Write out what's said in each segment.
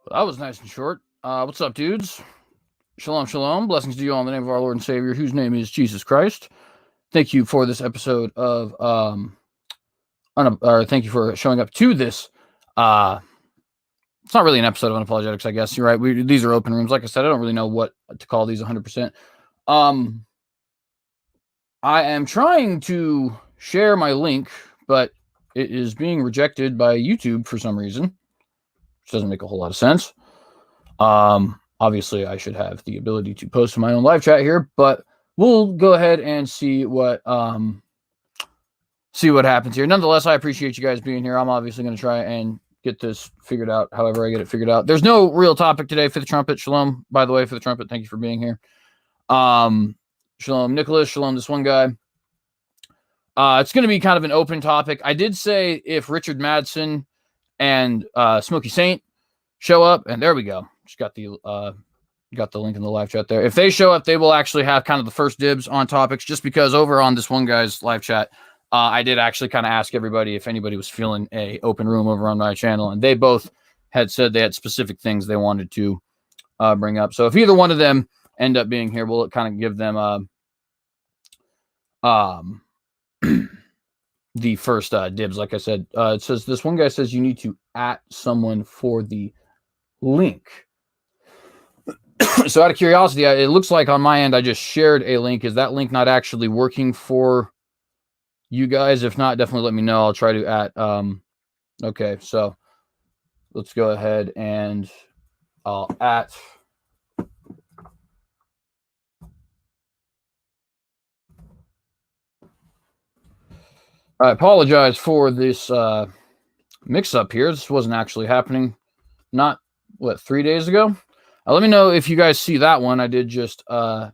That was nice and short. What's up, dudes? Shalom, shalom. Blessings to you all in the name of our Lord and Savior, whose name is Jesus Christ. Thank you for this episode of, thank you for showing up to this. It's not really an episode of Unapologetics, I guess. You're right. These are open rooms. Like I said, I don't really know what to call these 100%. I am trying to share my link, but it is being rejected by YouTube for some reason, which doesn't make a whole lot of sense. Obviously I should have the ability to post my own live chat here, but we'll go ahead and see what happens here. Nonetheless, I appreciate you guys being here. I'm obviously going to try and get this figured out however I get it figured out. There's no real topic today for the trumpet. Shalom, by the way, for the trumpet. Thank you for being here. Shalom, Nicholas. Shalom, this one guy. It's going to be kind of an open topic. I did say if Richard Madsen and Smokey Saint show up, and there we go. Just got the link in the live chat there. If they show up, they will actually have kind of the first dibs on topics, just because over on this one guy's live chat, I did actually kind of ask everybody if anybody was feeling a open room over on my channel, and they both had said they had specific things they wanted to bring up. So if either one of them end up being here, we'll kind of give them the first dibs. Like I said, it says this one guy says you need to @ someone for the link. So out of curiosity, it looks like on my end I just shared a link. Is that link not actually working for you guys? If not, definitely let me know. I'll try to @ okay, so let's go ahead and I'll @ I apologize for this mix-up here. This wasn't actually happening not 3 days ago. Let me know if you guys see that one. I did just at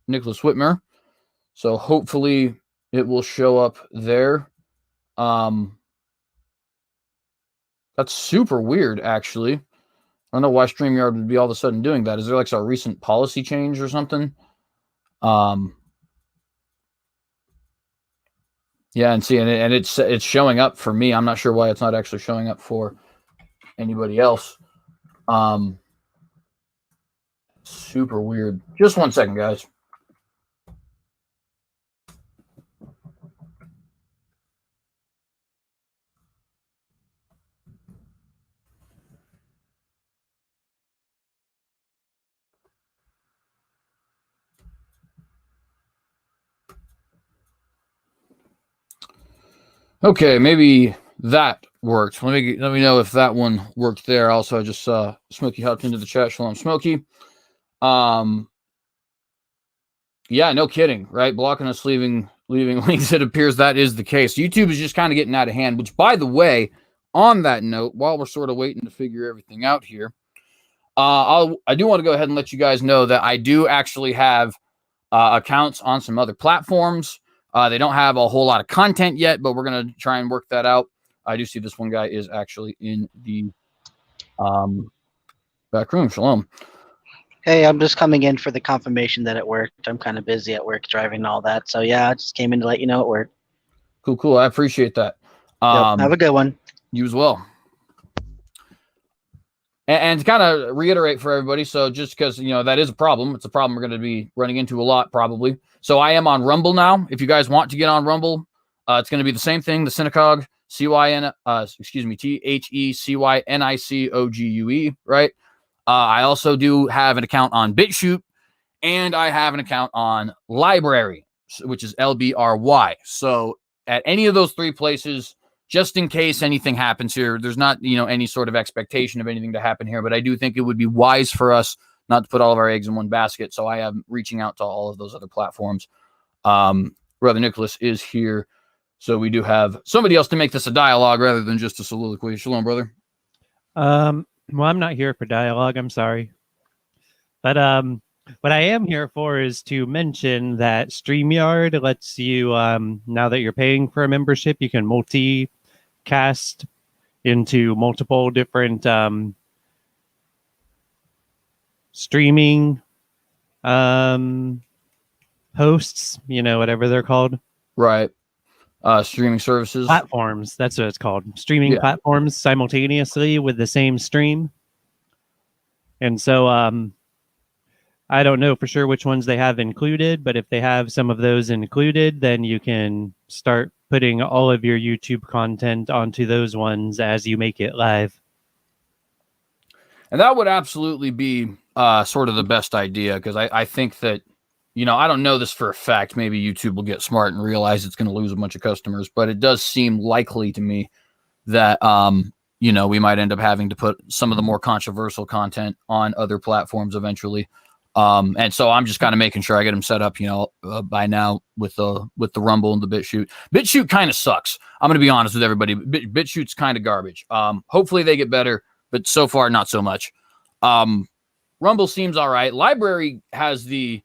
Nicholas Whitmer, so hopefully it will show up there. That's super weird, actually. I don't know why StreamYard would be all of a sudden doing that. Is there like a recent policy change or something? Yeah, and see, and it's showing up for me. I'm not sure why it's not actually showing up for anybody else. Super weird. Just 1 second, guys. Okay, maybe that worked. Let me know if that one worked there. Also, I just saw Smokey hopped into the chat. Shalom, Smokey. Yeah, no kidding, right? Blocking us, leaving links. It appears that is the case. YouTube is just kind of getting out of hand. Which, by the way, on that note, while we're sort of waiting to figure everything out here, I do want to go ahead and let you guys know that I do actually have accounts on some other platforms. They don't have a whole lot of content yet, but we're going to try and work that out. I do see this one guy is actually in the back room. Shalom. Hey, I'm just coming in for the confirmation that it worked. I'm kind of busy at work driving and all that. So, yeah, I just came in to let you know it worked. Cool. I appreciate that. Yep, have a good one. You as well. And to kind of reiterate for everybody, so just because, that is a problem. It's a problem we're going to be running into a lot probably. So I am on Rumble now. If you guys want to get on Rumble, it's going to be the same thing, TheCynicogue, TheCynicogue, right? I also do have an account on BitChute, and I have an account on Library, which is LBRY. So at any of those 3 places, just in case anything happens here, there's not, any sort of expectation of anything to happen here, but I do think it would be wise for us not to put all of our eggs in one basket. So I am reaching out to all of those other platforms. Brother Nicholas is here. So we do have somebody else to make this a dialogue rather than just a soliloquy. Shalom, brother. Well, I'm not here for dialogue. I'm sorry. But what I am here for is to mention that StreamYard lets you, now that you're paying for a membership, you can multicast into multiple different streaming hosts, whatever they're called. Right. streaming services. Platforms. That's what it's called. Streaming platforms simultaneously with the same stream. And so I don't know for sure which ones they have included, but if they have some of those included, then you can start putting all of your YouTube content onto those ones as you make it live. And that would absolutely be sort of the best idea, because I think that, I don't know this for a fact. Maybe YouTube will get smart and realize it's going to lose a bunch of customers, but it does seem likely to me that, we might end up having to put some of the more controversial content on other platforms eventually. And so I'm just kind of making sure I get them set up, by now with the Rumble and the BitChute. BitChute kind of sucks. I'm going to be honest with everybody. BitChute's kind of garbage. Hopefully they get better, but so far not so much. Rumble seems all right. Library has the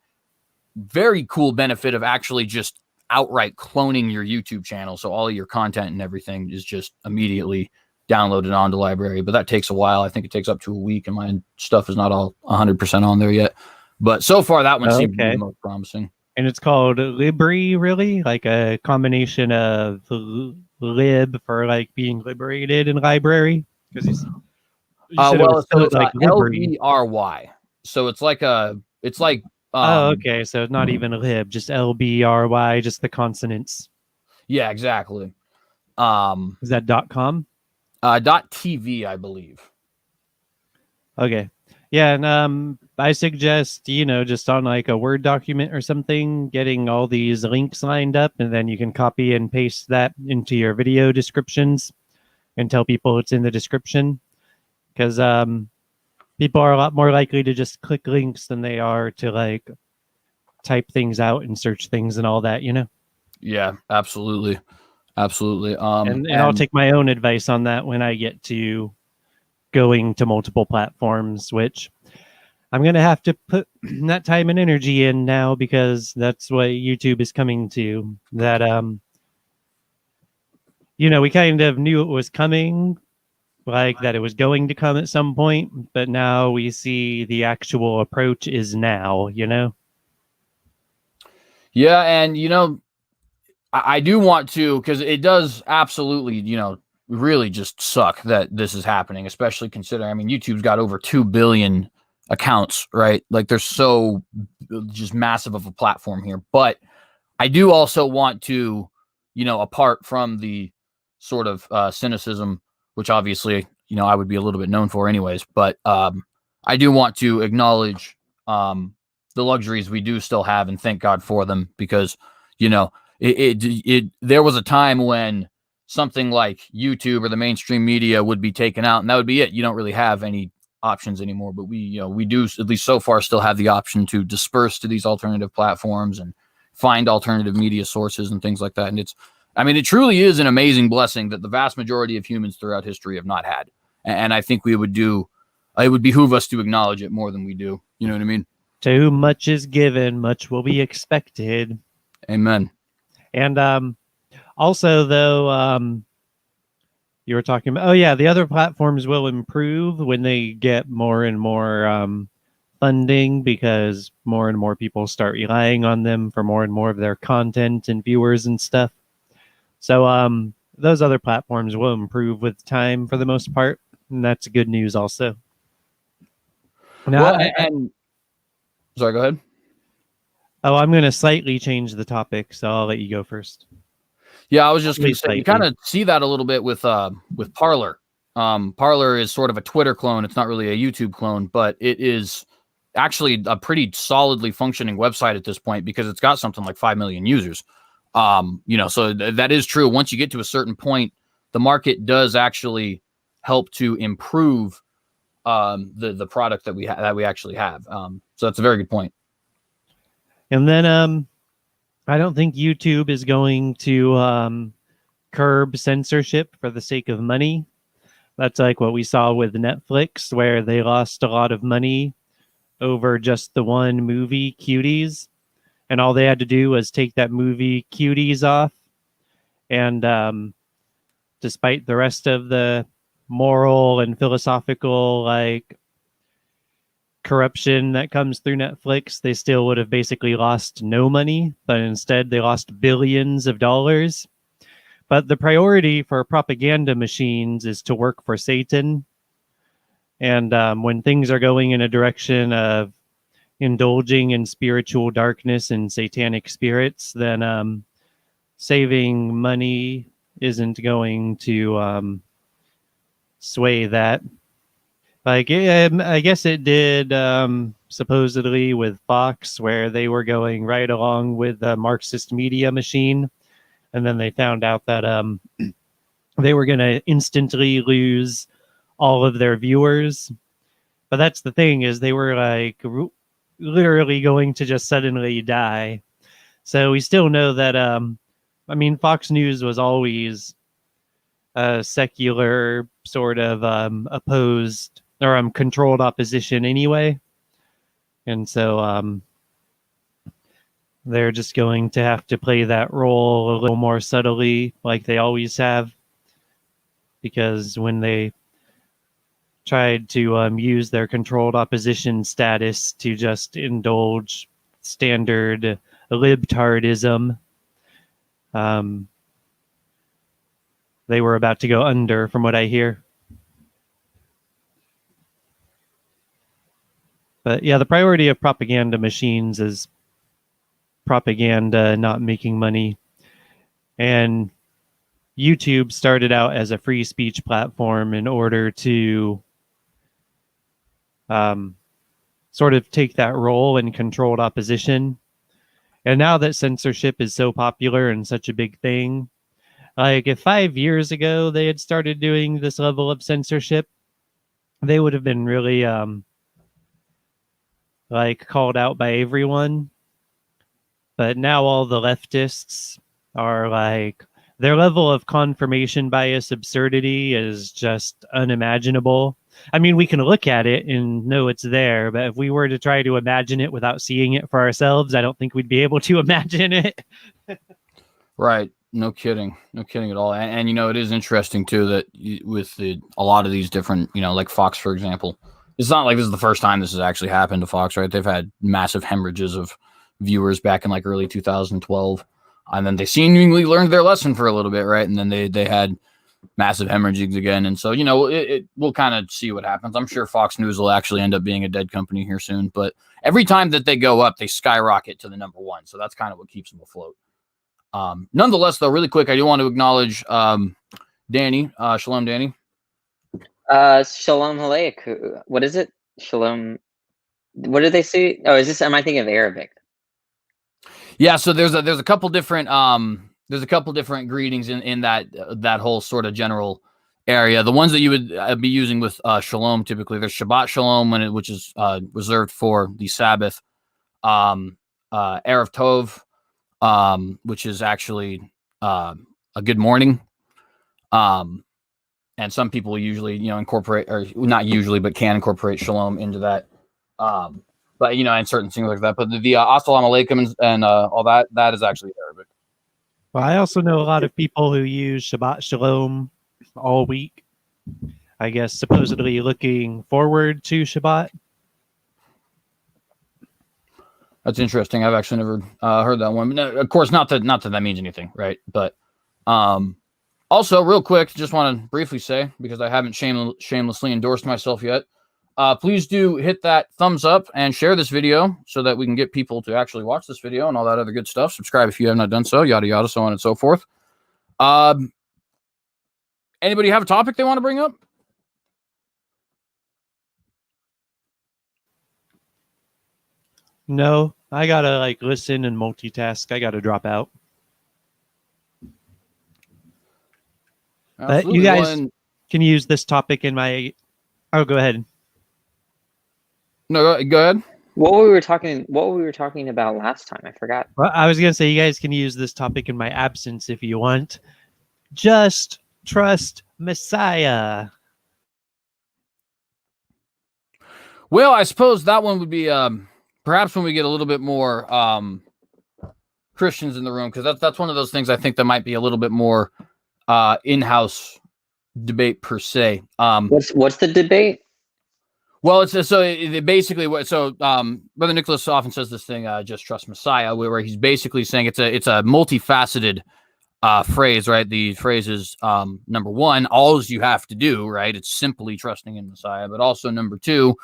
very cool benefit of actually just outright cloning your YouTube channel. So all of your content and everything is just immediately downloaded onto Library, but that takes a while. I think it takes up to a week, and my stuff is not all 100% on there yet. But so far, that one seems to be the most promising. And it's called Libri, really? Like a combination of lib for like being liberated and library? Because it's LBRY. So it's like okay. So it's not even a lib, just LBRY, just the consonants. Yeah, exactly. Is that .com? .tv, I believe. Okay. Yeah, and I suggest, just on like a Word document or something, getting all these links lined up, and then you can copy and paste that into your video descriptions and tell people it's in the description. Because people are a lot more likely to just click links than they are to like type things out and search things and all that, Yeah, absolutely. Absolutely. And I'll take my own advice on that when I get to going to multiple platforms, which I'm going to have to put that time and energy in now, because that's what YouTube is coming to. That, we kind of knew it was coming, like that it was going to come at some point, but now we see the actual approach is now, Yeah, and, I do want to, because it does absolutely, really just suck that this is happening, especially considering, YouTube's got over 2 billion accounts, right? Like, they're so just massive of a platform here. But I do also want to, apart from the sort of cynicism, which obviously, I would be a little bit known for anyways, but I do want to acknowledge the luxuries we do still have, and thank God for them, because, there was a time when something like YouTube or the mainstream media would be taken out, and that would be it. You don't really have any options anymore, but we do, at least so far, still have the option to disperse to these alternative platforms and find alternative media sources and things like that. And it truly is an amazing blessing that the vast majority of humans throughout history have not had. And I think it would behoove us to acknowledge it more than we do. You know what I mean? To whom much is given, much will be expected. Amen. And also, though, you were talking about, the other platforms will improve when they get more and more funding, because more and more people start relying on them for more and more of their content and viewers and stuff. So those other platforms will improve with time for the most part, and that's good news also. Now, sorry, go ahead. Oh, I'm going to slightly change the topic, so I'll let you go first. Yeah, I was just going to say, you kind of see that a little bit with Parler. Parler is sort of a Twitter clone. It's not really a YouTube clone, but it is actually a pretty solidly functioning website at this point, because it's got something like 5 million users. So that is true. Once you get to a certain point, the market does actually help to improve the product that we actually have. So that's a very good point. And then I don't think YouTube is going to curb censorship for the sake of money. That's like what we saw with Netflix, where they lost a lot of money over just the one movie, Cuties. And all they had to do was take that movie, Cuties, off. And despite the rest of the moral and philosophical, like, corruption that comes through Netflix, they still would have basically lost no money, but instead they lost billions of dollars. But the priority for propaganda machines is to work for Satan. And when things are going in a direction of indulging in spiritual darkness and satanic spirits, then saving money isn't going to sway that. Like, I guess it did supposedly with Fox, where they were going right along with the Marxist media machine. And then they found out that they were going to instantly lose all of their viewers. But that's the thing, is they were like literally going to just suddenly die. So we still know that, I mean, Fox News was always a secular sort of opposed or controlled opposition anyway. And so they're just going to have to play that role a little more subtly, like they always have. Because when they tried to use their controlled opposition status to just indulge standard libtardism, they were about to go under, from what I hear. But yeah, the priority of propaganda machines is propaganda, not making money. And YouTube started out as a free speech platform in order to sort of take that role in controlled opposition. And now that censorship is so popular and such a big thing, like if 5 years ago they had started doing this level of censorship, they would have been really like called out by everyone. But now all the leftists are like, their level of confirmation bias absurdity is just unimaginable. I mean, we can look at it and know it's there, but if we were to try to imagine it without seeing it for ourselves, I don't think we'd be able to imagine it. Right. No kidding. No kidding at all. And you know, it is interesting too that with a lot of these different, you know, like Fox, for example, it's not like this is the first time this has actually happened to Fox, right? They've had massive hemorrhages of viewers back in like early 2012. And then they seemingly learned their lesson for a little bit, right? And then they had massive hemorrhages again. And so, you know, we'll kind of see what happens. I'm sure Fox News will actually end up being a dead company here soon. But every time that they go up, they skyrocket to the number one. So that's kind of what keeps them afloat. Nonetheless, though, really quick, I do want to acknowledge Danny. Shalom, Danny. Shalom Aleichem. What is it? Shalom. What did they say? Oh, am I thinking of Arabic? Yeah, so there's a couple different greetings in that whole sort of general area. The ones that you would be using with shalom typically, there's Shabbat Shalom which is reserved for the Sabbath. Erev Tov, which is actually a good morning. And some people usually, you know, incorporate, or not usually, but can incorporate shalom into that. But, you know, and certain things like that. But the assalamu alaikum and all that is actually Arabic. Well, I also know a lot of people who use Shabbat Shalom all week. I guess supposedly looking forward to Shabbat. That's interesting. I've actually never heard that one. But no, of course, not that that means anything, right? But also, real quick, just want to briefly say, because I haven't shamelessly endorsed myself yet, please do hit that thumbs up and share this video so that we can get people to actually watch this video and all that other good stuff. Subscribe if you have not done so, yada, yada, so on and so forth. Anybody have a topic they want to bring up? No, I gotta like listen and multitask. I gotta drop out. But you guys can use this topic in my. Oh, go ahead. No, go ahead. What were we talking about last time? I forgot. Well, I was gonna say you guys can use this topic in my absence if you want. Just trust Messiah. Well, I suppose that one would be perhaps when we get a little bit more Christians in the room, because that's one of those things I think that might be a little bit more in-house debate per se. What's the debate? Well, it's basically what. So Brother Nicholas often says this thing, "Just trust Messiah," where he's basically saying it's a multifaceted phrase, right? The phrase is number one, all you have to do, right? It's simply trusting in Messiah, but also number two,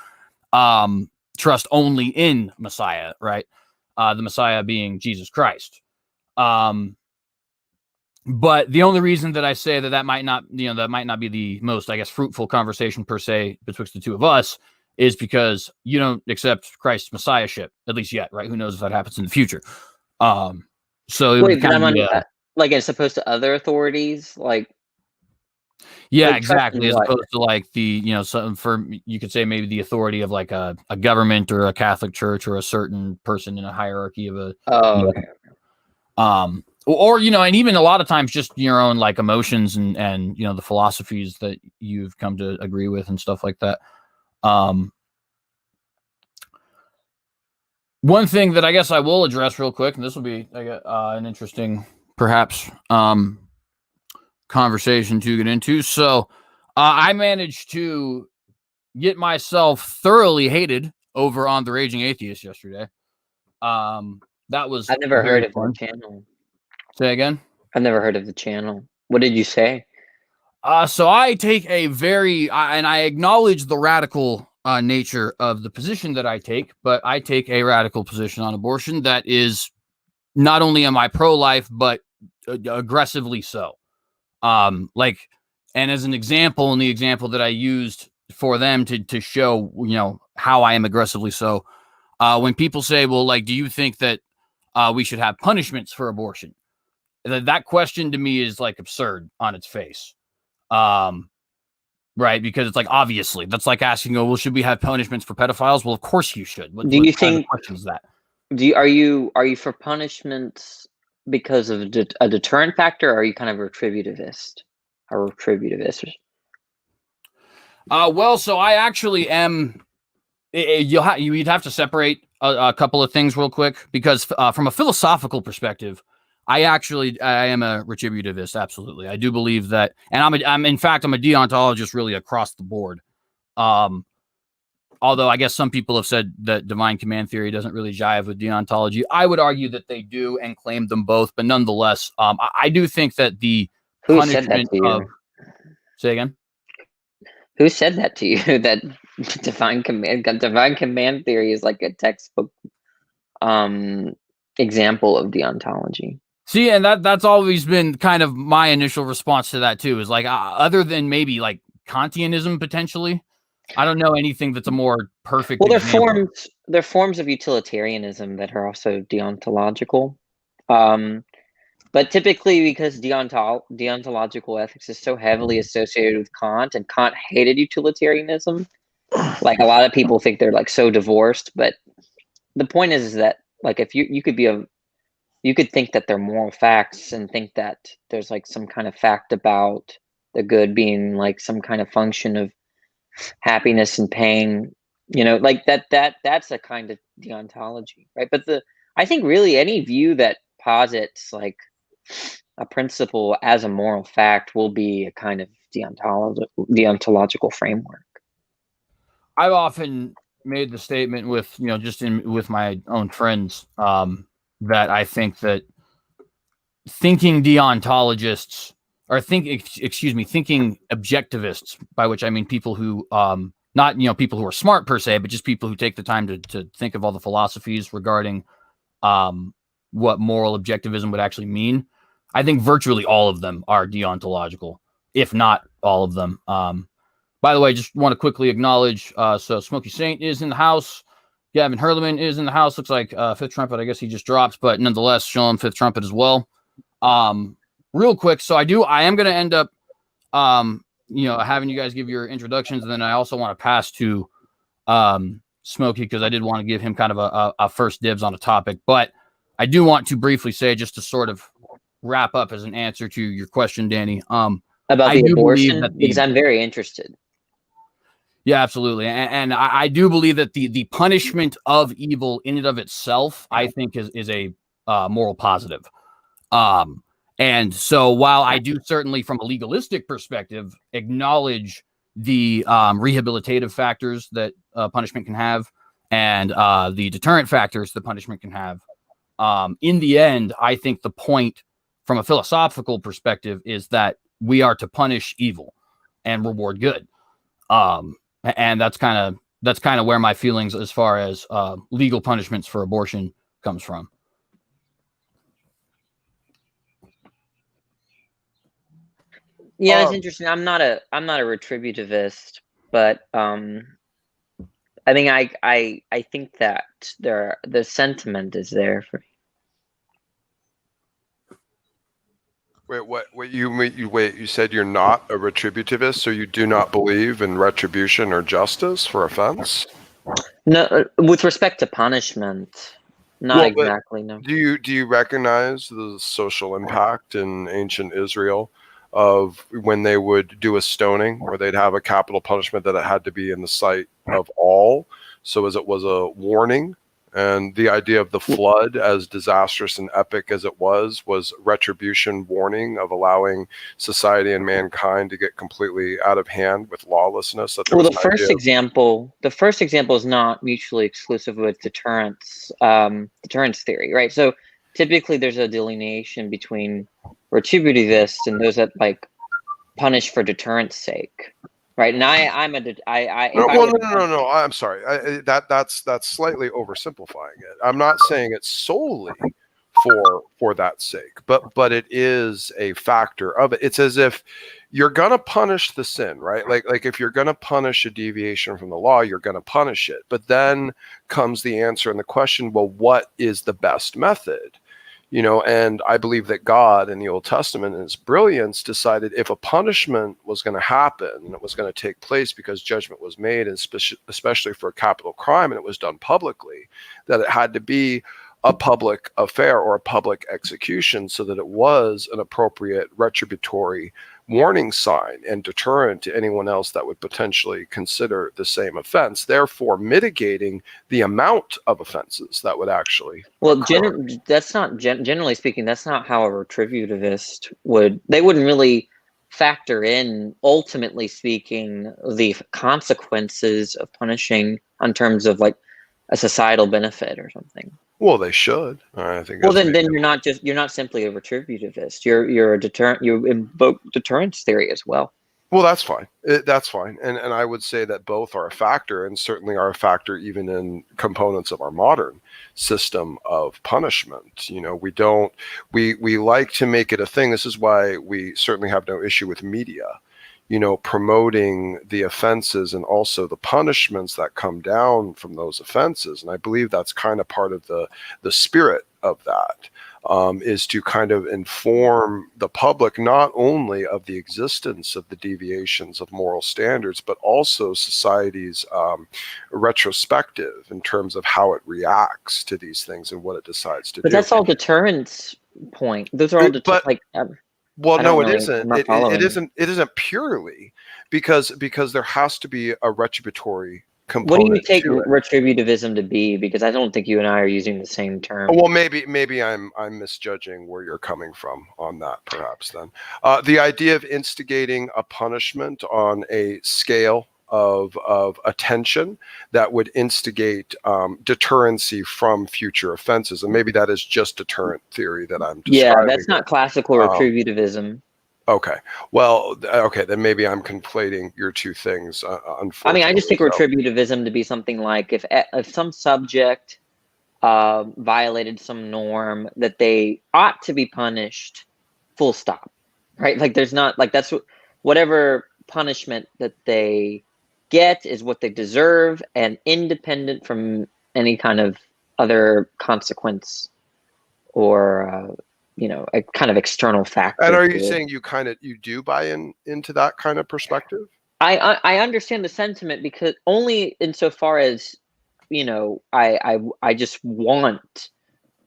trust only in Messiah, right? The Messiah being Jesus Christ. But the only reason that I say that might not, that might not be the most, I guess, fruitful conversation per se betwixt the two of us is because you don't accept Christ's messiahship, at least yet, right? Who knows if that happens in the future. So it would but kind of be like as opposed to other authorities, like yeah, like exactly. As what? opposed to like the, you could say maybe the authority of like a government or a Catholic church or a certain person in a hierarchy of a, Okay. Or and even a lot of times just your own like emotions and the philosophies that you've come to agree with and stuff like that. One thing that I guess I will address real quick, and this will be an interesting perhaps conversation to get into. So I managed to get myself thoroughly hated over on The Raging Atheist yesterday. That was I've never heard of fun. the channel. Say again? I've never heard of the channel. What did you say? So I take a very, and I acknowledge the radical nature of the position that I take, but I take a radical position on abortion that is not only am I pro-life, but aggressively so. And as an example, and the example that I used for them to show, how I am aggressively so, when people say, well, like, do you think that we should have punishments for abortion? That question to me is like absurd on its face. Right, because it's like obviously that's like asking, well, should we have punishments for pedophiles? Well, of course you should. Do you think question is that? are you for punishments because of a deterrent factor, or are you kind of retributivist? Well, so I actually am. You'd have to separate a couple of things real quick because from a philosophical perspective, I am a retributivist. Absolutely, I do believe that, and I'm a deontologist really across the board. Although I guess some people have said that divine command theory doesn't really jive with deontology. I would argue that they do and claim them both, but nonetheless, I do think that the punishment of. Say again. Who said that to you? That divine command theory is like a textbook example of deontology. See, and that's always been kind of my initial response to that too. Is like other than maybe like Kantianism potentially, I don't know anything that's a more perfect. Well, they're forms of utilitarianism that are also deontological. But typically, because deontological ethics is so heavily associated with Kant, and Kant hated utilitarianism, like a lot of people think they're like so divorced. But the point is that like if you could think that they're moral facts and think that there's like some kind of fact about the good being like some kind of function of happiness and pain, like that's a kind of deontology, right? But I think really any view that posits like a principle as a moral fact will be a kind of deontological framework. I've often made the statement with with my own friends that I think that thinking deontologists or thinking objectivists, by which I mean people who not people who are smart per se, but just people who take the time to think of all the philosophies regarding what moral objectivism would actually mean. I think virtually all of them are deontological, if not all of them. By the way, just want to quickly acknowledge, so Smokey Saint is in the house. Gavin Hurleman is in the house. Looks like Fifth Trumpet, I guess he just dropped, but nonetheless, show him Fifth Trumpet as well. Real quick, so I am going to end up, having you guys give your introductions, and then I also want to pass to Smokey because I did want to give him kind of a first dibs on a topic, but I do want to briefly say, just to sort of wrap up as an answer to your question, Danny, about the abortion, because I'm very interested. Yeah, absolutely. And I do believe that the punishment of evil in and of itself, I think is a moral positive. And so while I do certainly from a legalistic perspective acknowledge the rehabilitative factors that punishment can have and the deterrent factors that punishment can have, in the end, I think the point from a philosophical perspective is that we are to punish evil and reward good. And that's kind of where my feelings as far as legal punishments for abortion comes from. Yeah, it's interesting. I'm not a retributivist, but I mean, I think that the sentiment is there for me. Wait, what you mean? You said you're not a retributivist, so you do not believe in retribution or justice for offense? No, with respect to punishment, not exactly. No. Do you recognize the social impact in ancient Israel of when they would do a stoning, where they'd have a capital punishment that it had to be in the sight of all, so as it was a warning? And the idea of the flood, as disastrous and epic as it was retribution, warning of allowing society and mankind to get completely out of hand with lawlessness. Well, the first example is not mutually exclusive with deterrence theory, right? So typically there's a delineation between retributivists and those that like punish for deterrence sake. Right, and no. I'm sorry. That's slightly oversimplifying it. I'm not saying it's solely for that sake, but it is a factor of it. It's as if you're gonna punish the sin, right? Like if you're gonna punish a deviation from the law, you're gonna punish it. But then comes the answer and the question: well, what is the best method? You know, and I believe that God in the Old Testament, in his brilliance, decided if a punishment was going to happen and it was going to take place because judgment was made, and especially for a capital crime, and it was done publicly, that it had to be a public affair or a public execution, so that it was an appropriate retributory warning sign and deterrent to anyone else that would potentially consider the same offense, therefore mitigating the amount of offenses that would actually that's not generally speaking, that's not how a retributivist they wouldn't really factor in, ultimately speaking, the consequences of punishing in terms of like a societal benefit or something. Well, they should. I think. Well, then you're not simply a retributivist. You're a deterrent. You invoke deterrence theory as well. Well, that's fine. That's fine. And I would say that both are a factor, and certainly are a factor even in components of our modern system of punishment. You know, we like to make it a thing. This is why we certainly have no issue with media, you know, promoting the offenses and also the punishments that come down from those offenses. And I believe that's kind of part of the spirit of that, is to kind of inform the public not only of the existence of the deviations of moral standards, but also society's retrospective in terms of how it reacts to these things and what it decides to do. But that's all deterrence point. Those are all well, no, it isn't. It isn't purely because there has to be a retributory component. What do you take retributivism to be? Because I don't think you and I are using the same term. Well, maybe I'm misjudging where you're coming from on that, perhaps. Then the idea of instigating a punishment on a scale of attention that would instigate deterrency from future offenses, and maybe that is just deterrent theory that I'm describing. Yeah, that's not classical retributivism. Okay, well, okay, then maybe I'm conflating your two things. I mean, I just take retributivism to be something like if some subject violated some norm, that they ought to be punished, full stop, right? Like there's not like that's whatever punishment that they get is what they deserve, and independent from any kind of other consequence or a kind of external factor. And are you saying you do buy into that kind of perspective? I understand the sentiment, because only insofar as I just want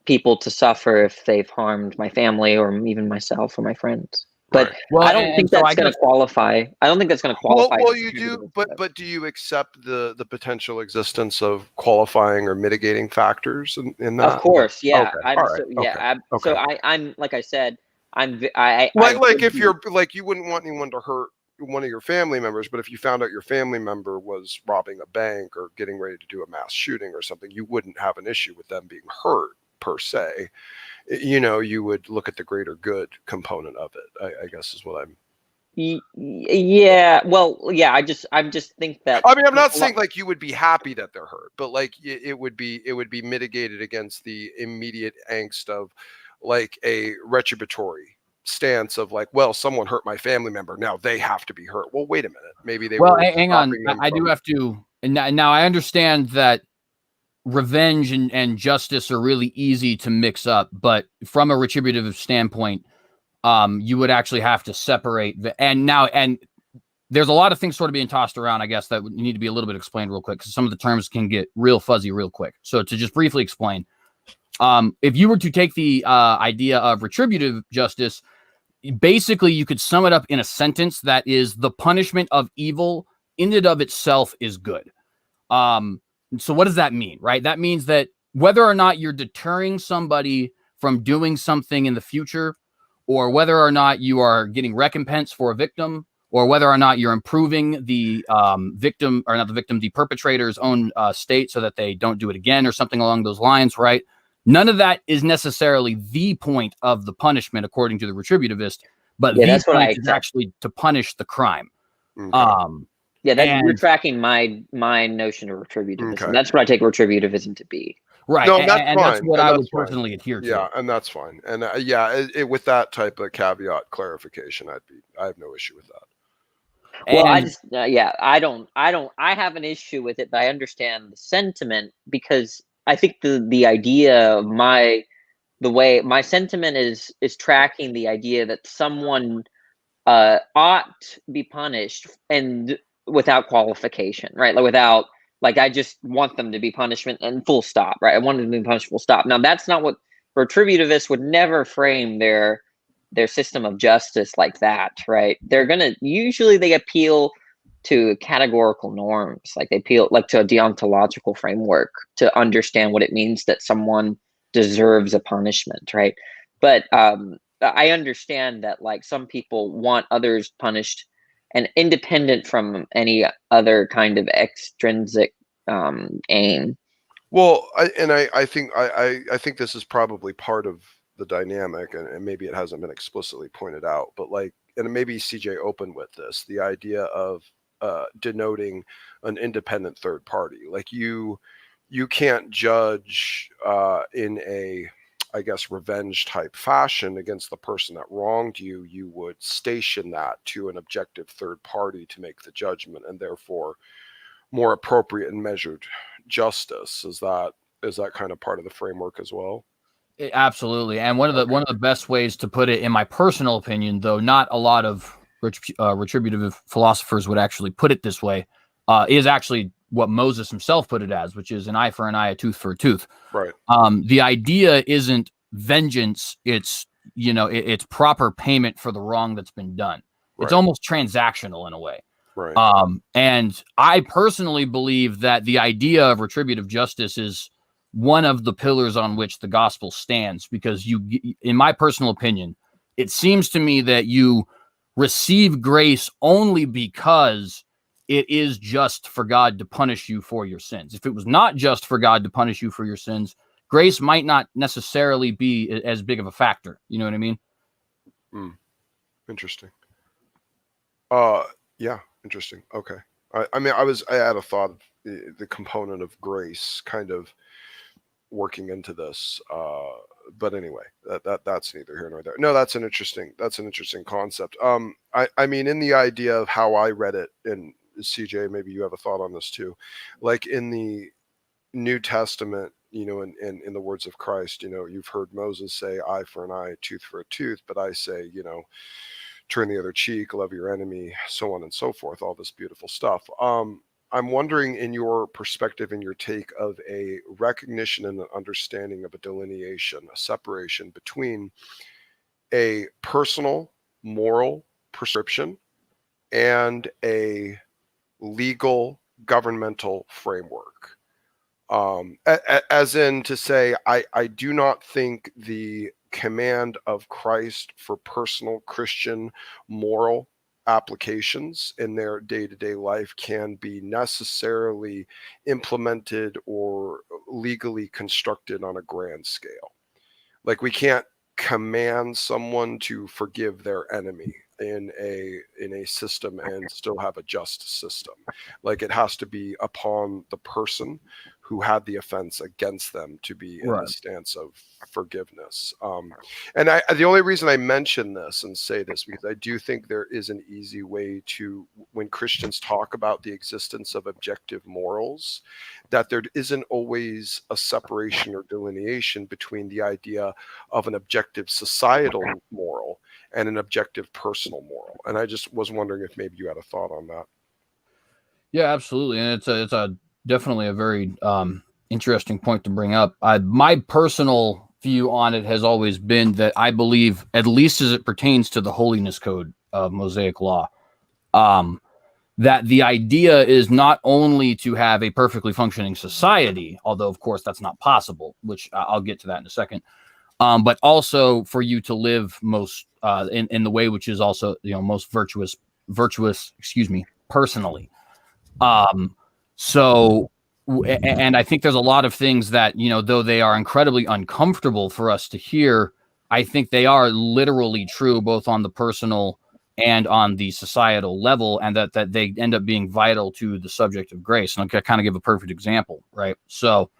people to suffer if they've harmed my family or even myself or my friends. But right. Well, I don't think that's going to qualify. I don't think that's going to qualify. Well, you do, but do you accept the potential existence of qualifying or mitigating factors in that? Of course, yeah. Okay. So I'm like I said, if you're like, you wouldn't want anyone to hurt one of your family members, but if you found out your family member was robbing a bank or getting ready to do a mass shooting or something, you wouldn't have an issue with them being hurt per se. You would look at the greater good component of it, I guess is what I'm. Yeah, well, yeah, I just think that, I mean, I'm not saying like you would be happy that they're hurt, but like it would be mitigated against the immediate angst of like a retributory stance of like, well, someone hurt my family member, now they have to be hurt. Well, wait a minute, maybe they Well, were hang on. stopping them I do from- have to. And now I understand that revenge and justice are really easy to mix up, but from a retributive standpoint, you would actually have to separate and there's a lot of things sort of being tossed around, I guess, that would need to be a little bit explained real quick, because some of the terms can get real fuzzy real quick. So to just briefly explain, if you were to take the idea of retributive justice, basically you could sum it up in a sentence that is: the punishment of evil in and of itself is good. So what does that mean, right? That means that whether or not you're deterring somebody from doing something in the future, or whether or not you are getting recompense for a victim, or whether or not you're improving the victim, or not the victim, the perpetrator's own state so that they don't do it again or something along those lines, right? None of that is necessarily the point of the punishment, according to the retributivist, but Yeah, the that's what I point is actually to punish the crime. Okay. Yeah, you're and- tracking my notion of retributivism. Okay. That's what I take retributivism to be. Right. No, and that's that's fine, what and I that's would fine. personally adhere to. Yeah, and that's fine. And with that type of caveat clarification, I have no issue with that. Well, And I have an issue with it, but I understand the sentiment, because I think the idea of the way my sentiment is tracking the idea that someone ought be punished, and without qualification, right? Like without, like, I just want them to be punishment and full stop, right? I want them to be punished full stop. Now that's not what retributivists would never frame their system of justice like that, right? Usually they appeal to categorical norms, like they appeal like to a deontological framework to understand what it means that someone deserves a punishment, right? But I understand that like some people want others punished and independent from any other kind of extrinsic aim. Well, I think this is probably part of the dynamic, and maybe it hasn't been explicitly pointed out, but like, and maybe CJ opened with this, the idea of denoting an independent third party. Like you can't judge in a, I guess, revenge type fashion against the person that wronged you. You would station that to an objective third party to make the judgment, and therefore more appropriate and measured justice. Is that kind of part of the framework as well? Absolutely. And one of the best ways to put it, in my personal opinion, though not a lot of retributive philosophers would actually put it this way, is actually what Moses himself put it as, which is an eye for an eye, a tooth for a tooth. Right. The idea isn't vengeance; it's it's proper payment for the wrong that's been done. Right. It's almost transactional in a way. Right. And I personally believe that the idea of retributive justice is one of the pillars on which the gospel stands, because in my personal opinion, it seems to me that you receive grace only because it is just for God to punish you for your sins. If it was not just for God to punish you for your sins, grace might not necessarily be as big of a factor. You know what I mean? Interesting. Yeah, interesting. Okay. I had a thought of the component of grace kind of working into this. But anyway, that's neither here nor there. No, that's an interesting concept. I mean, in the idea of how I read it, and CJ, maybe you have a thought on this too. Like in the New Testament, in the words of Christ, you've heard Moses say, eye for an eye, tooth for a tooth, but I say, turn the other cheek, love your enemy, so on and so forth, all this beautiful stuff. I'm wondering, in your perspective and your take of a recognition and an understanding of a delineation, a separation between a personal moral prescription and a legal governmental framework. As in to say, I do not think the command of Christ for personal Christian moral applications in their day-to-day life can be necessarily implemented or legally constructed on a grand scale. Like, we can't command someone to forgive their enemy in a system and still have a just system. Like, it has to be upon the person who had the offense against them to be in the stance of forgiveness. And the only reason I mention this and say this, because I do think there is an easy way to, when Christians talk about the existence of objective morals, that there isn't always a separation or delineation between the idea of an objective societal moral and an objective personal moral. And I just was wondering if maybe you had a thought on that. Yeah, absolutely. And it's a definitely a very interesting point to bring up. My personal view on it has always been that I believe, at least as it pertains to the holiness code of Mosaic law, that the idea is not only to have a perfectly functioning society, although of course that's not possible, which I'll get to that in a second, but also for you to live most in the way which is also, you know, most virtuous, personally. And I think there's a lot of things that, you know, though they are incredibly uncomfortable for us to hear, I think they are literally true both on the personal and on the societal level, and that they end up being vital to the subject of grace. And I'll kind of give a perfect example, right? So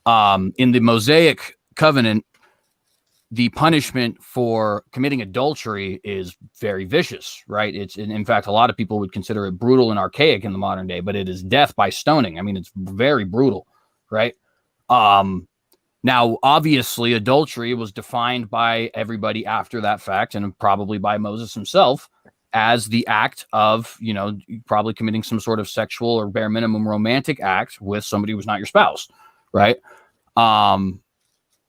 in the Mosaic covenant, the punishment for committing adultery is very vicious, right? It's, in fact, a lot of people would consider it brutal and archaic in the modern day, but it is death by stoning. I mean, it's very brutal, right? Now, obviously, adultery was defined by everybody after that fact, and probably by Moses himself, as the act of, you know, probably committing some sort of sexual or bare minimum romantic act with somebody who's not your spouse, right?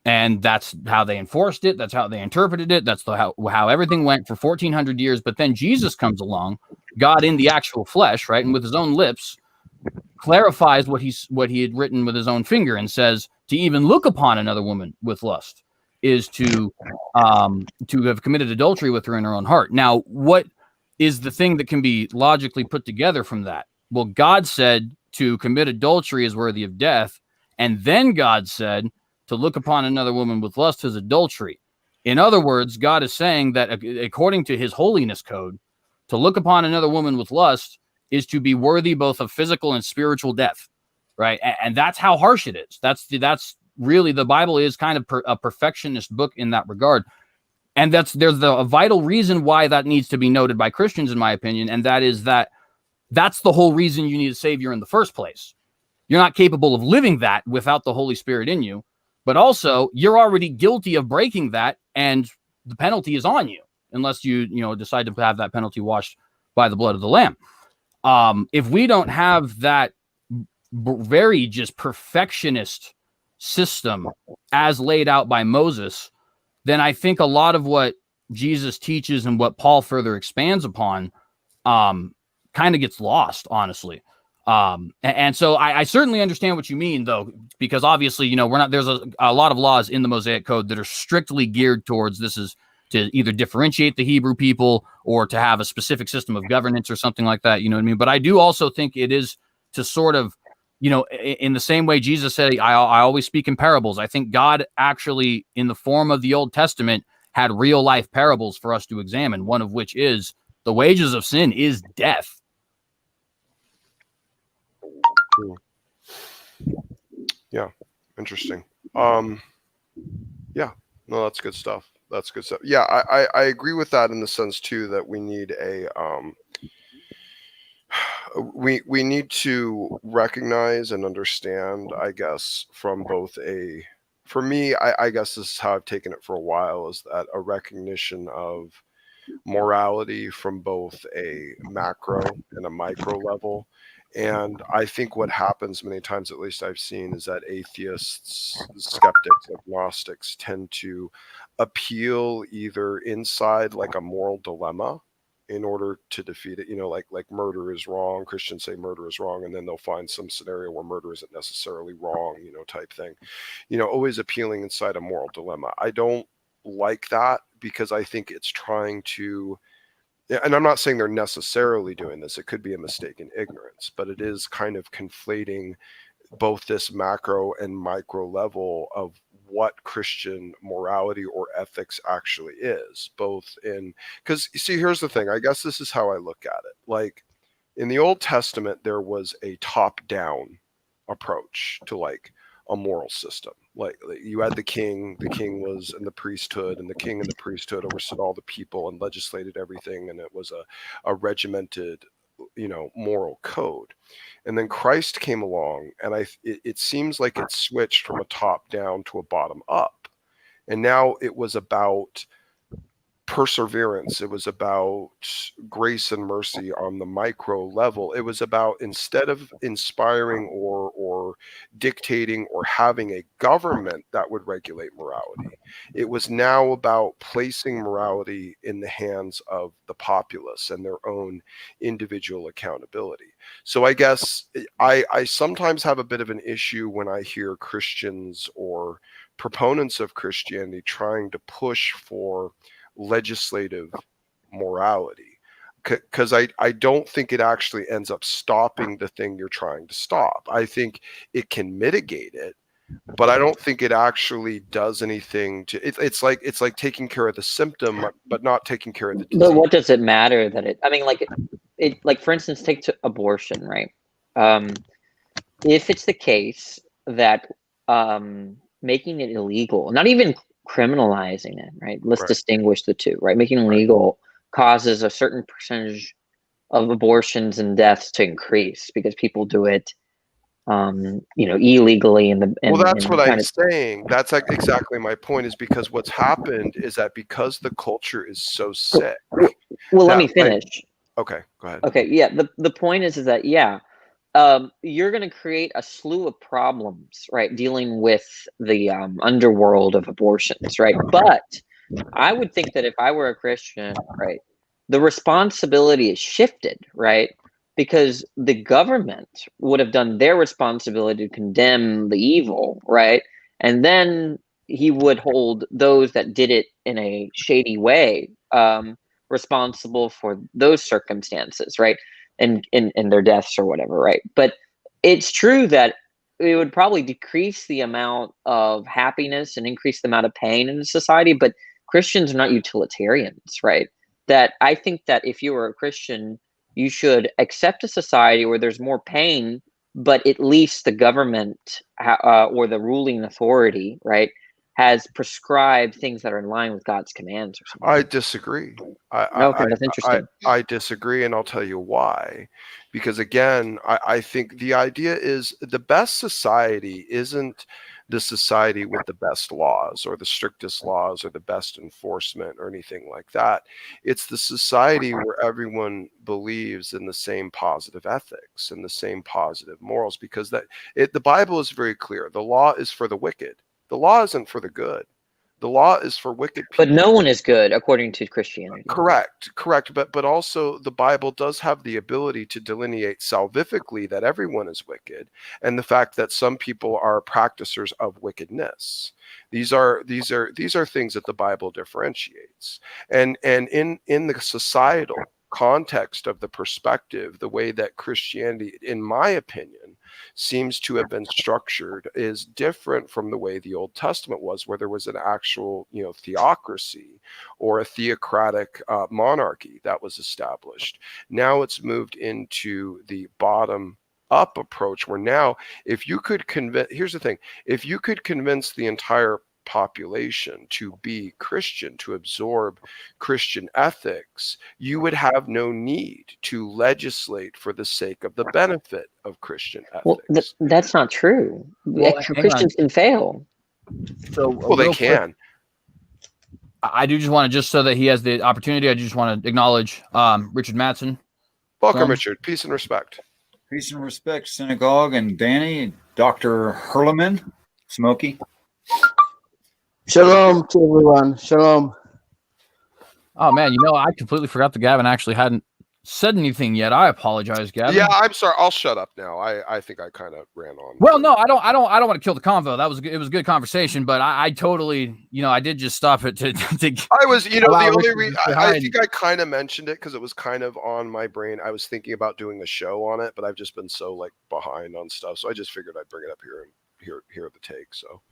And that's how they enforced it. That's how they interpreted it. That's how everything went for 1400 years. But then Jesus comes along, God in the actual flesh, right? And with his own lips clarifies what he had written with his own finger, and says to even look upon another woman with lust is to have committed adultery with her in her own heart. Now, what is the thing that can be logically put together from that? Well, God said to commit adultery is worthy of death. And then God said to look upon another woman with lust is adultery. In other words, God is saying that according to his holiness code, to look upon another woman with lust is to be worthy both of physical and spiritual death, right? And that's how harsh it is. That's really, the Bible is kind of a perfectionist book in that regard. And there's a vital reason why that needs to be noted by Christians, in my opinion, and that is that's the whole reason you need a savior in the first place. You're not capable of living that without the Holy Spirit in you, but also you're already guilty of breaking that, and the penalty is on you unless you decide to have that penalty washed by the blood of the Lamb. If we don't have that very just perfectionist system as laid out by Moses, then I think a lot of what Jesus teaches and what Paul further expands upon kind of gets lost, honestly. And so I certainly understand what you mean, though, because obviously, there's a lot of laws in the Mosaic Code that are strictly geared towards this is to either differentiate the Hebrew people or to have a specific system of governance or something like that. You know what I mean? But I do also think it is to sort of, in the same way Jesus said, I always speak in parables. I think God actually, in the form of the Old Testament, had real life parables for us to examine, one of which is the wages of sin is death. Yeah, interesting. Yeah, no, that's good stuff. That's good stuff. Yeah, I agree with that in the sense too that we need we need to recognize and understand, I guess, from both for me, I guess this is how I've taken it for a while, is that a recognition of morality from both a macro and a micro level. And I think what happens many times, at least I've seen, is that atheists, skeptics, agnostics tend to appeal either inside like a moral dilemma in order to defeat it. Like murder is wrong. Christians say murder is wrong, and then they'll find some scenario where murder isn't necessarily wrong, type thing. Always appealing inside a moral dilemma. I don't like that, because I think it's trying to, and I'm not saying they're necessarily doing this, it could be a mistake in ignorance, but it is kind of conflating both this macro and micro level of what Christian morality or ethics actually is, both in, because you see, here's the thing, I guess this is how I look at it. Like in the Old Testament, there was a top-down approach to like a moral system. Like you had the king was in the priesthood, and the king and the priesthood overstood all the people and legislated everything, and it was a regimented, moral code. And then Christ came along, and it seems like it switched from a top down to a bottom up. And now it was about perseverance. It was about grace and mercy on the micro level. It was about, instead of inspiring or dictating or having a government that would regulate morality, it was now about placing morality in the hands of the populace and their own individual accountability. So I guess I sometimes have a bit of an issue when I hear Christians or proponents of Christianity trying to push for legislative morality, because I don't think it actually ends up stopping the thing you're trying to stop. I think it can mitigate it, but I don't think it actually does anything to it. It's like taking care of the symptom but not taking care of the disease. But what does it matter that it, I mean, like for instance, take to abortion, right? If it's the case that making it illegal, not even criminalizing it, right? Let's distinguish the two, right? Making it illegal causes a certain percentage of abortions and deaths to increase because people do it, illegally. Well, that's what I'm saying. That's like exactly my point, is because what's happened is that because the culture is so sick. Well, let me finish. Okay, go ahead. Okay, yeah. The point is that, yeah, you're going to create a slew of problems, right, dealing with the underworld of abortions, right? But I would think that if I were a Christian, right, the responsibility is shifted, right? Because the government would have done their responsibility to condemn the evil, right? And then he would hold those that did it in a shady way responsible for those circumstances, right? And their deaths or whatever, right? But it's true that it would probably decrease the amount of happiness and increase the amount of pain in society. But Christians are not utilitarians, right? That I think that if you were a Christian, you should accept a society where there's more pain, but at least the government or the ruling authority, right, has prescribed things that are in line with God's commands or something. I disagree. Okay, that's interesting. I disagree, and I'll tell you why. Because again, I think the idea is the best society isn't the society with the best laws or the strictest laws or the best enforcement or anything like that. It's the society where everyone believes in the same positive ethics and the same positive morals, because the Bible is very clear. The law is for the wicked. The law isn't for the good. The law is for wicked people. But no one is good according to Christianity. Correct. But also the Bible does have the ability to delineate salvifically that everyone is wicked, and the fact that some people are practicers of wickedness. These are things that the Bible differentiates. And in the societal context of the perspective, the way that Christianity, in my opinion, seems to have been structured is different from the way the Old Testament was, where there was an actual, theocracy or a theocratic monarchy that was established. Now it's moved into the bottom up approach, where now here's the thing, if you could convince the entire population to be Christian, to absorb Christian ethics, you would have no need to legislate for the sake of the benefit of Christian ethics. Well, that's not true. Well, Christians can fail. So, they can. I do just want to, just so that he has the opportunity, I just want to acknowledge Richard Madsen. Welcome, Richard. Peace and respect. Peace and respect, Cynicogue and Danny, Dr. Herleman, Smokey. Shalom to everyone. Shalom. Oh man, I completely forgot that Gavin actually hadn't said anything yet. I apologize, Gavin. Yeah, I'm sorry. I'll shut up now. I think I kind of ran on. Well, no, I don't want to kill the convo. It was a good conversation, but I totally, I did just stop it to I was, the only reason I think I kind of mentioned it because it was kind of on my brain. I was thinking about doing a show on it, but I've just been so like behind on stuff, so I just figured I'd bring it up here and hear the take. So,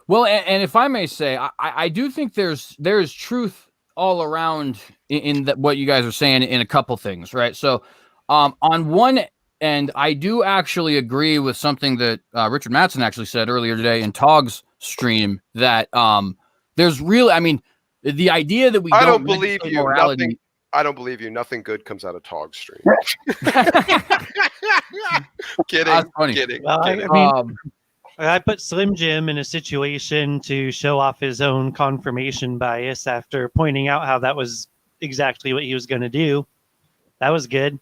well, and if I may say, I do think there is truth all around in what you guys are saying in a couple things, right? So, on one end, I do actually agree with something that Richard Madsen actually said earlier today in Togg's stream that there's really, I mean, the idea that we I don't believe you. Morality, I don't believe you. Nothing good comes out of Togg's stream. Kidding. Well, I mean, I put Slim Jim in a situation to show off his own confirmation bias after pointing out how that was exactly what he was going to do. That was good.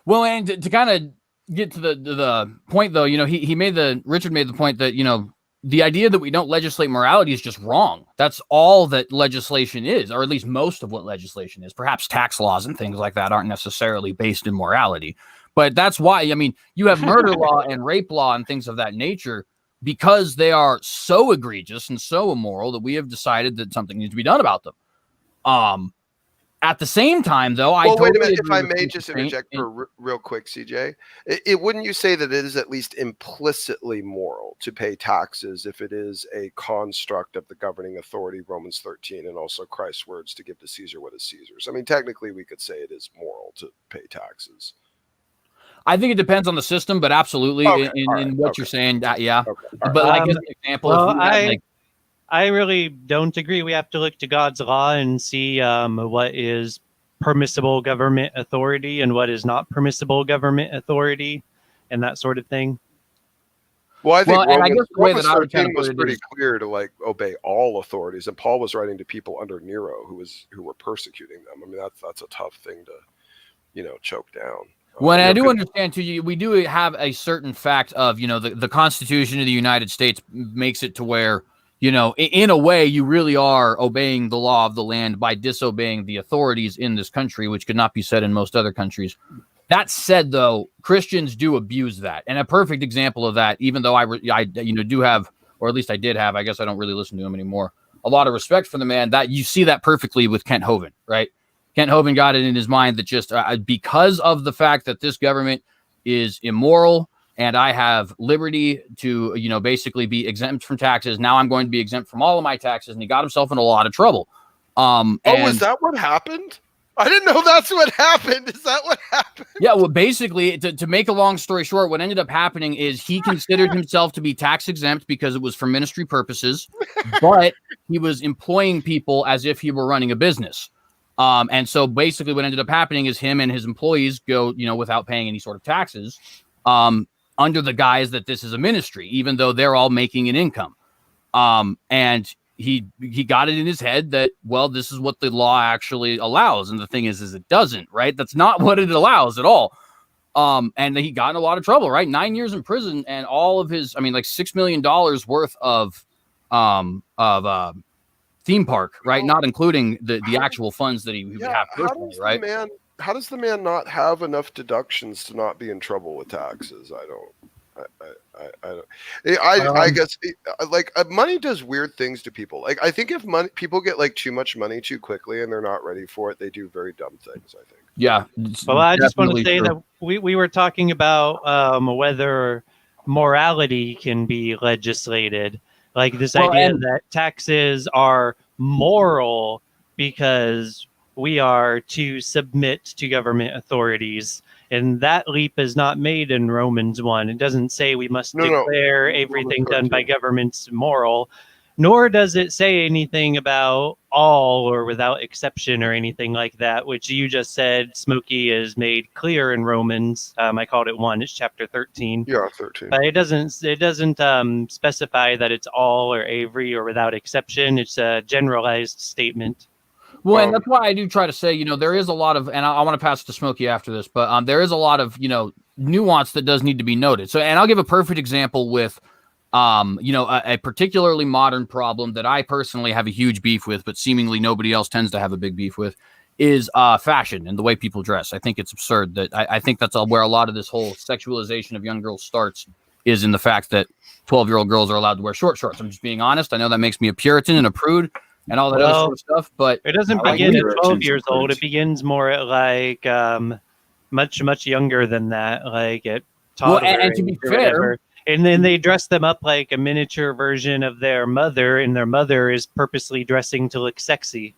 Well, and to kind of get to the point, though, Richard made the point that, the idea that we don't legislate morality is just wrong. That's all that legislation is, or at least most of what legislation is. Perhaps tax laws and things like that aren't necessarily based in morality. But that's why, you have murder law and rape law and things of that nature because they are so egregious and so immoral that we have decided that something needs to be done about them. At the same time, though, wait a minute. If I may just interject for real quick, CJ, wouldn't you say that it is at least implicitly moral to pay taxes if it is a construct of the governing authority, Romans 13, and also Christ's words to give to Caesar what is Caesar's? I mean, technically, we could say it is moral to pay taxes. I think it depends on the system, but absolutely in what you're saying, yeah. Okay, but like as an example, well, I really don't agree. We have to look to God's law and see what is permissible government authority and what is not permissible government authority and that sort of thing. Well, I think Romans 13 was pretty clear to like obey all authorities, and Paul was writing to people under Nero who were persecuting them. I mean, that's a tough thing to, choke down. When I do understand too, we do have a certain fact of, the Constitution of the United States makes it to where, in a way, you really are obeying the law of the land by disobeying the authorities in this country, which could not be said in most other countries. That said, though, Christians do abuse that. And a perfect example of that, even though I do have, or at least I did have, I guess I don't really listen to him anymore, a lot of respect for the man, that you see that perfectly with Kent Hovind, right? Kent Hovind got it in his mind that just because of the fact that this government is immoral and I have liberty to, basically be exempt from taxes, now I'm going to be exempt from all of my taxes. And he got himself in a lot of trouble. Is that what happened? I didn't know that's what happened. Is that what happened? Yeah, well, basically, to make a long story short, what ended up happening is he considered himself to be tax exempt because it was for ministry purposes, but he was employing people as if he were running a business. And so basically what ended up happening is him and his employees go, without paying any sort of taxes, under the guise that this is a ministry, even though they're all making an income. And he got it in his head that, well, this is what the law actually allows. And the thing is it doesn't, right? That's not what it allows at all. And he got in a lot of trouble, right? 9 years in prison and all of his, like $6 million worth of theme park, right? Not including the actual funds that he would have personally, right? How does the man not have enough deductions to not be in trouble with taxes? I guess money does weird things to people. Like, I think if people get like too much money too quickly and they're not ready for it, they do very dumb things, I think. Yeah. Well, I just want to say that we were talking about whether morality can be legislated. Like this idea that taxes are moral because we are to submit to government authorities. And that leap is not made in Romans 1. It doesn't say we must declare everything done by governments moral, nor does it say anything about all or without exception or anything like that, which you just said, Smokey, is made clear in Romans. I called it 1. It's chapter 13. Yeah, 13. But it doesn't specify that it's all or every or without exception. It's a generalized statement. Well, and that's why I do try to say, there is a lot of, and I want to pass it to Smokey after this, but there is a lot of, nuance that does need to be noted. So, and I'll give a perfect example with, a particularly modern problem that I personally have a huge beef with, but seemingly nobody else tends to have a big beef with, is fashion and the way people dress. I think it's absurd that I think that's where a lot of this whole sexualization of young girls starts, is in the fact that 12-year-old girls are allowed to wear short shorts. I'm just being honest. I know that makes me a Puritan and a prude and all that other sort of stuff, but it doesn't begin at 12 years old. It begins more at like much younger than that, like at toddler. Well, and to be fair, and then they dress them up like a miniature version of their mother, and their mother is purposely dressing to look sexy.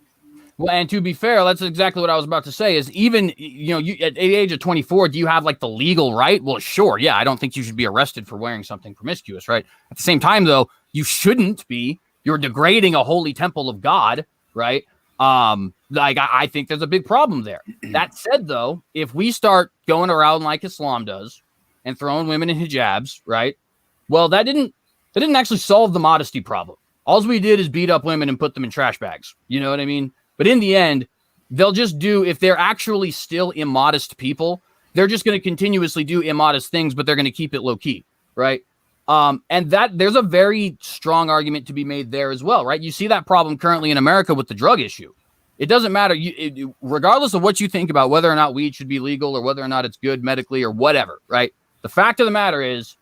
Well, and to be fair, that's exactly what I was about to say, is even, you at the age of 24, do you have like the legal right? Well, sure. Yeah. I don't think you should be arrested for wearing something promiscuous, right? At the same time, though, you shouldn't be. You're degrading a holy temple of God, right? I think there's a big problem there. That said, though, if we start going around like Islam does and throwing women in hijabs, right? Well, that didn't actually solve the modesty problem. All we did is beat up women and put them in trash bags. You know what I mean? But in the end, they'll just do, if they're actually still immodest people, they're just going to continuously do immodest things, but they're going to keep it low key, right? And that there's a very strong argument to be made there as well, right? You see that problem currently in America with the drug issue. It doesn't matter, regardless of what you think about whether or not weed should be legal or whether or not it's good medically or whatever, right? The fact of the matter is,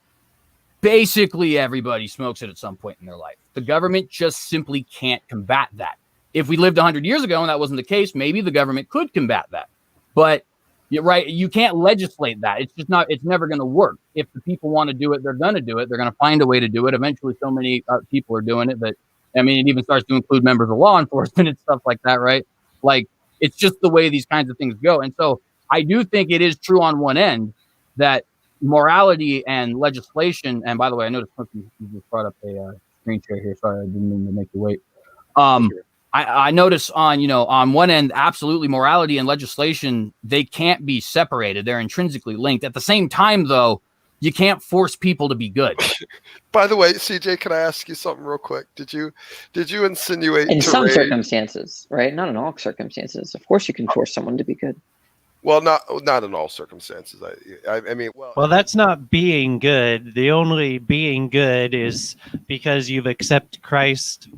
basically everybody smokes it at some point in their life. The government just simply can't combat that. If we lived 100 years ago and that wasn't the case, maybe the government could combat that. But you're right, you can't legislate that. It's never going to work. If the people want to do it, they're going to do it. They're going to find a way to do it. Eventually, so many people are doing it that, I mean, it even starts to include members of law enforcement and stuff like that, right? Like, it's just the way these kinds of things go. And so I do think it is true on one end that morality and legislation, and by the way, I noticed you just brought up a screen share here. Sorry, I didn't mean to make you wait. I notice on one end, absolutely morality and legislation, they can't be separated. They're intrinsically linked. At the same time, though, you can't force people to be good. By the way, CJ, can I ask you something real quick? Did you insinuate in some circumstances, right? Not in all circumstances. Of course, you can force someone to be good. Well, not in all circumstances. I mean, well, that's not being good. The only being good is because you've accepted Christ.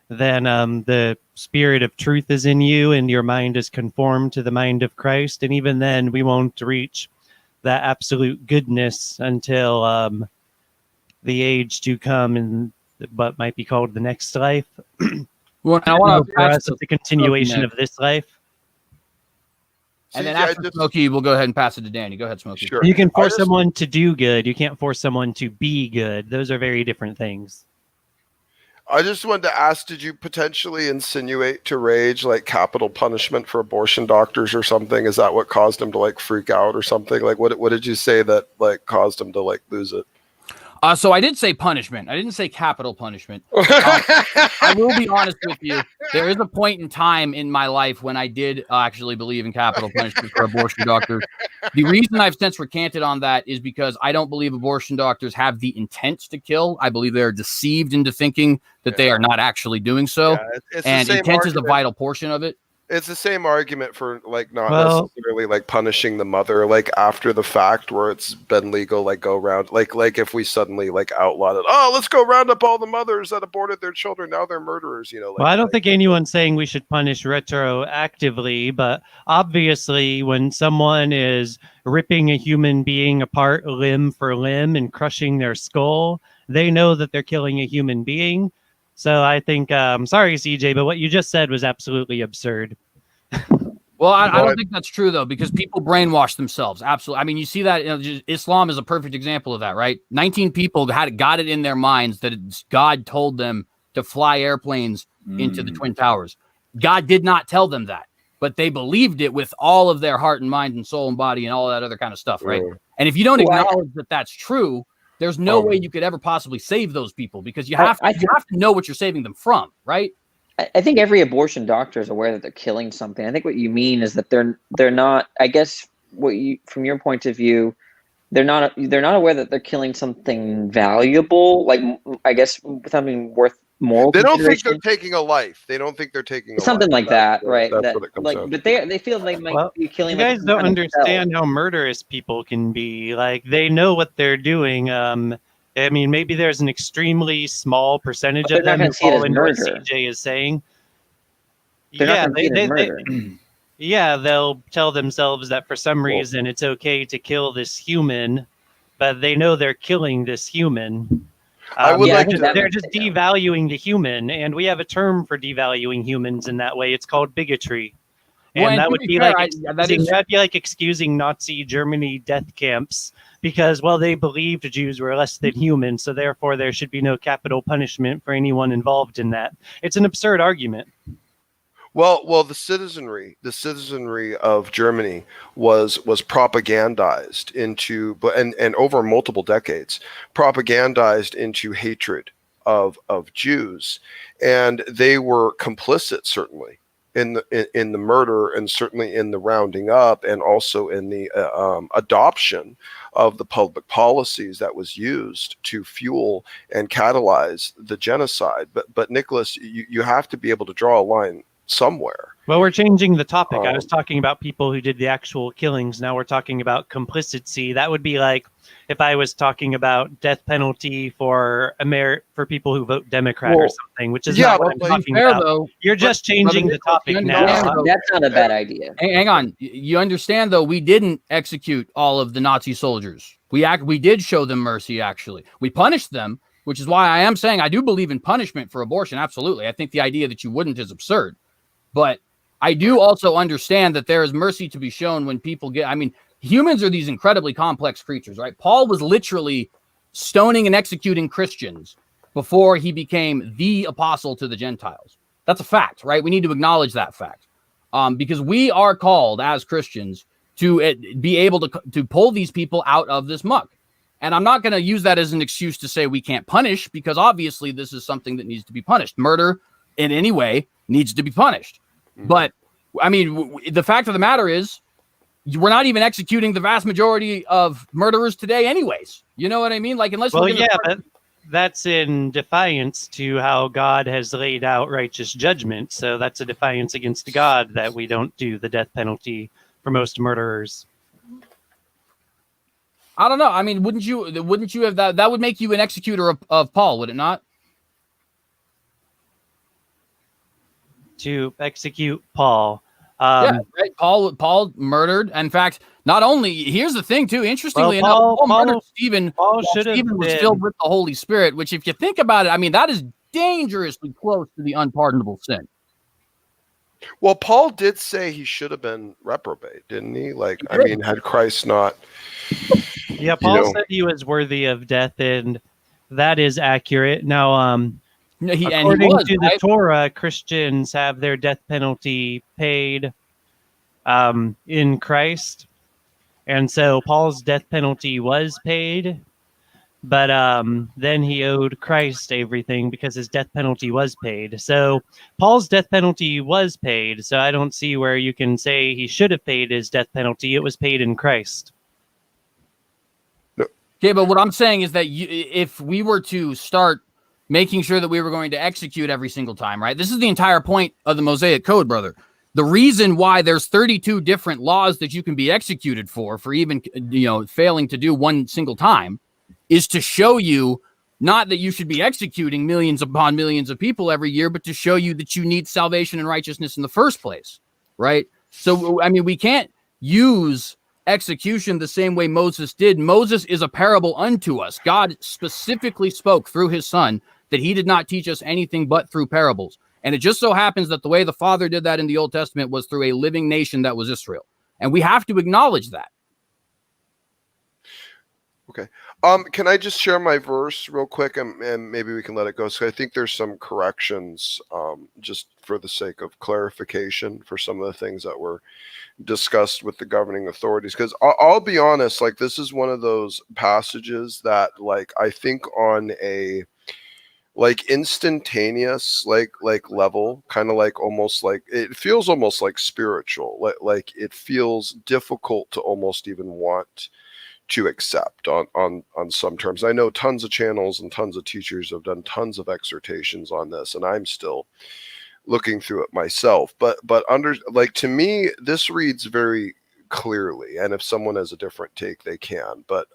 Then the spirit of truth is in you and your mind is conformed to the mind of Christ. And even then, we won't reach that absolute goodness until the age to come and what might be called the next life. Well, I want to pass the continuation of this life. And then after Smokey, we'll go ahead and pass it to Danny. Go ahead, Smokey. Sure. You can force someone to do good. You can't force someone to be good. Those are very different things. I just wanted to ask, did you potentially insinuate to Rage like capital punishment for abortion doctors or something? Is that what caused him to like freak out or something? Like what did you say that like caused him to like lose it? So I did say punishment. I didn't say capital punishment. I will be honest with you. There is a point in time in my life when I did actually believe in capital punishment for abortion doctors. The reason I've since recanted on that is because I don't believe abortion doctors have the intent to kill. I believe they're deceived into thinking that they are not actually doing so. Yeah, and intent is a vital portion of it. It's the same argument for like not necessarily like punishing the mother like after the fact where it's been legal, like go around like if we suddenly like outlawed it. Oh, let's go round up all the mothers that aborted their children. Now they're murderers, you know. Like, well, I don't think anyone's saying we should punish retroactively, but obviously when someone is ripping a human being apart limb for limb and crushing their skull, they know that they're killing a human being. So I think, sorry, CJ, but what you just said was absolutely absurd. Well, I don't think that's true, though, because people brainwash themselves. Absolutely. I mean, you see that Islam is a perfect example of that, right? 19 people got it in their minds that God told them to fly airplanes into the Twin Towers. God did not tell them that, but they believed it with all of their heart and mind and soul and body and all that other kind of stuff, right? And if you don't acknowledge that that's true, there's no way you could ever possibly save those people because you have to know what you're saving them from, right? I think every abortion doctor is aware that they're killing something. I think what you mean is that they're not. I guess from your point of view, they're not aware that they're killing something valuable. Like I guess something worth moral. They don't think they're taking a life. They don't think they're taking something like that, right? That's what it comes out. But they feel they might be killing. You guys don't understand how murderous people can be. Like they know what they're doing. I mean, maybe there's an extremely small percentage of them who fall into what CJ is saying. They're not going to see it as murder. Yeah, they'll tell themselves that for some reason it's okay to kill this human, but they know they're killing this human. I would Yeah, I like think to. that They're makes just it, yeah. devaluing the human, and we have a term for devaluing humans in that way. It's called bigotry. Well, And and that to would be be fair, like that is that'd be like excusing Nazi Germany death camps because, well, they believed Jews were less than human, so therefore there should be no capital punishment for anyone involved in that. It's an absurd argument. Well, the citizenry of Germany was propagandized into, and over multiple decades, propagandized into hatred of Jews, and they were complicit certainly in the murder, and certainly in the rounding up, and also in the adoption of the public policies that was used to fuel and catalyze the genocide. But Nicholas, you have to be able to draw a line somewhere. Well, we're changing the topic. I was talking about people who did the actual killings. Now we're talking about complicity. That would be like if I was talking about death penalty for for people who vote Democrat or something, which is not what I'm talking fair, about. though, You're just changing the topic now. That's not a bad idea. hang on. You understand, though, we didn't execute all of the Nazi soldiers. We did show them mercy, actually. We punished them, which is why I am saying I do believe in punishment for abortion. Absolutely. I think the idea that you wouldn't is absurd. But I do also understand that there is mercy to be shown when people get, I mean, humans are these incredibly complex creatures, right? Paul was literally stoning and executing Christians before he became the apostle to the Gentiles. That's a fact, right? We need to acknowledge that fact, because we are called as Christians to be able to pull these people out of this muck. And I'm not going to use that as an excuse to say we can't punish, because obviously this is something that needs to be punished. Murder in any way needs to be punished. But I mean, the fact of the matter is, we're not even executing the vast majority of murderers today, anyways. You know what I mean? Like, unless well, yeah, but that's in defiance to how God has laid out righteous judgment. So that's a defiance against God that we don't do the death penalty for most murderers. I don't know. I mean, wouldn't you have that? That would make you an executor of Paul, would it not? To execute Paul. Yeah, right. Paul murdered. In fact, not only, here's the thing too. Interestingly enough, Paul murdered Stephen. Stephen was filled with the Holy Spirit, which, if you think about it, I mean, that is dangerously close to the unpardonable sin. Well, Paul did say he should have been reprobate, didn't he? Like, I mean, had Christ not. Yeah, Paul said he was worthy of death, and that is accurate. Now, according to the Torah, Christians have their death penalty paid in Christ. And so Paul's death penalty was paid, but then he owed Christ everything because his death penalty was paid. So Paul's death penalty was paid. So I don't see where you can say he should have paid his death penalty. It was paid in Christ. Okay, but what I'm saying is that if we were to start making sure that we were going to execute every single time, right? This is the entire point of the Mosaic Code, brother. The reason why there's 32 different laws that you can be executed for even, failing to do one single time, is to show you not that you should be executing millions upon millions of people every year, but to show you that you need salvation and righteousness in the first place, right? So, I mean, we can't use execution the same way Moses did. Moses is a parable unto us. God specifically spoke through his son that he did not teach us anything but through parables. And it just so happens that the way the Father did that in the Old Testament was through a living nation that was Israel. And we have to acknowledge that. Okay. Can I just share my verse real quick, and maybe we can let it go? So I think there's some corrections, just for the sake of clarification for some of the things that were discussed with the governing authorities. Because I'll be honest, like, this is one of those passages that, like, I think on a like instantaneous like level, kind of like almost like it feels almost like spiritual, like it feels difficult to almost even want to accept on some terms. I know tons of channels and tons of teachers have done tons of exhortations on this, and I'm still looking through it myself, but to me this reads very clearly, and if someone has a different take they can, but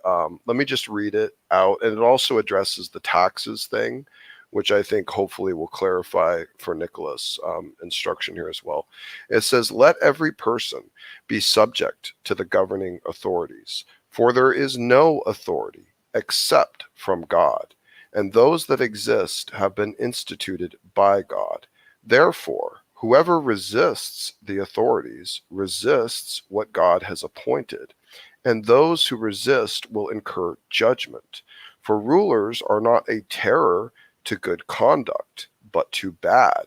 let me just read it out. And it also addresses the taxes thing, which I think hopefully will clarify for Nicholas' instruction here as well. It says, let every person be subject to the governing authorities, for there is no authority except from God, and those that exist have been instituted by God. Therefore, whoever resists the authorities resists what God has appointed, and those who resist will incur judgment. For rulers are not a terror to good conduct, but to bad.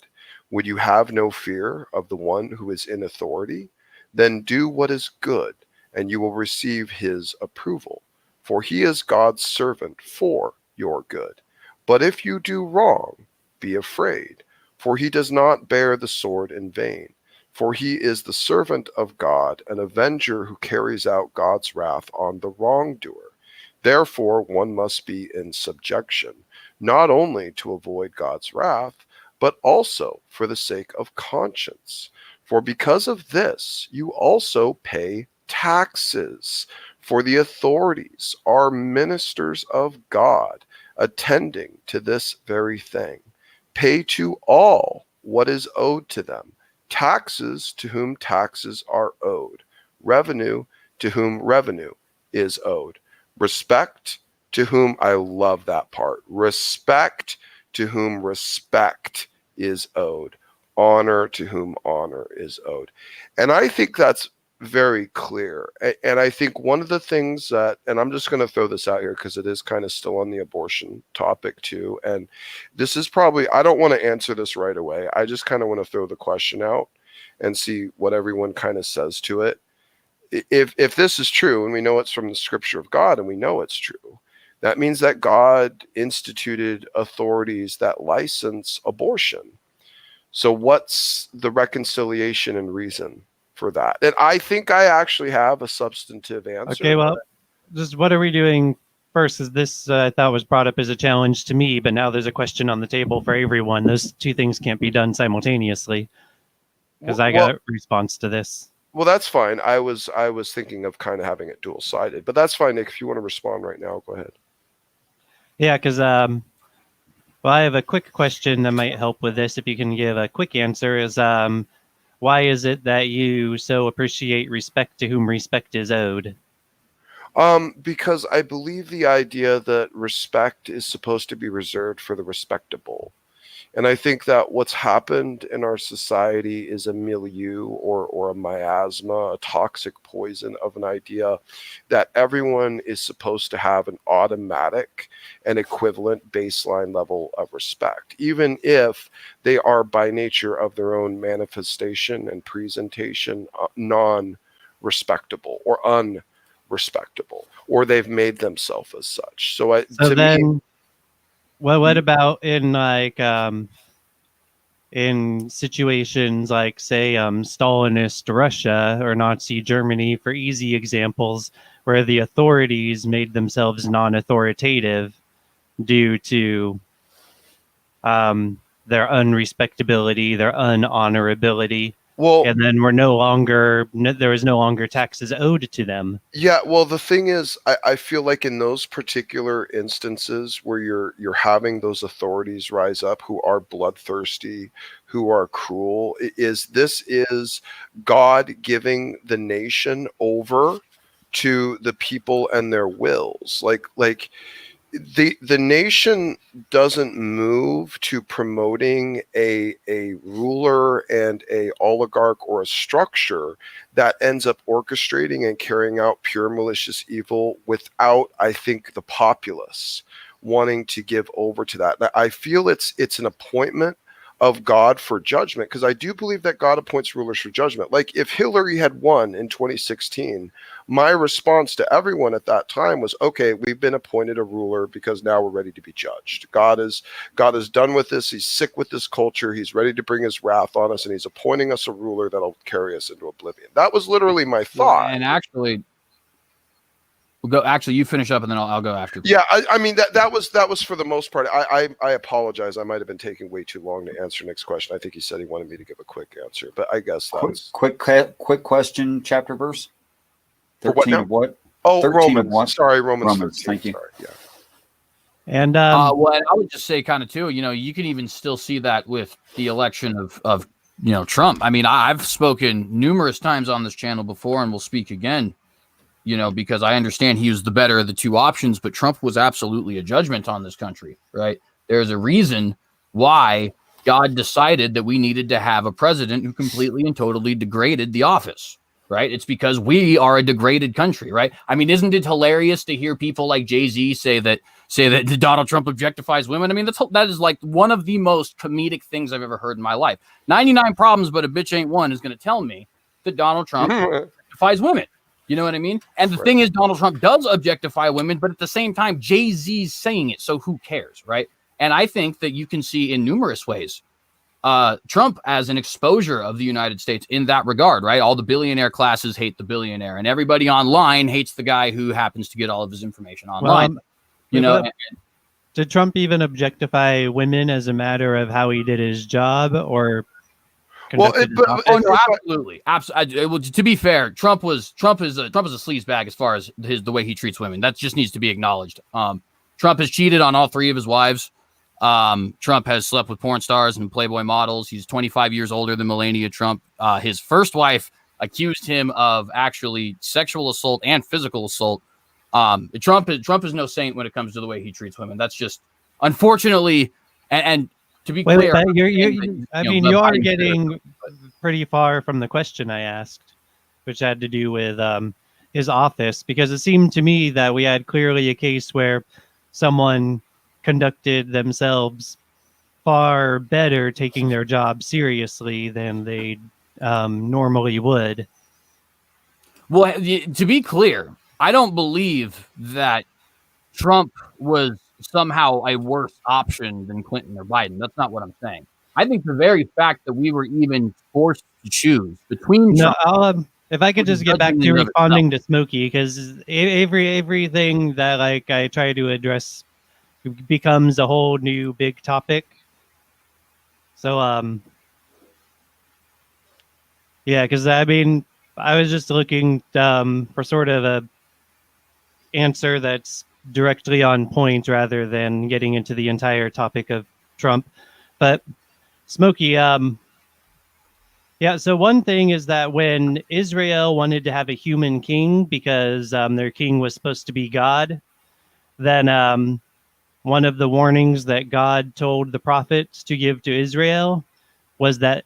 Would you have no fear of the one who is in authority? Then do what is good, and you will receive his approval, for he is God's servant for your good. But if you do wrong, be afraid, for he does not bear the sword in vain. For he is the servant of God, an avenger who carries out God's wrath on the wrongdoer. Therefore, one must be in subjection, not only to avoid God's wrath, but also for the sake of conscience. For because of this, you also pay taxes. For the authorities are ministers of God, attending to this very thing. Pay to all what is owed to them. Taxes to whom taxes are owed. Revenue to whom revenue is owed. Respect to whom, I love that part, respect to whom respect is owed. Honor to whom honor is owed. And I think that's very clear. And I think one of the things that, and I'm just going to throw this out here because it is kind of still on the abortion topic too. And this is probably, I don't want to answer this right away. I just kind of want to throw the question out and see what everyone kind of says to it. If this is true, and we know it's from the scripture of God, and we know it's true, that means that God instituted authorities that license abortion. So what's the reconciliation and reason for that? And I think I actually have a substantive answer. Okay, well, just what are we doing first? Is this I thought was brought up as a challenge to me, but now there's a question on the table for everyone. Those two things can't be done simultaneously because I got a response to this. Well, that's fine. I was thinking of kind of having it dual-sided, but that's fine, Nick. If you want to respond right now, go ahead. Yeah, because well, I have a quick question that might help with this. If you can give a quick answer, is why is it that you so appreciate respect to whom respect is owed? Because I believe the idea that respect is supposed to be reserved for the respectable. And I think that what's happened in our society is a milieu or a miasma, a toxic poison of an idea that everyone is supposed to have an automatic and equivalent baseline level of respect, even if they are by nature of their own manifestation and presentation non-respectable or unrespectable, or they've made themselves as such. So well, what about in like in situations like, say, Stalinist Russia or Nazi Germany, for easy examples, where the authorities made themselves non-authoritative due to their unrespectability, their unhonorability? Well, and then there was no longer taxes owed to them. Yeah, well, the thing is, I feel like in those particular instances where you're having those authorities rise up who are bloodthirsty, who are cruel, this is God giving the nation over to the people and their wills. Like the nation doesn't move to promoting a ruler and a oligarch or a structure that ends up orchestrating and carrying out pure malicious evil without, I think, the populace wanting to give over to that. I feel it's an appointment of God for judgment, because I do believe that God appoints rulers for judgment. Like if Hillary had won in 2016, my response to everyone at that time was, okay, we've been appointed a ruler because now we're ready to be judged. God is done with this. He's sick with this culture. He's ready to bring his wrath on us, and he's appointing us a ruler that'll carry us into oblivion. That was literally my thought. And actually, we'll go. Actually, you finish up, and then I'll go after. Yeah, I mean that was for the most part. I apologize. I might have been taking way too long to answer Nick's question. I think he said he wanted me to give a quick answer, but I guess that's quick question. Chapter verse. 13 of what? Oh, 13 Romans. of what? Sorry, Romans 13. Thank you. Sorry, yeah. And well, and I would just say kind of too, you can even still see that with the election of Trump. I mean, I've spoken numerous times on this channel before and will speak again, because I understand he was the better of the two options, but Trump was absolutely a judgment on this country, right? There's a reason why God decided that we needed to have a president who completely and totally degraded the office, right? It's because we are a degraded country, right? I mean, isn't it hilarious to hear people like Jay-Z say that Donald Trump objectifies women? I mean, that is like one of the most comedic things I've ever heard in my life. 99 problems, but a bitch ain't one is going to tell me that Donald Trump objectifies women. You know what I mean? And the thing is, Donald Trump does objectify women, but at the same time, Jay-Z's saying it, so who cares, right? And I think that you can see in numerous ways Trump as an exposure of the United States in that regard, right? All the billionaire classes hate the billionaire, and everybody online hates the guy who happens to get all of his information online. Did Trump even objectify women as a matter of how he did his job, or? Absolutely. To be fair, Trump is a sleazebag as far as the way he treats women. That just needs to be acknowledged. Trump has cheated on all three of his wives. Trump has slept with porn stars and Playboy models. He's 25 years older than Melania Trump. His first wife accused him of actually sexual assault and physical assault. Trump is no saint when it comes to the way he treats women. That's just unfortunately and to be clear, you are getting pretty far from the question I asked, which had to do with his office, because it seemed to me that we had clearly a case where someone conducted themselves far better, taking their job seriously than they normally would. Well, to be clear, I don't believe that Trump was somehow a worse option than Clinton or Biden. That's not what I'm saying. I think the very fact that we were even forced to choose between Trump, if I could just get back to responding to Smokey, because everything that I try to address becomes a whole new big topic. So because I mean, I was just looking for sort of a answer that's directly on point rather than getting into the entire topic of Trump. But Smokey, so one thing is that when Israel wanted to have a human king because their king was supposed to be God, then one of the warnings that God told the prophets to give to Israel was that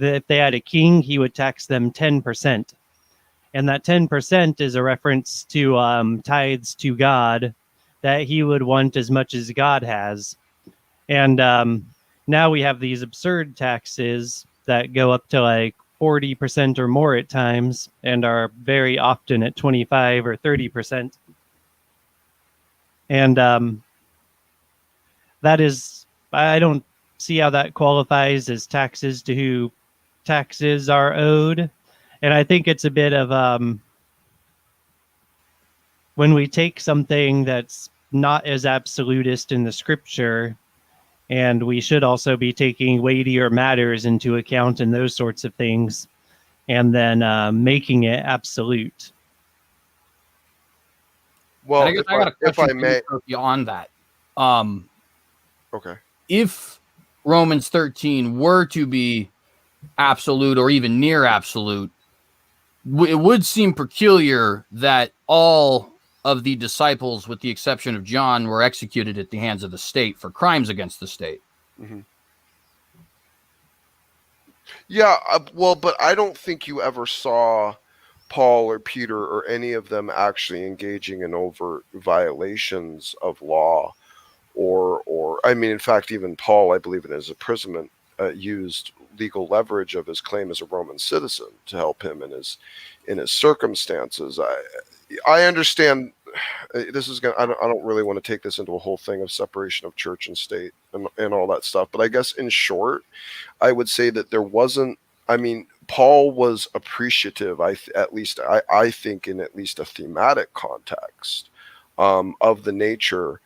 if they had a king, he would tax them 10%. And that 10% is a reference to tithes to God, that he would want as much as God has. And now we have these absurd taxes that go up to like 40% or more at times, and are very often at 25 or 30%. And that is, I don't see how that qualifies as taxes to who taxes are owed. And I think it's a bit of when we take something that's not as absolutist in the scripture, and we should also be taking weightier matters into account and those sorts of things, and then making it absolute. Well, I got a question on that. Okay. If Romans 13 were to be absolute or even near absolute, it would seem peculiar that all of the disciples, with the exception of John, were executed at the hands of the state for crimes against the state. Mm-hmm. Yeah, well, but I don't think you ever saw Paul or Peter or any of them actually engaging in overt violations of law, or I mean, in fact, even Paul, I believe in his imprisonment, used legal leverage of his claim as a Roman citizen to help him in his circumstances. I understand this is I don't really want to take this into a whole thing of separation of church and state and all that stuff, but I guess in short, I would say that there wasn't. I mean, Paul was appreciative. I think in at least a thematic context of the nature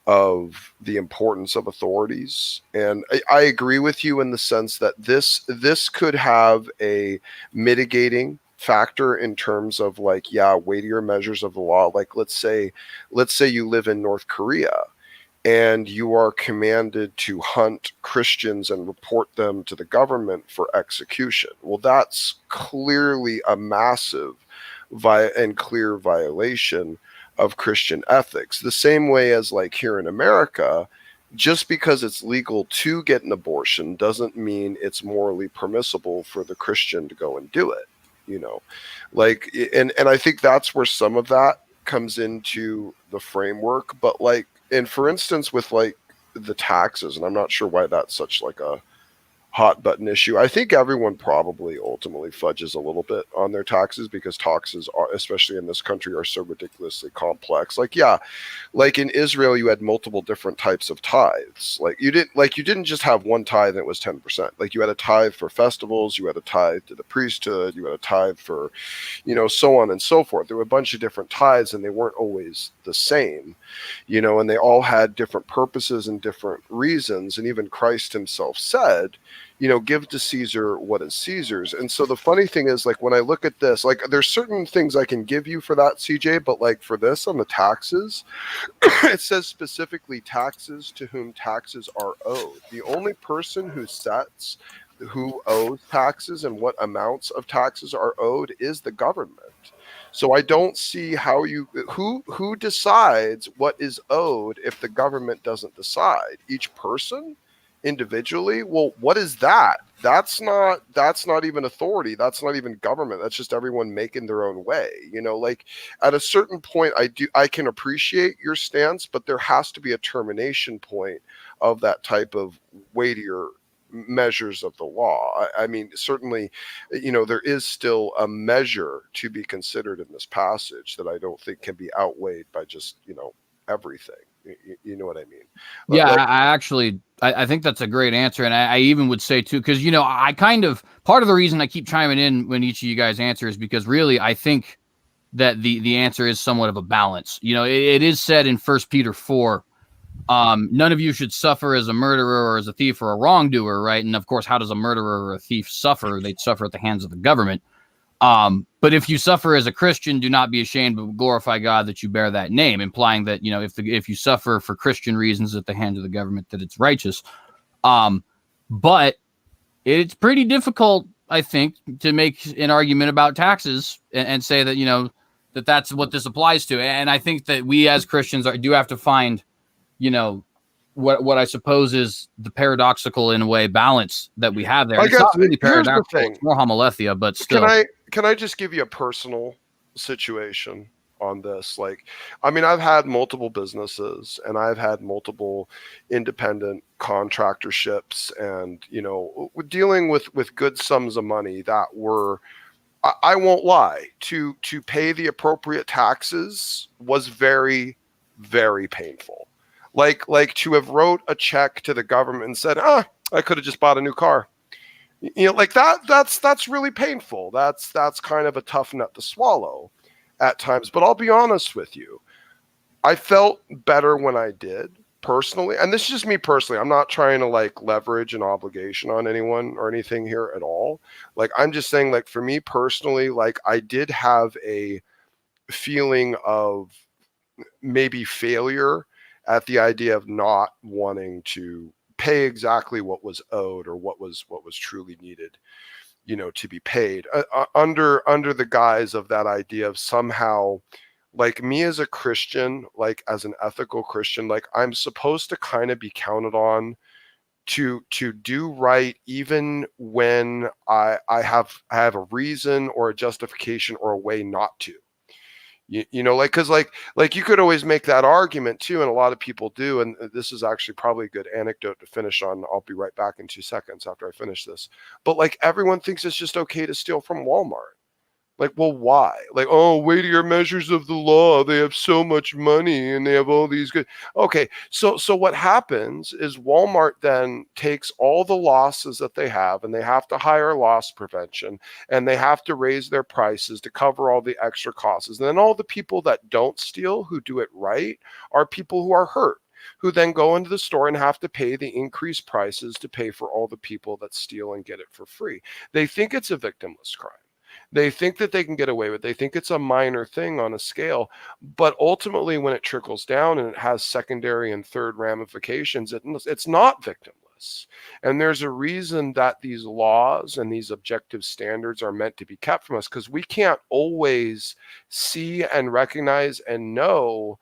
of the importance of authorities. And I agree with you in the sense that this could have a mitigating factor in terms of weightier measures of the law. Like let's say you live in North Korea and you are commanded to hunt Christians and report them to the government for execution. Well, that's clearly a massive and clear violation of Christian ethics. The same way as like here in America, just because it's legal to get an abortion doesn't mean it's morally permissible for the Christian to go and do it, you know, like, and I think that's where some of that comes into the framework. But like, and for instance, with like the taxes, and I'm not sure why that's such like a hot button issue. I think everyone probably ultimately fudges a little bit on their taxes because taxes are, especially in this country, are so ridiculously complex. Like, yeah, like in Israel, you had multiple different types of tithes. Like you didn't just have one tithe and it was 10%. Like you had a tithe for festivals, you had a tithe to the priesthood, you had a tithe for, you know, so on and so forth. There were a bunch of different tithes and they weren't always the same, you know, and they all had different purposes and different reasons. And even Christ himself said, you know, give to Caesar what is Caesar's. And so the funny thing is, like, when I look at this, like, there's certain things I can give you for that, CJ, but like for this on the taxes, it says specifically taxes to whom taxes are owed. The only person who sets who owes taxes and what amounts of taxes are owed is the government. So I don't see how who decides what is owed if the government doesn't decide. Each person individually? Well, what is that? That's not even authority. That's not even government. That's just everyone making their own way. You know, like at a certain point, I can appreciate your stance, but there has to be a termination point of that type of weightier measures of the law. I mean, certainly, you know, there is still a measure to be considered in this passage that I don't think can be outweighed by just, you know, everything. You know what I mean? Yeah, like, I think that's a great answer. And I even would say too, because, you know, part of the reason I keep chiming in when each of you guys answer is because really I think that the answer is somewhat of a balance. You know, it is said in 1 Peter 4, none of you should suffer as a murderer or as a thief or a wrongdoer, right? And of course, how does a murderer or a thief suffer? They'd suffer at the hands of the government. But if you suffer as a Christian, do not be ashamed, but glorify God that you bear that name, implying that, you know, if you suffer for Christian reasons at the hands of the government, that it's righteous. But it's pretty difficult, I think, to make an argument about taxes and say that, you know, that's what this applies to. And I think that we as Christians do have to find, you know, what I suppose is the paradoxical, in a way, balance that we have there. It's not really paradoxical, it's more homilethia, but still. Can I just give you a personal situation on this? Like, I mean, I've had multiple businesses and I've had multiple independent contractorships, and, you know, dealing with good sums of money that were, I won't lie, to pay the appropriate taxes was very, very painful. Like to have wrote a check to the government and said, I could have just bought a new car. You know, like that's really painful. That's kind of a tough nut to swallow at times. But I'll be honest with you, I felt better when I did, personally. And this is just me personally. I'm not trying to like leverage an obligation on anyone or anything here at all. Like, I'm just saying, like, for me personally, like, I did have a feeling of maybe failure at the idea of not wanting to pay exactly what was owed or what was truly needed, you know, to be paid under the guise of that idea of somehow, like, me as a Christian, like as an ethical Christian, like I'm supposed to kind of be counted on to do right, even when I have a reason or a justification or a way not to. You know, like, because like you could always make that argument too, and a lot of people do, and this is actually probably a good anecdote to finish on. I'll be right back in 2 seconds after I finish this. But like, everyone thinks it's just okay to steal from Walmart. Like, well, why? Like, oh, weightier measures of the law. They have so much money and they have all these good. Okay, so what happens is Walmart then takes all the losses that they have, and they have to hire loss prevention, and they have to raise their prices to cover all the extra costs. And then all the people that don't steal, who do it right, are people who are hurt, who then go into the store and have to pay the increased prices to pay for all the people that steal and get it for free. They think it's a victimless crime. They think that they can get away with it. They think it's a minor thing on a scale. But ultimately, when it trickles down and it has secondary and third ramifications, it's not victimless. And there's a reason that these laws and these objective standards are meant to be kept from us, because we can't always see and recognize and know.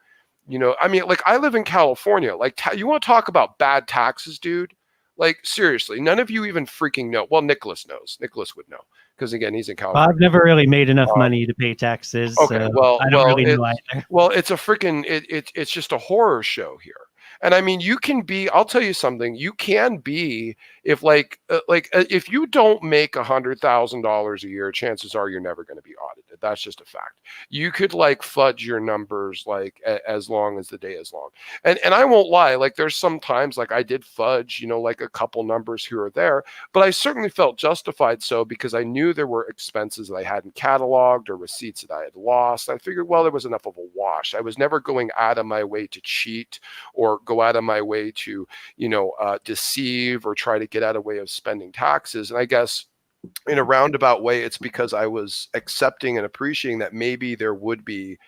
I mean, like, I live in California. Like, you want to talk about bad taxes, dude? Like, seriously, none of you even freaking know. Well, Nicholas knows. Nicholas would know, because again, he's in Well, California. I've never really made enough money to pay taxes. Okay, So well, I don't really know either. well, it's a freaking it's just a horror show here. And I mean, you can be. I'll tell you something. You can be, if if you don't make $100,000 a year, chances are you're never going to be audited. That's just a fact. You could like fudge your numbers like as long as the day is long. And I won't lie. Like, there's some times like I did fudge, like a couple numbers here or there, but I certainly felt justified so, because I knew there were expenses that I hadn't cataloged or receipts that I had lost. I figured, well, there was enough of a wash. I was never going out of my way to cheat or go out of my way to, deceive or try to get out of way of spending taxes. And I guess in a roundabout way, it's because I was accepting and appreciating that maybe there would be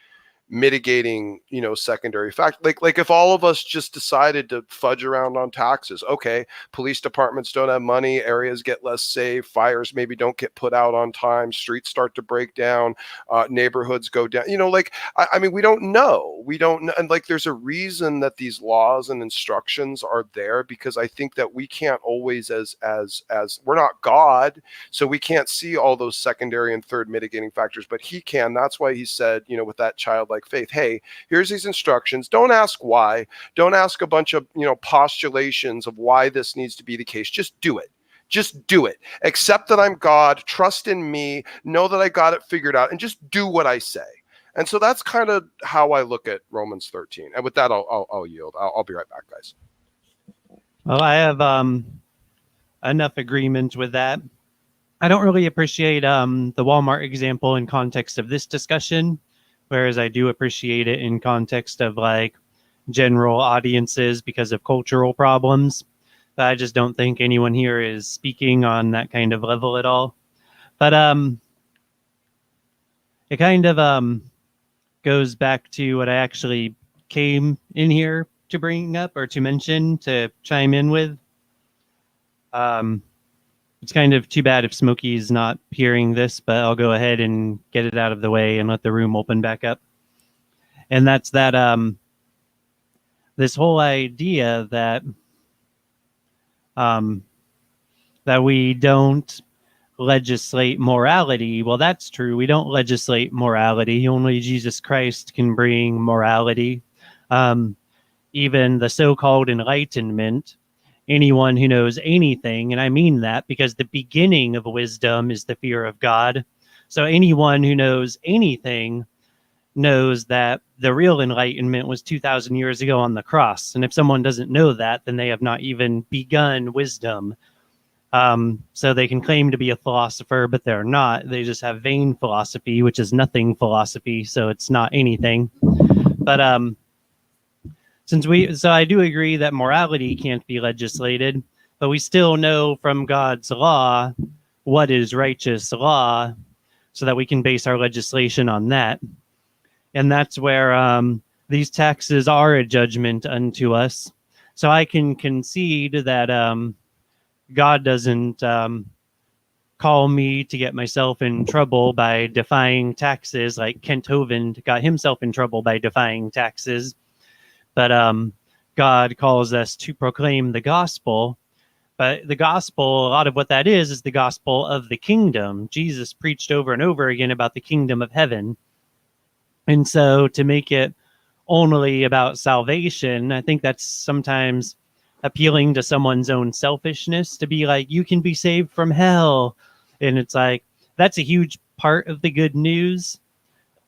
mitigating, secondary fact. Like if all of us just decided to fudge around on taxes, okay, police departments don't have money, areas get less safe, fires maybe don't get put out on time, streets start to break down, neighborhoods go down, I mean, we don't know, and like, there's a reason that these laws and instructions are there, because I think that we can't always, as we're not God, so we can't see all those secondary and third mitigating factors, but he can. That's why he said, with that childlike faith, hey, here's these instructions. Don't ask why. Don't ask a bunch of, postulations of why this needs to be the case. Just do it. Just do it. Accept that I'm God. Trust in me. Know that I got it figured out, and just do what I say. And so that's kind of how I look at Romans 13. And with that, I'll yield. I'll be right back, guys. Well, I have enough agreement with that. I don't really appreciate the Walmart example in context of this discussion, whereas I do appreciate it in context of like general audiences because of cultural problems. But I just don't think anyone here is speaking on that kind of level at all. But it kind of goes back to what I actually came in here to bring up or to mention, to chime in with. It's kind of too bad if Smokey's not hearing this, but I'll go ahead and get it out of the way and let the room open back up. And that's that this whole idea that that we don't legislate morality. Well, that's true. We don't legislate morality. Only Jesus Christ can bring morality. Even the so-called Enlightenment, anyone who knows anything, and I mean that because the beginning of wisdom is the fear of God. So anyone who knows anything knows that the real enlightenment was 2,000 years ago on the cross. And if someone doesn't know that, then they have not even begun wisdom. So they can claim to be a philosopher, but they're not. They just have vain philosophy, which is nothing philosophy. So it's not anything. But so I do agree that morality can't be legislated, but we still know from God's law what is righteous law, so that we can base our legislation on that. And that's where these taxes are a judgment unto us. So I can concede that God doesn't call me to get myself in trouble by defying taxes, like Kent Hovind got himself in trouble by defying taxes. But God calls us to proclaim the gospel. But the gospel, a lot of what that is the gospel of the kingdom. Jesus preached over and over again about the kingdom of heaven. And so to make it only about salvation, I think that's sometimes appealing to someone's own selfishness, to be like, you can be saved from hell. And it's like, that's a huge part of the good news.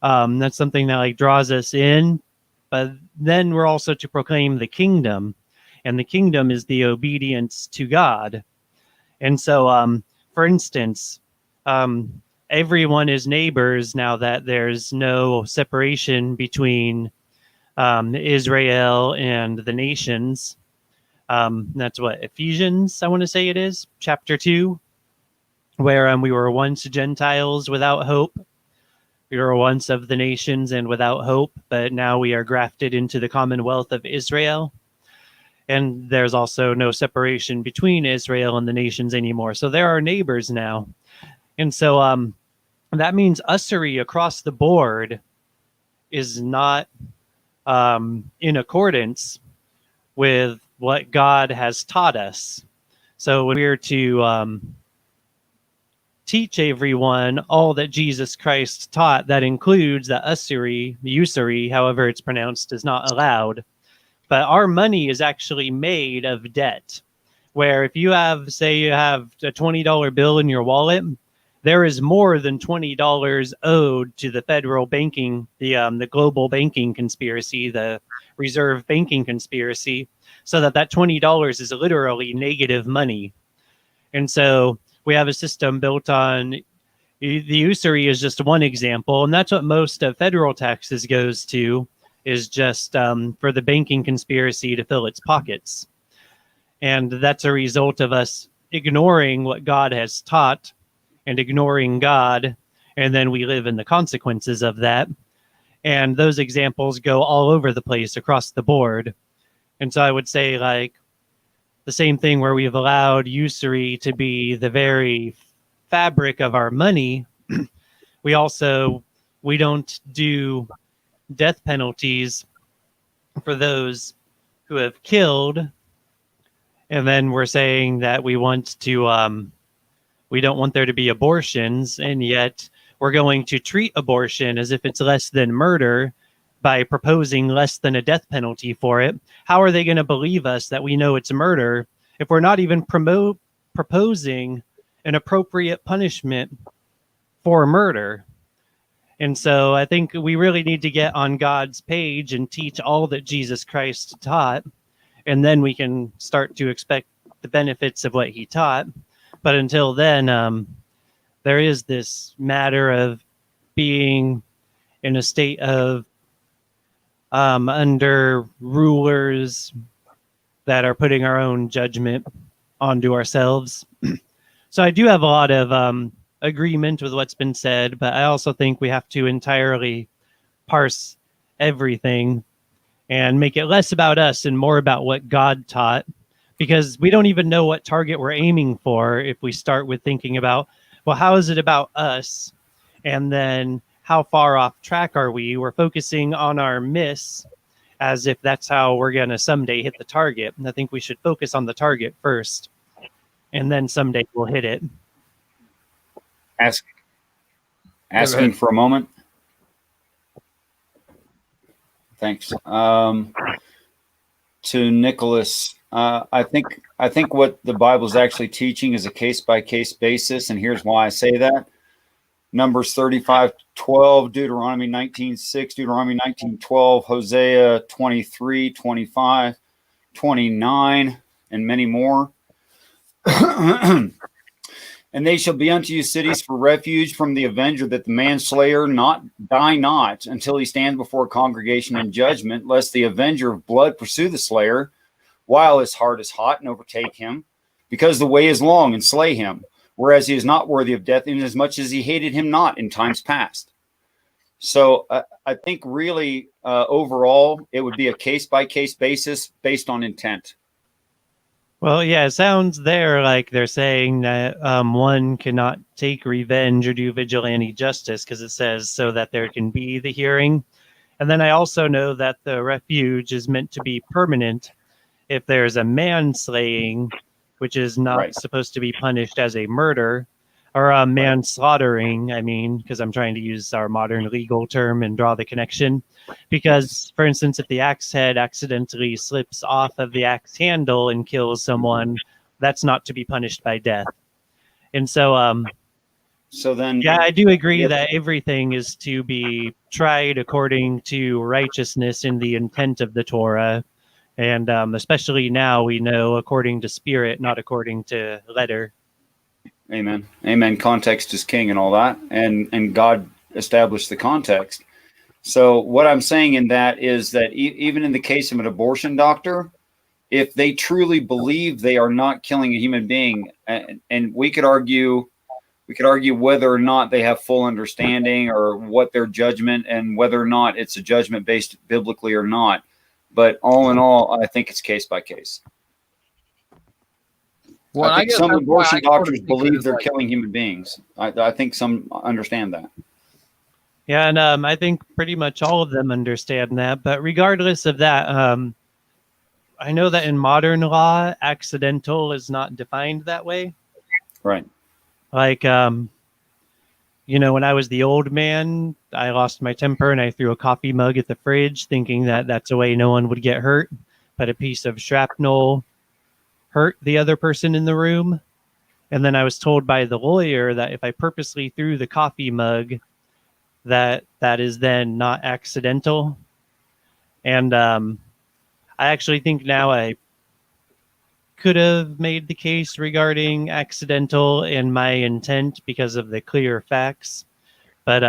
That's something that like draws us in. But then we're also to proclaim the kingdom. And the kingdom is the obedience to God. And so, for instance, everyone is neighbors now that there's no separation between Israel and the nations. That's what Ephesians, I want to say it is, chapter 2. where we were once Gentiles without hope. We were once of the nations and without hope, but now we are grafted into the commonwealth of Israel. And there's also no separation between Israel and the nations anymore. So there are neighbors now. And so that means ussury across the board is not in accordance with what God has taught us. So when we're to teach everyone all that Jesus Christ taught, that includes that usury, however it's pronounced, is not allowed. But our money is actually made of debt, where if you have, say you have a $20 bill in your wallet, there is more than $20 owed to the federal banking, the global banking conspiracy, the reserve banking conspiracy, so that $20 is literally negative money. And so we have a system built on the usury is just one example, and that's what most of federal taxes goes to, is just for the banking conspiracy to fill its pockets. And that's a result of us ignoring what God has taught and ignoring God, and then we live in the consequences of that. And those examples go all over the place across the board. And so I would say, like, the same thing where we've allowed usury to be the very fabric of our money. We don't do death penalties for those who have killed. And then we're saying that we don't want there to be abortions, and yet we're going to treat abortion as if it's less than murder by proposing less than a death penalty for it. How are they going to believe us that we know it's murder if we're not even proposing an appropriate punishment for murder? And so I think we really need to get on God's page and teach all that Jesus Christ taught, and then we can start to expect the benefits of what he taught. But until then, there is this matter of being in a state of under rulers that are putting our own judgment onto ourselves. So I do have a lot of agreement with what's been said, but I also think we have to entirely parse everything and make it less about us and more about what God taught, because we don't even know what target we're aiming for if we start with thinking about, well, how is it about us? And then how far off track are we? We're focusing on our miss as if that's how we're going to someday hit the target. And I think we should focus on the target first, and then someday we'll hit it. Asking for a moment. Thanks. To Nicholas, I think what the Bible is actually teaching is a case-by-case basis, and here's why I say that. Numbers 35:12, Deuteronomy 19:6, Deuteronomy 19:12, Hosea 23:25, 29, and many more. And they shall be unto you cities for refuge from the avenger, that the manslayer die not until he stand before a congregation in judgment, lest the avenger of blood pursue the slayer while his heart is hot and overtake him, because the way is long, and slay him, whereas he is not worthy of death, inasmuch as he hated him not in times past. So I think really overall it would be a case-by-case basis based on intent. Well, yeah, it sounds there like they're saying that one cannot take revenge or do vigilante justice, because it says so that there can be the hearing. And then I also know that the refuge is meant to be permanent if there's a manslaying, which is not supposed to be punished as a murder, or a manslaughtering, I mean, because I'm trying to use our modern legal term and draw the connection. Because, for instance, if the axe head accidentally slips off of the axe handle and kills someone, that's not to be punished by death. And so, then, yeah, I do agree that everything is to be tried according to righteousness in the intent of the Torah. And especially now, we know according to spirit, not according to letter. Amen. Amen. Context is king and all that. And God established the context. So what I'm saying in that is that even in the case of an abortion doctor, if they truly believe they are not killing a human being, and we could argue We could argue whether or not they have full understanding or what their judgment and whether or not it's a judgment based biblically or not. But all in all, I think it's case by case. Well, I think some that's why abortion I sort of doctors think believe it's they're like- killing human beings. I think some understand that. Yeah, and I think pretty much all of them understand that. But regardless of that, I know that in modern law, accidental is not defined that way. Right. Like, when I was the old man, I lost my temper and I threw a coffee mug at the fridge, thinking that that's a way no one would get hurt. But a piece of shrapnel hurt the other person in the room. And then I was told by the lawyer that if I purposely threw the coffee mug, that is then not accidental. And I actually think now I could have made the case regarding accidental in my intent because of the clear facts. But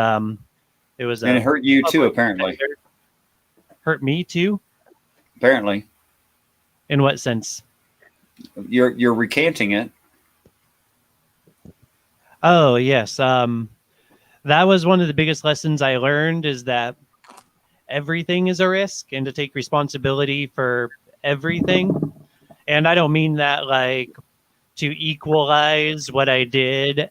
it was And it hurt you too, public apparently. defender. Hurt me too? Apparently. In what sense? You're recanting it. Oh, yes. That was one of the biggest lessons I learned, is that everything is a risk and to take responsibility for everything. And I don't mean that like to equalize what I did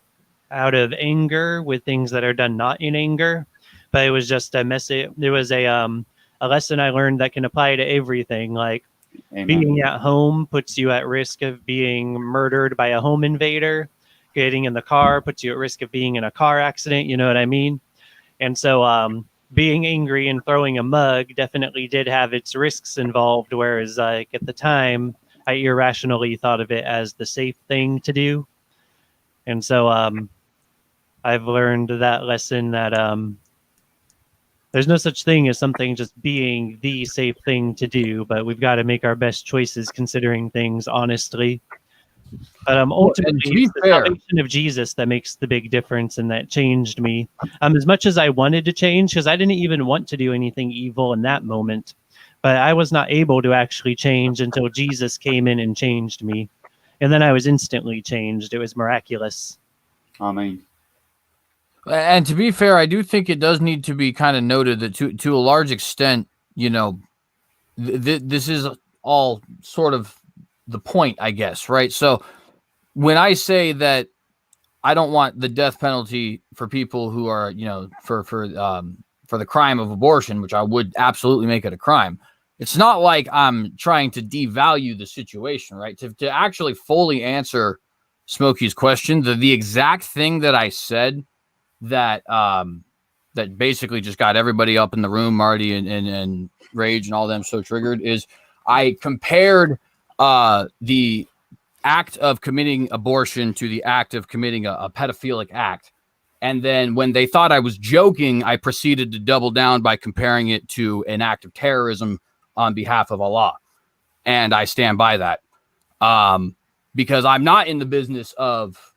out of anger with things that are done not in anger, but it was just a message. There was a lesson I learned that can apply to everything. Like, Amen. being at home puts you at risk of being murdered by a home invader. Getting in the car puts you at risk of being in a car accident. You know what I mean? And so being angry and throwing a mug definitely did have its risks involved. Whereas like at the time, I irrationally thought of it as the safe thing to do. And so I've learned that lesson that there's no such thing as something just being the safe thing to do, but we've got to make our best choices considering things honestly. But ultimately, it's the salvation of Jesus that makes the big difference, and that changed me. As much as I wanted to change, because I didn't even want to do anything evil in that moment, but I was not able to actually change until Jesus came in and changed me. And then I was instantly changed. It was miraculous. Amen. And to be fair, I do think it does need to be kind of noted that to a large extent, this is all sort of the point, I guess, right? So when I say that I don't want the death penalty for people who are, for the crime of abortion, which I would absolutely make it a crime, it's not like I'm trying to devalue the situation, right? To actually fully answer Smokey's question, the exact thing that I said that that basically just got everybody up in the room, Marty and Rage and all them so triggered, is I compared the act of committing abortion to the act of committing a pedophilic act. And then when they thought I was joking, I proceeded to double down by comparing it to an act of terrorism on behalf of Allah. And I stand by that because I'm not in the business of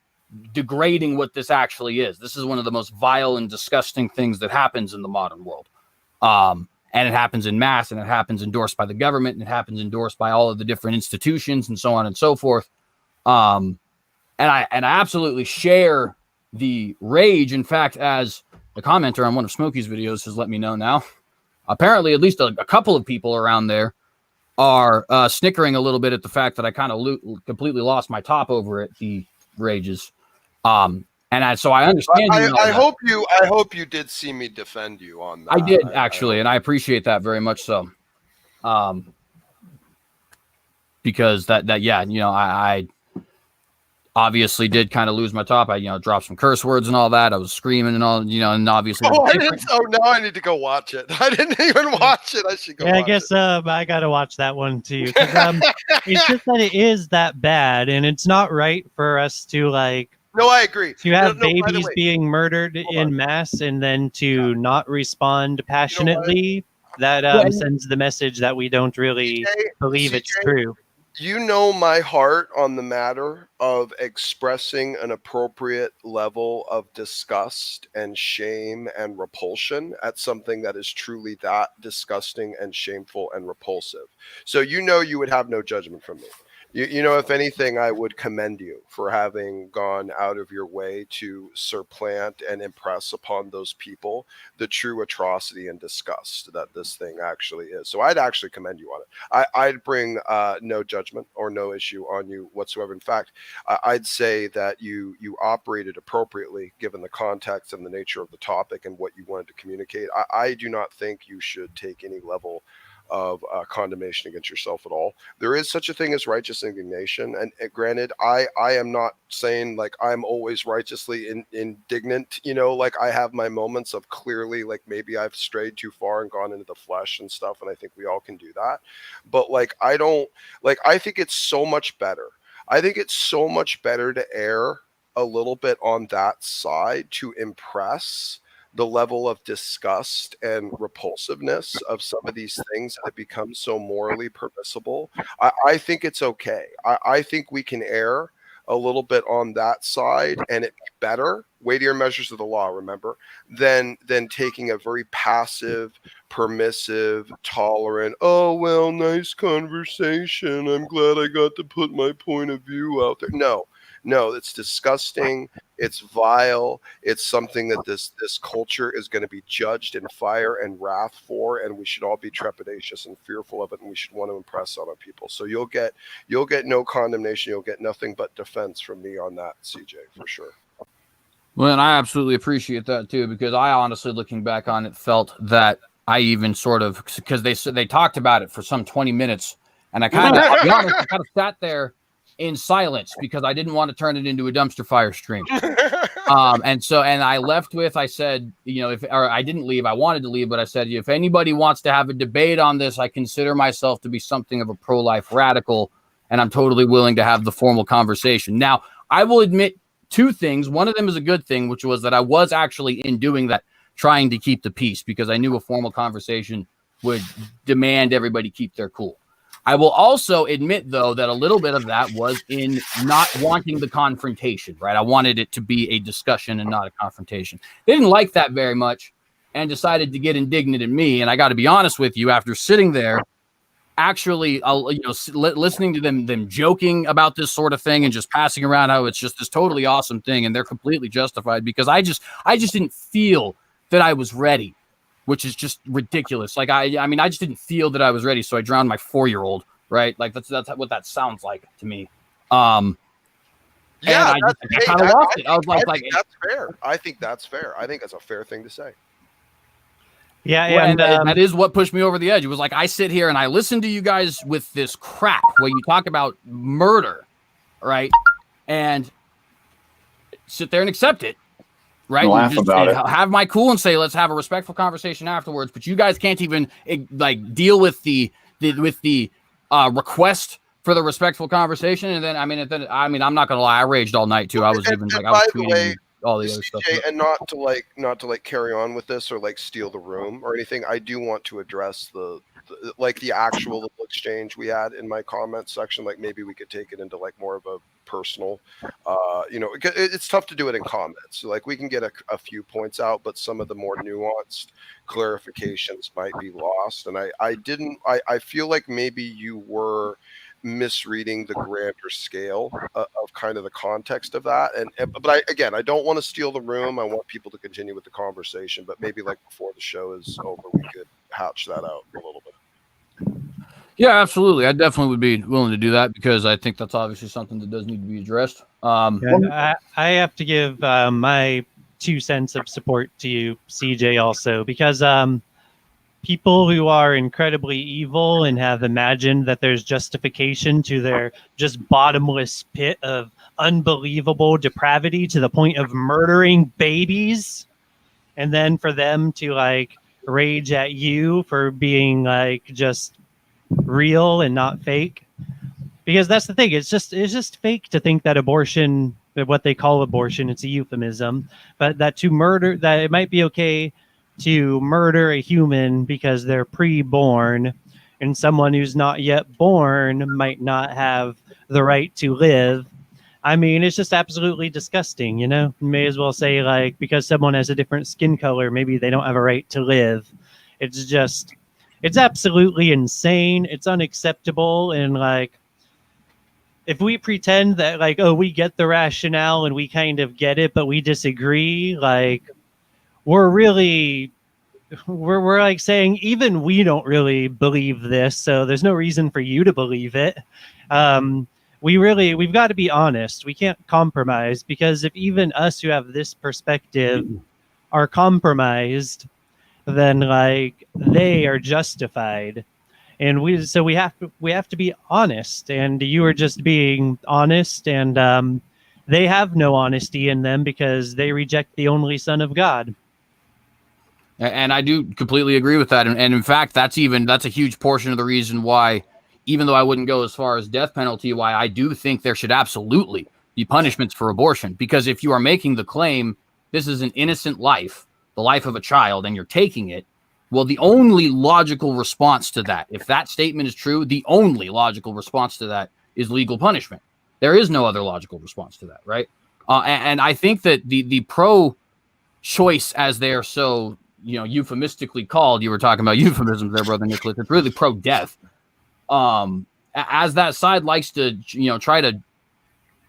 degrading what this actually is. This is one of the most vile and disgusting things that happens in the modern world. And it happens in mass, and it happens endorsed by the government, and it happens endorsed by all of the different institutions and so on and so forth. And I absolutely share the rage. In fact, as the commenter on one of Smokey's videos has let me know now, apparently at least a couple of people around there are snickering a little bit at the fact that I kind of completely lost my top over it, the rages. So I understand. I hope you did see me defend you on that. I did actually, and I appreciate that very much. So, because I obviously did kind of lose my top. I dropped some curse words and all that. I was screaming and all, and obviously. Now I need to go watch it. I didn't even watch it. I should go. Yeah, I guess I gotta watch that one too. It's just that it is that bad, and it's not right for us to like. No, I agree. To have babies being murdered in mass and then to not respond passionately, that sends the message that we don't really believe it's true. You know my heart on the matter of expressing an appropriate level of disgust and shame and repulsion at something that is truly that disgusting and shameful and repulsive. So you would have no judgment from me. You know, if anything, I would commend you for having gone out of your way to supplant and impress upon those people the true atrocity and disgust that this thing actually is. So I'd actually commend you on it. I'd bring no judgment or no issue on you whatsoever. In fact, I'd say that you operated appropriately given the context and the nature of the topic and what you wanted to communicate. I do not think you should take any level of condemnation against yourself at all. There is such a thing as righteous indignation, and granted, I am not saying like I'm always righteously indignant, you know, like I have my moments of clearly like maybe I've strayed too far and gone into the flesh and stuff, and I think we all can do that, but like I think it's so much better. I think it's so much better to err a little bit on that side to impress the level of disgust and repulsiveness of some of these things that become so morally permissible. I think it's okay. I think we can err a little bit on that side, and it be better, weightier measures of the law, remember, than taking a very passive, permissive, tolerant, oh, well, nice conversation, I'm glad I got to put my point of view out there. No, it's disgusting. It's vile. It's something that this culture is going to be judged in fire and wrath for, and we should all be trepidatious and fearful of it, and we should want to impress on our people. So you'll get no condemnation. You'll get nothing but defense from me on that, CJ, for sure. Well, and I absolutely appreciate that too, because I honestly, looking back on it, felt that I even sort of, because they talked about it for some 20 minutes, and I kind of sat there in silence because I didn't want to turn it into a dumpster fire stream. And I left with, I said, you know, I didn't leave, I wanted to leave, but I said, if anybody wants to have a debate on this, I consider myself to be something of a pro-life radical, and I'm totally willing to have the formal conversation. Now, I will admit two things. One of them is a good thing, which was that I was actually, in doing that, trying to keep the peace because I knew a formal conversation would demand everybody keep their cool. I will also admit, though, that a little bit of that was in not wanting the confrontation, right? I wanted it to be a discussion and not a confrontation. They didn't like that very much and decided to get indignant at me. And I got to be honest with you, after sitting there, actually, listening to them joking about this sort of thing and just passing around how it's just this totally awesome thing, and they're completely justified, because I just didn't feel that I was ready, which is just ridiculous. Like, I mean, I just didn't feel that I was ready, so I drowned my 4-year-old, right? Like, that's what that sounds like to me. Yeah, I kind of lost it. I was like, that's fair. I think that's fair. I think that's a fair thing to say. Yeah, and that is what pushed me over the edge. It was like, I sit here and I listen to you guys with this crap where you talk about murder, right? And sit there and accept it. Right, laugh about it. Have my cool and say, let's have a respectful conversation afterwards. But you guys can't even like deal with the request for the respectful conversation. And then I mean, I'm not gonna lie, I raged all night too. I was even like, I was tweeting all the other stuff. And not to carry on with this or like steal the room or anything. I do want to address the actual little exchange we had in my comments section. Like, maybe we could take it into like more of a personal, it's tough to do it in comments. So, like, we can get a few points out, but some of the more nuanced clarifications might be lost. And I feel like maybe you were misreading the grander scale of kind of the context of that. But I don't want to steal the room. I want people to continue with the conversation, but maybe like before the show is over, we could hatch that out a little bit. Yeah, absolutely. I definitely would be willing to do that, because I think that's obviously something that does need to be addressed. I have to give my 2 cents of support to you, CJ, also, because people who are incredibly evil and have imagined that there's justification to their just bottomless pit of unbelievable depravity to the point of murdering babies, and then for them to like rage at you for being like just real and not fake, because that's the thing. It's just fake to think that abortion, that what they call abortion, it's a euphemism, but that to murder, that it might be okay to murder a human because they're pre-born, and someone who's not yet born might not have the right to live. I mean, it's just absolutely disgusting, you know? You may as well say, like, because someone has a different skin color, maybe they don't have a right to live. It's absolutely insane. It's unacceptable. And, like, if we pretend that like, oh, we get the rationale and we kind of get it, but we disagree, like we're like saying even we don't really believe this, so there's no reason for you to believe it. We've got to be honest. We can't compromise, because if even us who have this perspective are compromised, then like they are justified. And we have to be honest, and you are just being honest, and they have no honesty in them because they reject the only Son of God. And I do completely agree with that. And in fact, that's a huge portion of the reason why, even though I wouldn't go as far as death penalty, why I do think there should absolutely be punishments for abortion. Because if you are making the claim, this is an innocent life, the life of a child, and you're taking it, well, the only logical response to that, if that statement is true, the only logical response to that is legal punishment. There is no other logical response to that, right? And I think that the pro-choice, as they are so, euphemistically called, you were talking about euphemisms there, Brother Nicholas, it's really pro-death. As that side likes to, try to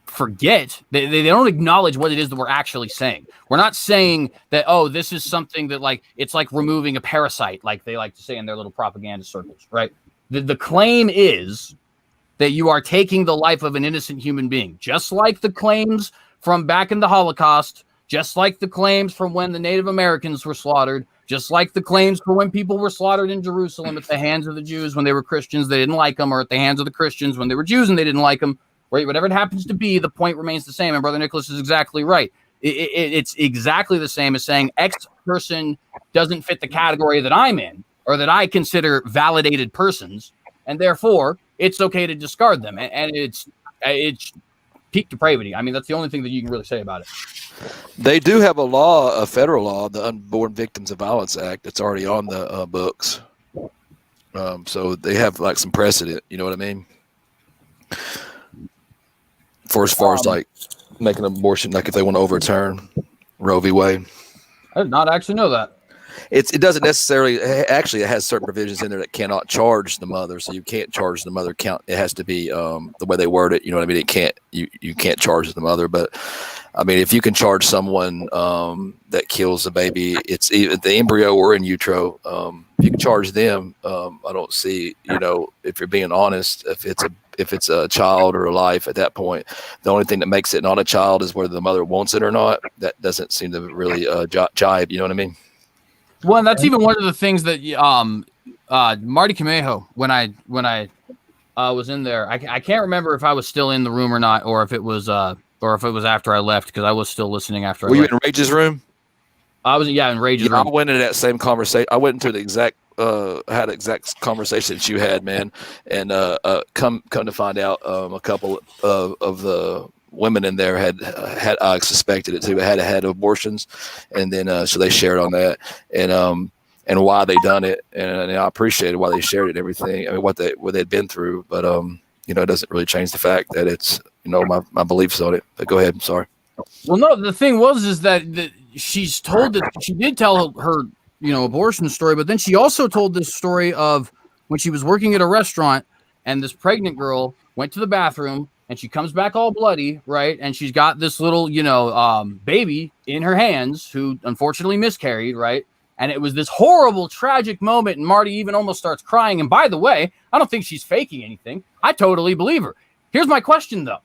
forget, they don't acknowledge what it is that we're actually saying. We're not saying that, oh, this is something that like it's like removing a parasite, like they like to say in their little propaganda circles, right? The claim is that you are taking the life of an innocent human being, just like the claims from back in the Holocaust, just like the claims from when the Native Americans were slaughtered, just like the claims for when people were slaughtered in Jerusalem at the hands of the Jews when they were Christians, they didn't like them, or at the hands of the Christians when they were Jews and they didn't like them. Right, whatever it happens to be, the point remains the same. And Brother Nicholas is exactly right. It's exactly the same as saying X person doesn't fit the category that I'm in, or that I consider validated persons, and therefore it's okay to discard them. And it's peak depravity. I mean, that's the only thing that you can really say about it. They do have a federal law, the Unborn Victims of Violence Act, that's already on the books. So they have like some precedent. You know what I mean? For as far as like making an abortion, like if they want to overturn Roe v. Wade. I did not actually know that. It doesn't necessarily, actually it has certain provisions in there that cannot charge the mother. So you can't charge the mother count. It has to be the way they word it. You know what I mean? You can't charge the mother, but I mean, if you can charge someone that kills a baby, it's either the embryo or in utero, you can charge them. I don't see, if you're being honest, if it's a child or a life at that point, the only thing that makes it not a child is whether the mother wants it or not. That doesn't seem to really jibe. You know what I mean? Well, and that's even one of the things that Marty Camejo, when I was in there, I can't remember if I was still in the room or not, or if it was after I left, because I was still listening after. Were you in Rage's room? I was, in Rage's room. I went into that same conversation. I went into the exact conversation that you had, man, and come to find out, a couple of the women in there had I suspected it too, had abortions, and then so they shared on that and why they done it, and I appreciated why they shared it and everything. I mean, what they'd been through, but it doesn't really change the fact that it's my beliefs on it. But go ahead. I'm sorry. Well, no, the thing is that she's told that she did tell her abortion story, but then she also told this story of when she was working at a restaurant and this pregnant girl went to the bathroom and she comes back all bloody, right? And she's got this little, baby in her hands who unfortunately miscarried, right? And it was this horrible, tragic moment. And Marty even almost starts crying. And by the way, I don't think she's faking anything. I totally believe her. Here's my question, though.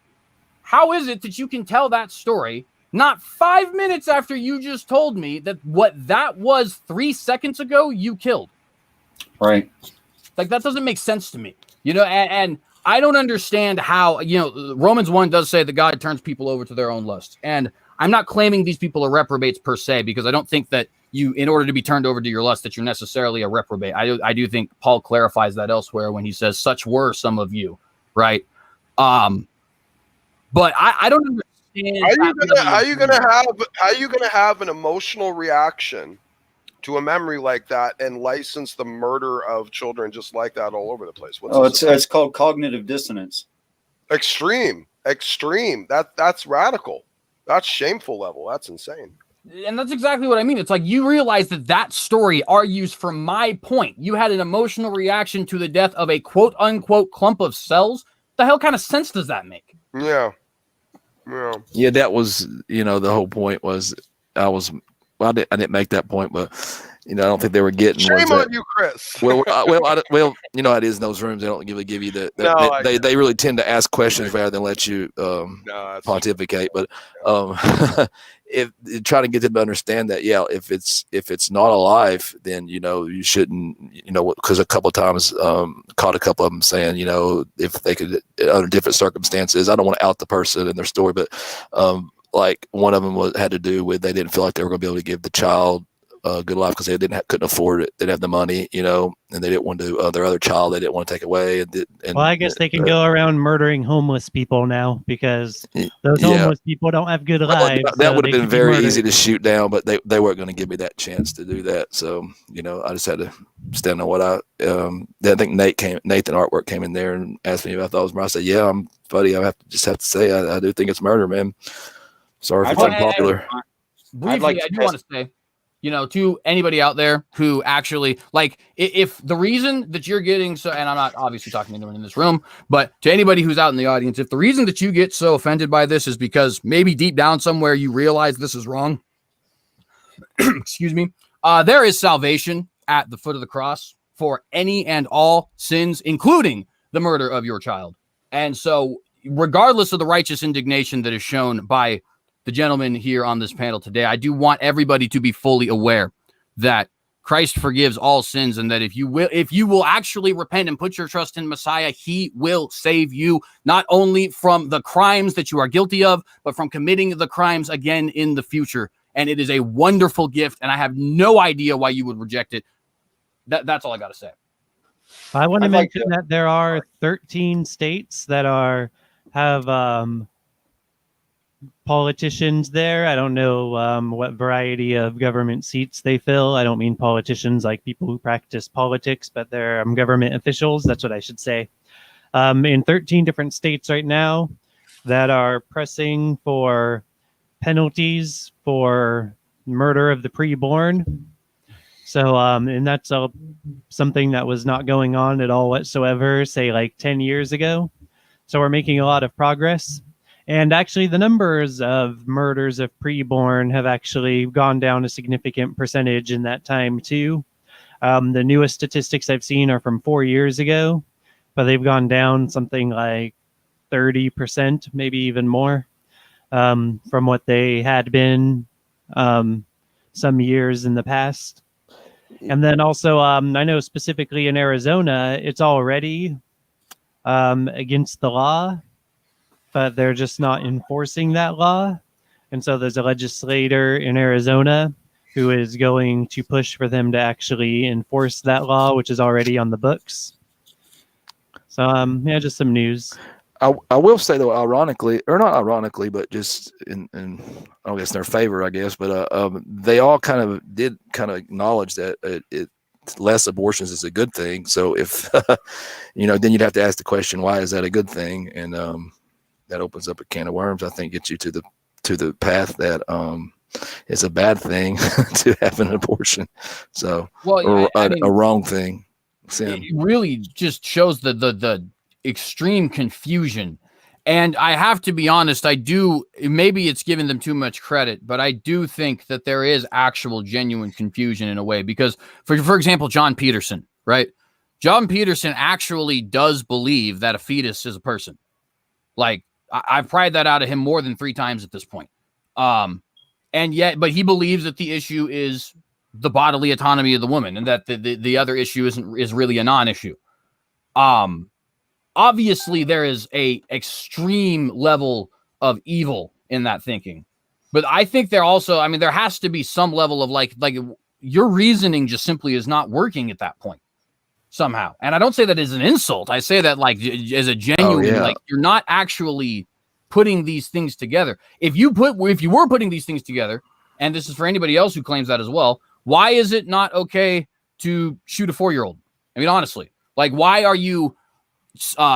How is it that you can tell that story not 5 minutes after you just told me that what that was 3 seconds ago you killed? Right. Like, that doesn't make sense to me. And I don't understand how, Romans 1 does say that God turns people over to their own lusts. And I'm not claiming these people are reprobates per se, because I don't think that in order to be turned over to your lust, that you're necessarily a reprobate. I do think Paul clarifies that elsewhere when he says, such were some of you, right? But I don't understand. How are you gonna have an emotional reaction to a memory like that and license the murder of children just like that all over the place? It's called cognitive dissonance. Extreme. That's radical. That's shameful level. That's insane. And that's exactly what I mean. It's like you realize that story argues for my point. You had an emotional reaction to the death of a quote unquote clump of cells. The hell kind of sense does that make? Yeah. Yeah, that was, the whole point was I didn't make that point, but I don't think they were getting. Shame on you, Chris. Well, it is in those rooms. They don't really give you they really tend to ask questions rather than let you pontificate. But if trying to get them to understand that, if it's not alive, then you shouldn't, because a couple of times caught a couple of them saying, if they could under different circumstances. I don't want to out the person and their story, but like one of them had to do with they didn't feel like they were going to be able to give the child a good life because they couldn't afford it. They didn't have the money, and they didn't want to their other child. They didn't want to take away. Well, I guess they can go around murdering homeless people now because those homeless people don't have good lives. That would have been very easy to shoot down, but they weren't going to give me that chance to do that. So I just had to stand on what I think Nathan Artwork came in there and asked me if I thought it was murder. I said, yeah, I'm buddy. I have to say I do think it's murder, man. Sorry if it's unpopular. Briefly, I do want to say, to anybody out there who actually, like, if the reason that you're getting so, and I'm not obviously talking to anyone in this room, but to anybody who's out in the audience, if the reason that you get so offended by this is because maybe deep down somewhere you realize this is wrong, excuse me, there is salvation at the foot of the cross for any and all sins, including the murder of your child. And so, regardless of the righteous indignation that is shown by the gentleman here on this panel today, I do want everybody to be fully aware that Christ forgives all sins, and that if you will actually repent and put your trust in Messiah, he will save you, not only from the crimes that you are guilty of, but from committing the crimes again in the future. And it is a wonderful gift, and I have no idea why you would reject it. That's all I got to say. I want to mention that there are 13 states that have politicians there. I don't know what variety of government seats they fill. I don't mean politicians like people who practice politics, but they're government officials. That's what I should say. In 13 different states right now that are pressing for penalties for murder of the preborn. So, and that's something that was not going on at all whatsoever, say like 10 years ago. So we're making a lot of progress. And actually, the numbers of murders of preborn have actually gone down a significant percentage in that time, too. The newest statistics I've seen are from 4 years ago, but they've gone down something like 30%, maybe even more, from what they had been some years in the past. And then also, I know specifically in Arizona, it's already against the law, but they're just not enforcing that law. And so there's a legislator in Arizona who is going to push for them to actually enforce that law, which is already on the books. So, just some news. I will say, though, ironically, or not ironically, but just in I guess in their favor, I guess, but they all did acknowledge that less abortions is a good thing. So if, then you'd have to ask the question, why is that a good thing? And that opens up a can of worms. I think gets you to the path that it's a bad thing to have an abortion. So, a wrong thing. Sin. It really just shows the extreme confusion. And I have to be honest, maybe it's giving them too much credit, but I do think that there is actual genuine confusion in a way, because for example, John Peterson, right? John Peterson actually does believe that a fetus is a person. Like, I've pried that out of him more than 3 times at this point. But he believes that the issue is the bodily autonomy of the woman, and that the other issue is really a non-issue. Obviously there is a extreme level of evil in that thinking, but I think there has to be some level of like your reasoning just simply is not working at that point somehow. And I don't say that as an insult. I say that like as a genuine, like you're not actually putting these things together. If you were putting these things together, and this is for anybody else who claims that as well, why is it not okay to shoot a 4-year-old? I mean, honestly, like, why are you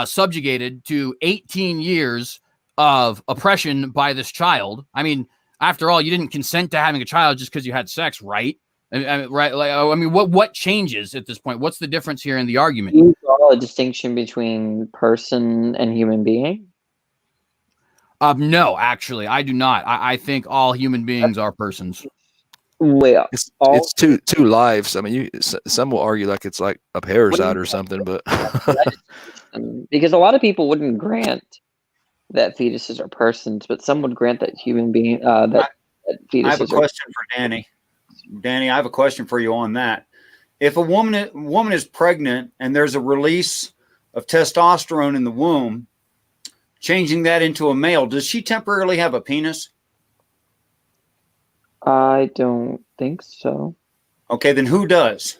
subjugated to 18 years of oppression by this child? I mean, after all, you didn't consent to having a child just because you had sex, right? Right? Like, I mean, what changes at this point? What's the difference here in the argument? Do you draw a distinction between person and human being? No, actually, I do not. I think all human beings are persons. Well, It's two lives. I mean, some will argue like it's like a parasite or something, but because a lot of people wouldn't grant that fetuses are persons, but some would grant that human being that fetuses. I have a question for Danny. Danny, I have a question for you on that. If a woman is pregnant and there's a release of testosterone in the womb, changing that into a male, does she temporarily have a penis? I don't think so. Okay, then who does?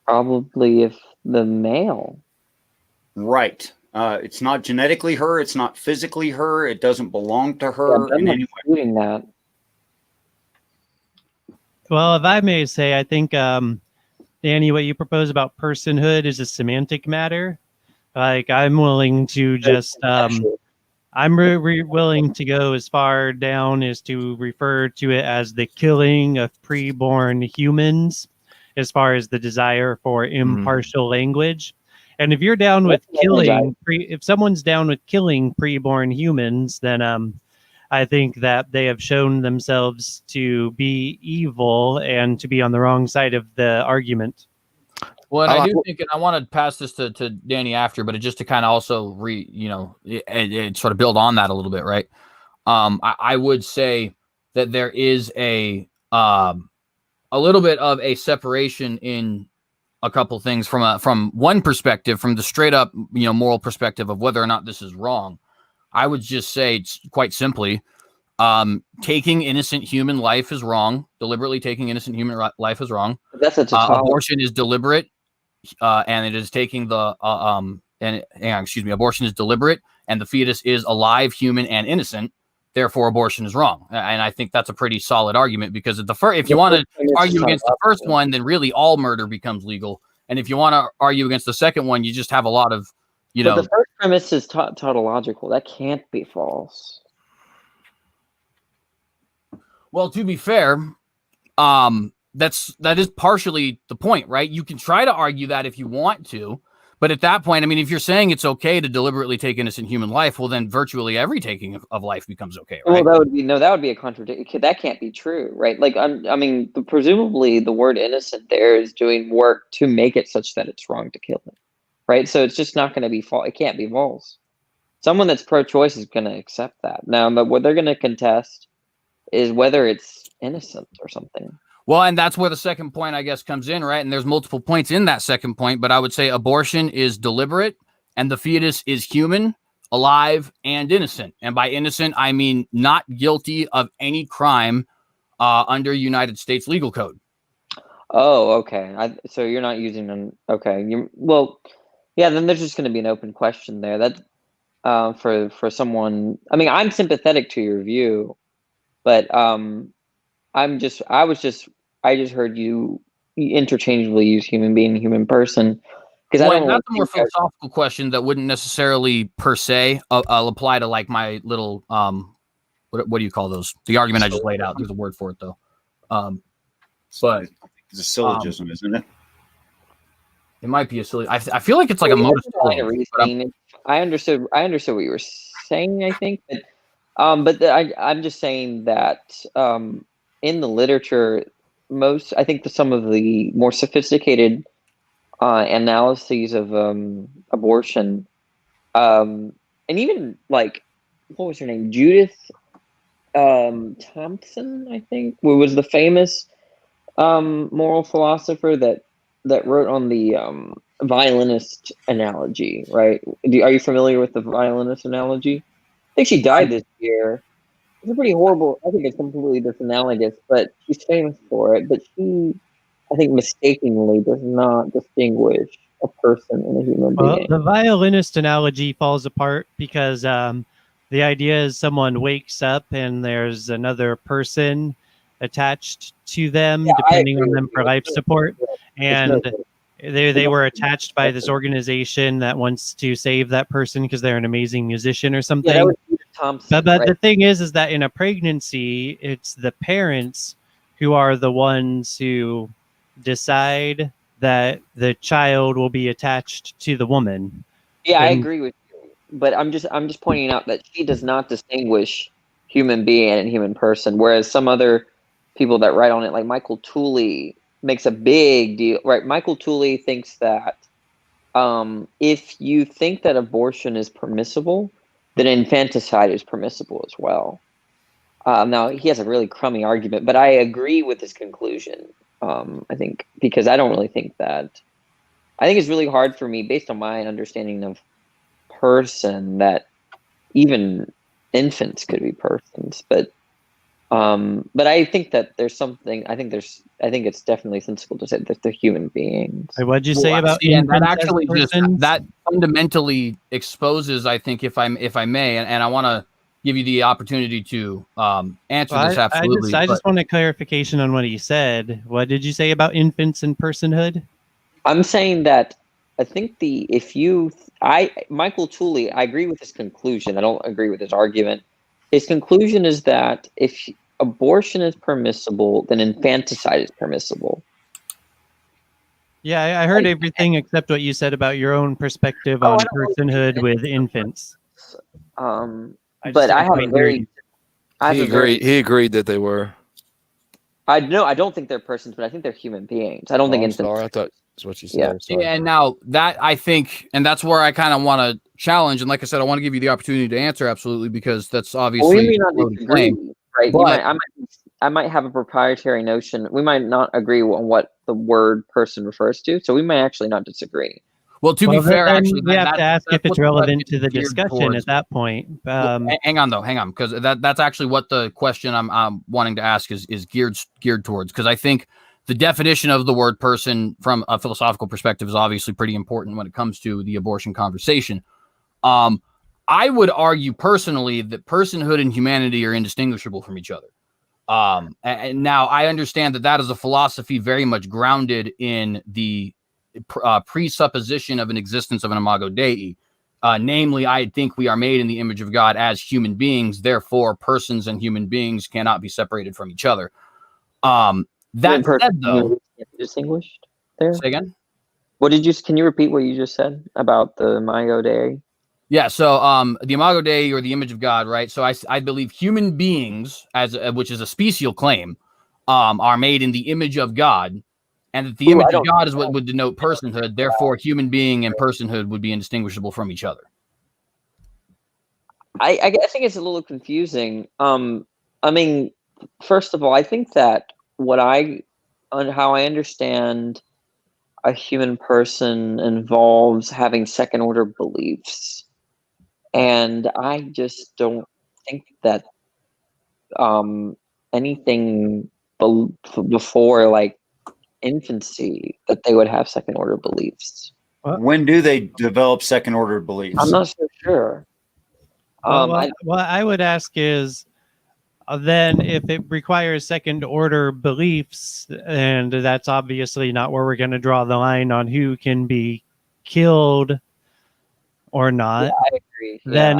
Probably if the male. Right. It's not genetically her. It's not physically her. It doesn't belong to her in any way. Doing that. Well, if I may say, I think, Danny, what you propose about personhood is a semantic matter. Like, I'm willing to just, I'm willing to go as far down as to refer to it as the killing of preborn humans, as far as the desire for impartial language. And if you're down with killing, if someone's down with killing preborn humans, then I think that they have shown themselves to be evil and to be on the wrong side of the argument. Well, and I do think, and I want to pass this to Danny after, but just to kind of also sort of build on that a little bit, right? I would say that there is a little bit of a separation in a couple things from one perspective, from the straight up, moral perspective of whether or not this is wrong. I would just say, quite simply, taking innocent human life is wrong. Deliberately taking innocent human life is wrong. That's abortion is deliberate, and it is taking the abortion is deliberate, and the fetus is alive, human, and innocent. Therefore, abortion is wrong. And I think that's a pretty solid argument, because if you want to argue against the first one, then really all murder becomes legal. And if you want to argue against the second one, you just have a lot of, But the first premise is tautological. That can't be false. Well, to be fair, that is partially the point, right? You can try to argue that if you want to, but at that point, I mean, if you're saying it's okay to deliberately take innocent human life, well, then virtually every taking of life becomes okay, right? Well, that would be a contradiction. That can't be true, right? Like, presumably the word innocent there is doing work to make it such that it's wrong to kill it, right? So it's just not going to be false. It can't be false. Someone that's pro-choice is going to accept that. Now, what they're going to contest is whether it's innocent or something. Well, and that's where the second point, I guess, comes in, right? And there's multiple points in that second point, but I would say abortion is deliberate and the fetus is human, alive, and innocent. And by innocent, I mean not guilty of any crime under United States legal code. Oh, okay. So you're not using an okay. Then there's just going to be an open question there. That for someone. I mean, I'm sympathetic to your view, but I just heard you interchangeably use human being and human person, because that's a more philosophical question that wouldn't necessarily per se apply to like my little what do you call those? The argument I just laid out. There's a word for it though. But it's a syllogism, isn't it? It might be a silly. I feel like it's like a modus reasoning. I understood what you were saying. I think, but I'm just saying that in the literature, I think some of the more sophisticated analyses of abortion, and even like, what was her name? Judith Thompson, I think, who was the famous moral philosopher that wrote on the violinist analogy, right? Are you familiar with the violinist analogy? I think she died this year. It's a pretty horrible. I think it's completely disanalogous, but she's famous for it. But she, I think, mistakenly does not distinguish a person and a human being. The violinist analogy falls apart because the idea is someone wakes up and there's another person attached to them, depending on them for life support, and they were attached by this organization that wants to save that person because they're an amazing musician or something. Yeah, that was Thompson, but right? the thing is that in a pregnancy, it's the parents who are the ones who decide that the child will be attached to the woman. Yeah, I And- agree with you, but I'm just pointing out that she does not distinguish human being and human person, whereas some other people that write on it, like Michael Tooley, makes a big deal. Right, Michael Tooley thinks that if you think that abortion is permissible, then infanticide is permissible as well. Now he has a really crummy argument, but I agree with his conclusion. I think because I don't really think that. I think it's really hard for me, based on my understanding of person, that even infants could be persons. But I think that there's something. I think it's definitely sensible to say that they're human beings. What'd you say about and that infants as actually just persons? that fundamentally exposes, I think, if I may, and I want to give you the opportunity to answer this absolutely. I just want a clarification on what he said. What did you say about infants and personhood? I'm saying that I think Michael Tooley, I agree with his conclusion. I don't agree with his argument. His conclusion is that if abortion is permissible, then infanticide is permissible. Yeah, I heard everything except what you said about your own perspective on personhood with infants. But I have a very. He agreed that they were. I don't think they're persons, but I think they're human beings. I don't think infants. Sorry, I thought that's what you said. Yeah. And now that I think, and that's where I kind of want to challenge. And like I said, I want to give you the opportunity to answer absolutely, because that's obviously. Well, we may not disagree, right? But, I might have a proprietary notion. We might not agree on what the word person refers to, so we may actually not disagree. Well, to be fair, actually, we have to ask if it's relevant to the geared discussion towards. at that point. Hang on, because that's actually what the question I'm wanting to ask is geared towards. Because I think the definition of the word person from a philosophical perspective is obviously pretty important when it comes to the abortion conversation. I would argue personally that personhood and humanity are indistinguishable from each other. And now I understand that is a philosophy very much grounded in the presupposition of an existence of an imago Dei. Namely, I think we are made in the image of God as human beings. Therefore, persons and human beings cannot be separated from each other. That said, though, distinguished there. Say again. Can you repeat what you just said about the imago Dei? Yeah, so the imago Dei, or the image of God, right? So I believe human beings, which is a special claim, are made in the image of God, and that the image of God is what would denote personhood. Therefore, human being and personhood would be indistinguishable from each other. I think it's a little confusing. I mean, first of all, I think that how I understand a human person involves having second order beliefs. And I just don't think that anything before like infancy that they would have second order beliefs. When do they develop second order beliefs? I'm not so sure. What I would ask is, then if it requires second order beliefs, and that's obviously not where we're going to draw the line on who can be killed or not, yeah, I agree. then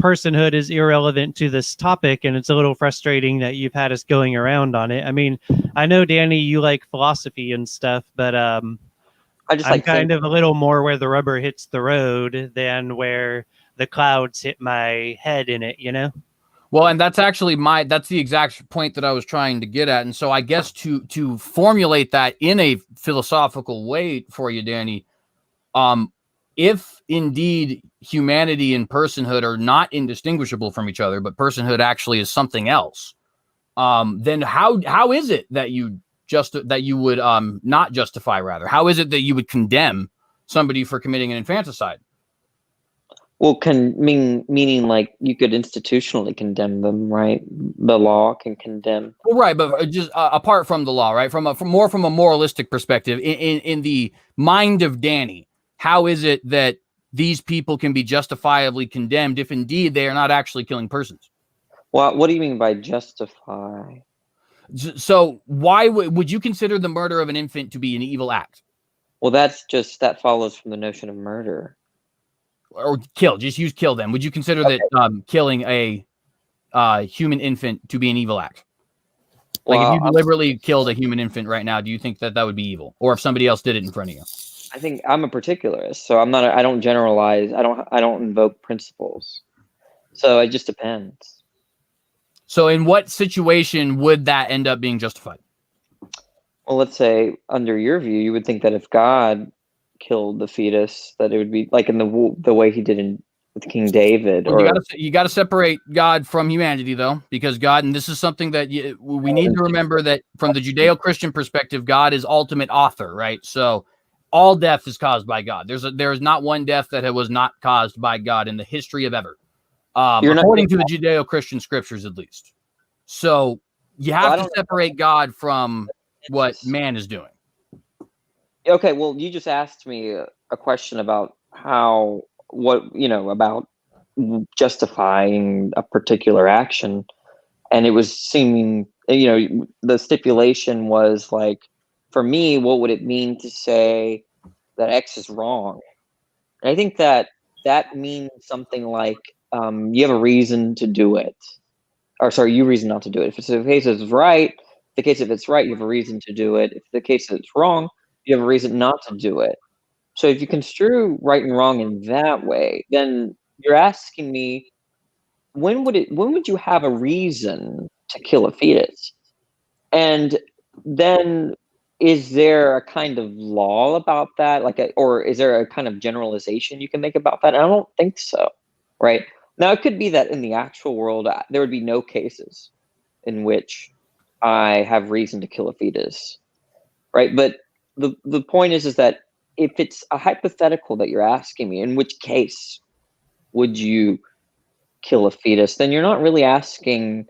personhood is irrelevant to this topic, and it's a little frustrating that you've had us going around on it. I mean, I know, Danny, you like philosophy and stuff, but I'm kind of a little more where the rubber hits the road than where the clouds hit my head in it, you know? Well, and that's actually that's the exact point that I was trying to get at. And so I guess to formulate that in a philosophical way for you, Danny, if indeed humanity and personhood are not indistinguishable from each other, but personhood actually is something else, then how is it that you would not justify, rather? How is it that you would condemn somebody for committing an infanticide? Well, meaning like you could institutionally condemn them, right? The law can condemn. Well, right, but just apart from the law, right? From a moralistic perspective, in the mind of Danny, how is it that these people can be justifiably condemned if indeed they are not actually killing persons? Well, what do you mean by justify? So why would you consider the murder of an infant to be an evil act? Well, that follows from the notion of murder. Or kill, just use kill then. Would you consider that killing a human infant to be an evil act? Like, Well, if you deliberately killed a human infant right now, do you think that that would be evil? Or if somebody else did it in front of you? I think I'm a particularist, so I don't generalize. I don't invoke principles. So it just depends. So in what situation would that end up being justified? Well, let's say under your view, you would think that if God killed the fetus, that it would be like in the way he did with King David. Well, Or you got to separate God from humanity, though, because God, and this is something that we need to remember, that from the Judeo-Christian perspective, God is ultimate author, right? So all death is caused by God. There is not one death that was not caused by God in the history of ever, according to the Judeo-Christian scriptures, at least. So you have to separate God from what man is doing. Okay, well, you just asked me a question about about justifying a particular action, and it was seeming, the stipulation was like, for me, what would it mean to say that X is wrong? And I think that means something like, you have a reason to do it, or sorry, you reason not to do it. If it's the case it's right, the case if it's right, you have a reason to do it. If the case it's wrong, you have a reason not to do it. So if you construe right and wrong in that way, then you're asking me, when would you have a reason to kill a fetus? And then is there a kind of law about that? Or is there a kind of generalization you can make about that? I don't think so. Right? Now, it could be that in the actual world, there would be no cases in which I have reason to kill a fetus. Right? But the point is that if it's a hypothetical that you're asking me, in which case would you kill a fetus, then you're not really asking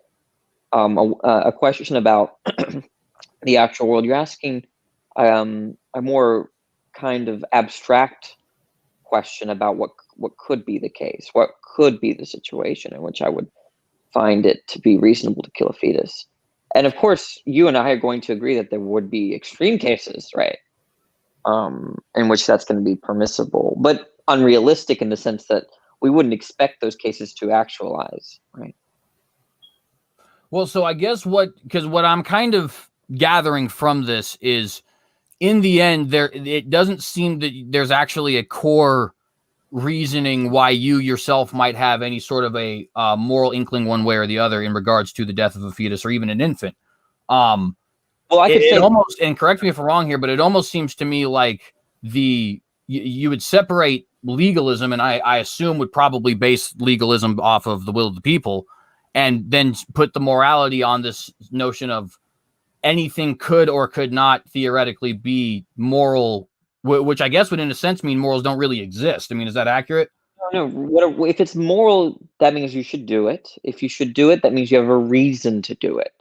a question about the actual world. You're asking a more kind of abstract question about what could be the case, what could be the situation in which I would find it to be reasonable to kill a fetus. And of course, you and I are going to agree that there would be extreme cases, right? In which that's going to be permissible, but unrealistic in the sense that we wouldn't expect those cases to actualize, right? Well, so I guess because what I'm kind of gathering from this is, in the end, it doesn't seem that there's actually a core reasoning why you yourself might have any sort of a moral inkling one way or the other in regards to the death of a fetus or even an infant. Well, I could say almost, and correct me if I'm wrong here, but it almost seems to me like you would separate legalism, and I assume would probably base legalism off of the will of the people, and then put the morality on this notion of anything could or could not theoretically be moral, which I guess would in a sense mean morals don't really exist. I mean, is that accurate? No, if it's moral, that means you should do it. If you should do it, that means you have a reason to do it.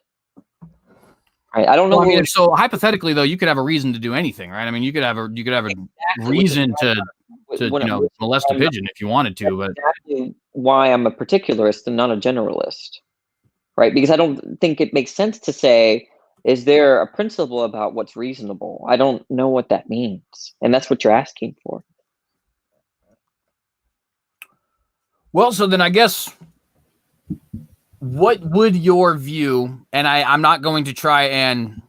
Right? I don't know. Well, I mean, so hypothetically, though, you could have a reason to do anything, right? I mean, you could have a reason to molest a pigeon if you wanted to. But exactly why I'm a particularist and not a generalist, right? Because I don't think it makes sense to say, is there a principle about what's reasonable? I don't know what that means, and that's what you're asking for. Well, so then I guess, what would your view, and I'm not going to try and,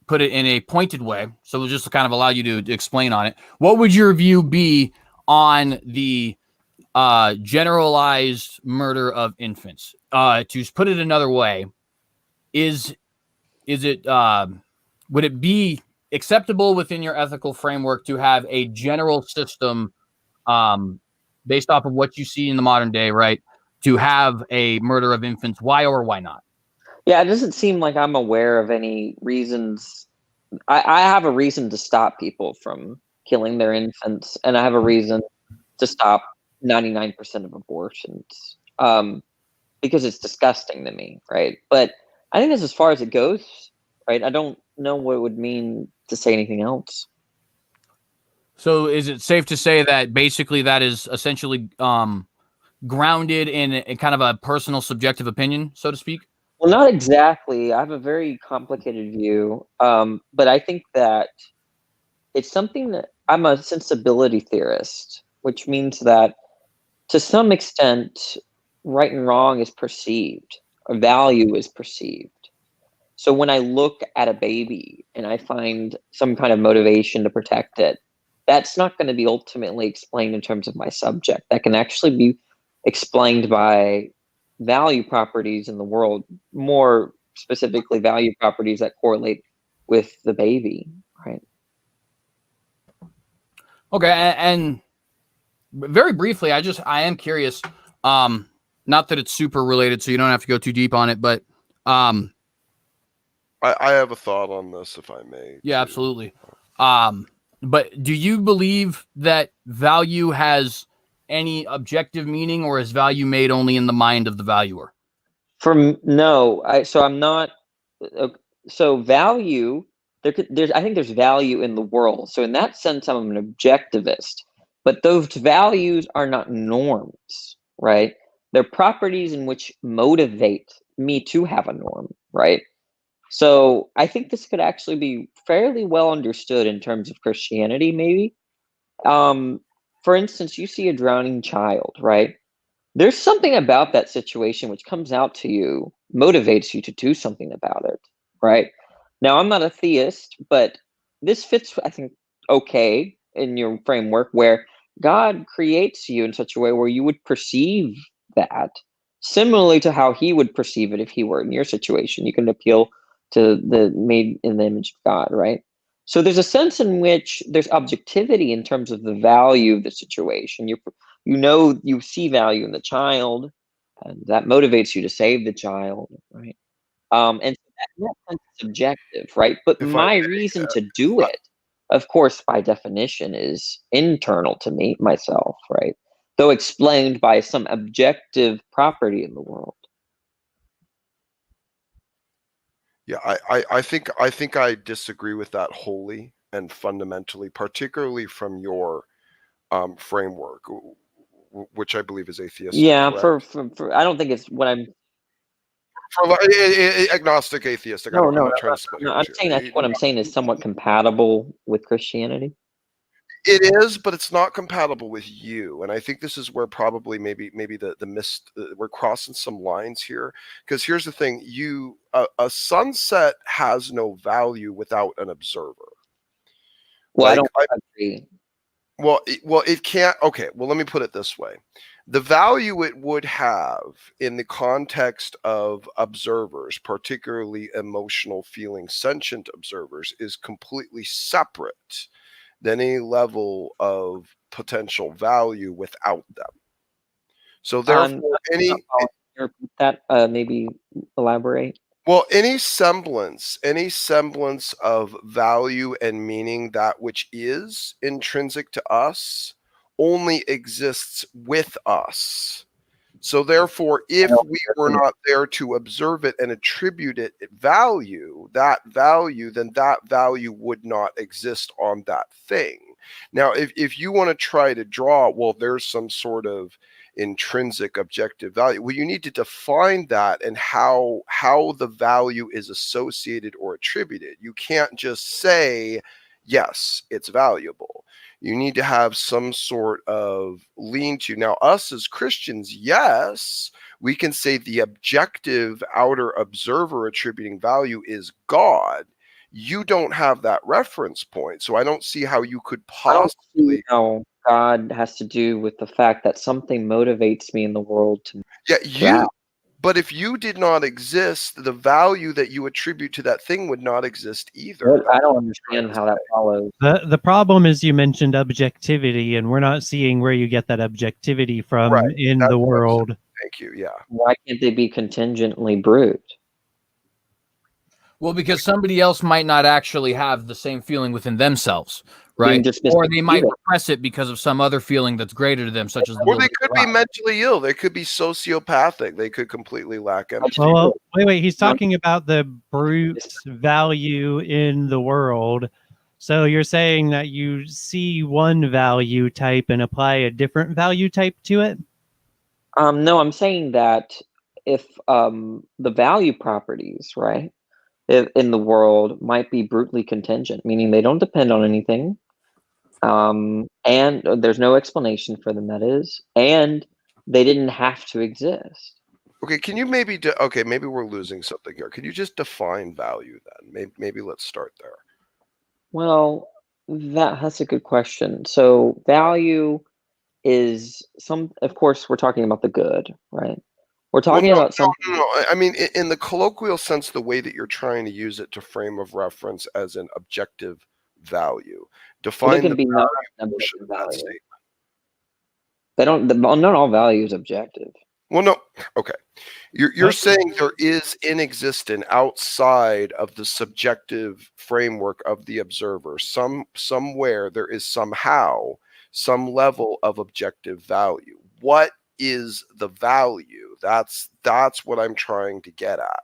put it in a pointed way, so we'll just kind of allow you to explain on it. What would your view be on the generalized murder of infants? To put it another way, would it be acceptable within your ethical framework to have a general system based off of what you see in the modern day, right, to have a murder of infants? Why or why not? Yeah, it doesn't seem like I'm aware of any reasons. I have a reason to stop people from killing their infants, and I have a reason to stop 99% of abortions, because it's disgusting to me, right? But I think that's as far as it goes, right? I don't know what it would mean to say anything else. So is it safe to say that basically that is essentially grounded in a kind of a personal subjective opinion, so to speak? Well, not exactly. I have a very complicated view, but I think that it's something that I'm a sensibility theorist, which means that to some extent, right and wrong is perceived, or value is perceived. So when I look at a baby and I find some kind of motivation to protect it, that's not going to be ultimately explained in terms of my subject. That can actually be explained by value properties in the world, more specifically value properties that correlate with the baby, right? Okay, and very briefly, I am curious. Not that it's super related, so you don't have to go too deep on it, but I have a thought on this, if I may. yeah, too. absolutely. But do you believe that value has any objective meaning, or is value made only in the mind of the valuer? No, I'm not. So value, there's I think there's value in the world. So in that sense, I'm an objectivist. But those values are not norms, right? They're properties in which motivate me to have a norm, right? So I think this could actually be fairly well understood in terms of Christianity, maybe. For instance, you see a drowning child, right? There's something about that situation which comes out to you, motivates you to do something about it, right? Now, I'm not a theist, but this fits, I think, okay in your framework where God creates you in such a way where you would perceive that similarly to how he would perceive it if he were in your situation. You can appeal to the made in the image of God, right? So there's a sense in which there's objectivity in terms of the value of the situation. You see value in the child, and that motivates you to save the child, right? And so that sense is subjective, right? But If I my may, reason to do it, of course, by definition, is internal to me, myself, right? Though explained by some objective property in the world. Yeah, I think I disagree with that wholly and fundamentally, particularly from your framework, which I believe is atheistic. Yeah, Correct? for I don't think it's what I'm. Agnostic, atheistic. No, I'm no, not trying to split no. hairs I'm saying I here. think what I'm saying is somewhat compatible with Christianity. It is, but it's not compatible with you. And I think this is where probably maybe we're crossing some lines here. Because here's the thing: a sunset has no value without an observer. Well, I Like don't agree. Well, it can't. Okay, well, let me put it this way: the value it would have in the context of observers, particularly emotional, feeling, sentient observers, is completely separate than any level of potential value without them. So therefore, Repeat that, maybe elaborate. well, any semblance of value and meaning, that which is intrinsic to us, only exists with us. So therefore, if we were not there to observe it and attribute it value, then that value would not exist on that thing. Now, if you want to try to draw, well, there's some sort of intrinsic objective value. Well, you need to define that and how the value is associated or attributed. You can't just say, yes, it's valuable. You need to have some sort of lean to. Now, us as Christians, yes, we can say the objective outer observer attributing value is God. You don't have that reference point. So I don't see how you could possibly. How God has to do with the fact that something motivates me in the world to. Yeah, but if you did not exist, the value that you attribute to that thing would not exist either. I don't understand how that follows. The problem is you mentioned objectivity, and we're not seeing where you get that objectivity from in the world. Thank you. Yeah. Why can't they be contingently brute? Well, because somebody else might not actually have the same feeling within themselves, right? Or they might repress it because of some other feeling that's greater to them, such as the Or they could be mentally ill. They could be sociopathic. They could completely lack empathy. Well, wait. He's talking about the brute value in the world. So you're saying that you see one value type and apply a different value type to it? No, I'm saying that if the value properties, right, in the world might be brutally contingent, meaning they don't depend on anything, and there's no explanation for them, that is, and they didn't have to exist. Okay, can you maybe okay, maybe we're losing something here. Could you just define value then? Maybe let's start there. Well, that's a good question. So value is of course, we're talking about the good, right? We're Well, talking about something. no. I mean, in the colloquial sense, the way that you're trying to use it to frame of reference as an objective value. Well, Define there can the be value non portion objective of that value. statement. They don't. Not all value is objective. Well, no. Okay. You're saying there is inexistent outside of the subjective framework of the observer. Somewhere there is somehow some level of objective value. What is the value? That's what I'm trying to get at.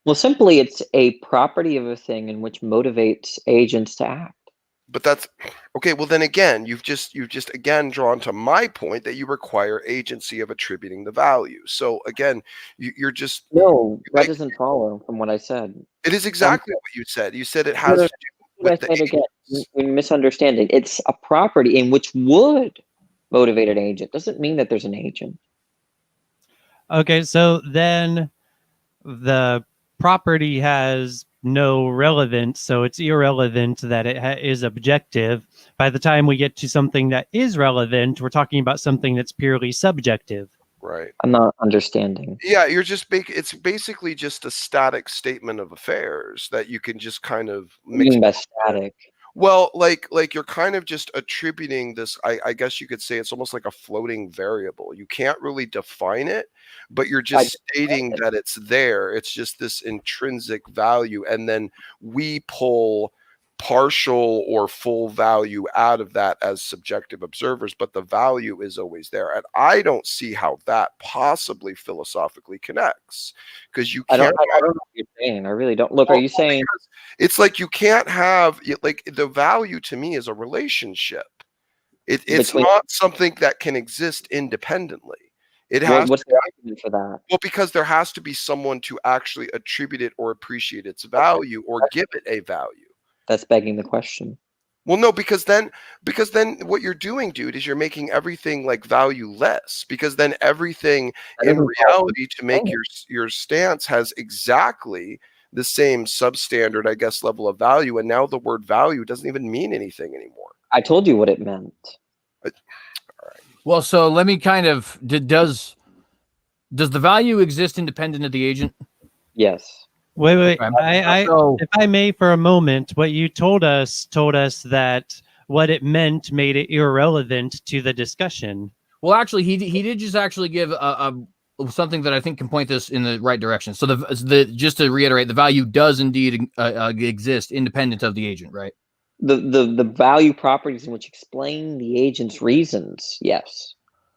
Well, simply, it's a property of a thing in which motivates agents to act. But that's okay. Well, then again, you've just again drawn to my point that you require agency of attributing the value. So again, you're just No, that doesn't follow from what I said. It is exactly what you said. You said it has No, to do with the again, agents. you're misunderstanding. It's a property in which would motivate an agent. Doesn't mean that there's an agent. Okay, so then the property has no relevance, so it's irrelevant that it is objective. By the time we get to something that is relevant, we're talking about something that's purely subjective. Right. I'm not understanding. Yeah, you're just it's basically just a static statement of affairs that you can just kind of What do you mix. mean by static? Well, like you're kind of just attributing this. I guess you could say it's almost like a floating variable. You can't really define it, but you're just stating that it's there. It's just this intrinsic value, and then we pull partial or full value out of that as subjective observers, but the value is always there. And I don't see how that possibly philosophically connects, because you can't. I don't know what you're saying. I really don't. Look, are you saying it's like you can't have like the value to me is a relationship. It's not something that can exist independently. It has. What's the argument for that? Well, because there has to be someone to actually attribute it or appreciate its value or give it a value. That's begging the question. Well, no, because then what you're doing, dude, is you're making everything like valueless, because then everything in reality to make your stance has exactly the same substandard, I guess, level of value. And now the word value doesn't even mean anything anymore. I told you what it meant. All right. Well, so let me kind of does the value exist independent of the agent? Yes. Wait. Okay. If I may, for a moment, what you told us that what it meant made it irrelevant to the discussion. Well, actually, he did just actually give a something that I think can point this in the right direction. So the just to reiterate, the value does indeed exist independent of the agent, right? The value properties in which explain the agent's reasons. Yes.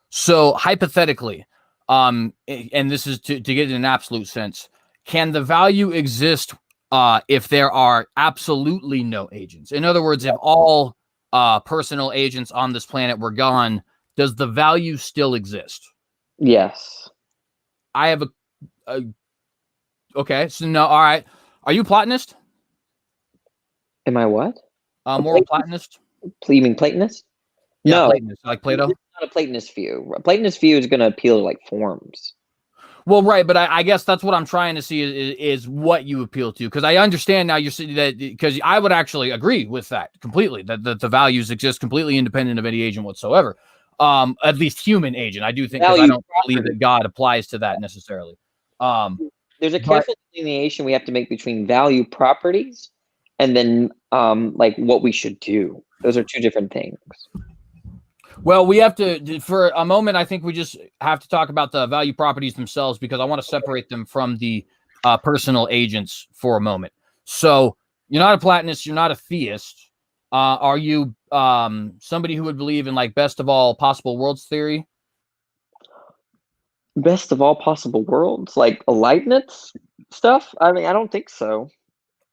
So hypothetically, and this is to get in an absolute sense, can the value exist if there are absolutely no agents? In other words, if all personal agents on this planet were gone, does the value still exist? Yes. I have okay. So no, all right. Are you Platonist? Am I what? Moral Platonist? You mean Platonist? Yeah, No, Platonist, like Plato. It's not a Platonist view. A Platonist view is going to appeal to like forms. Well, right, but I guess that's what I'm trying to see is what you appeal to, because I understand now you're saying that, because I would actually agree with that completely, that the values exist completely independent of any agent whatsoever, at least human agent. I do think, because I don't believe that God applies to that necessarily. There's a careful delineation we have to make between value properties and then like what we should do. Those are two different things. Well, we have to, for a moment, I think we just have to talk about the value properties themselves, because I want to separate them from the personal agents for a moment. So you're not a Platonist, you're not a theist. Are you somebody who would believe in like best of all possible worlds theory? Best of all possible worlds, like Leibniz stuff? I mean, I don't think so.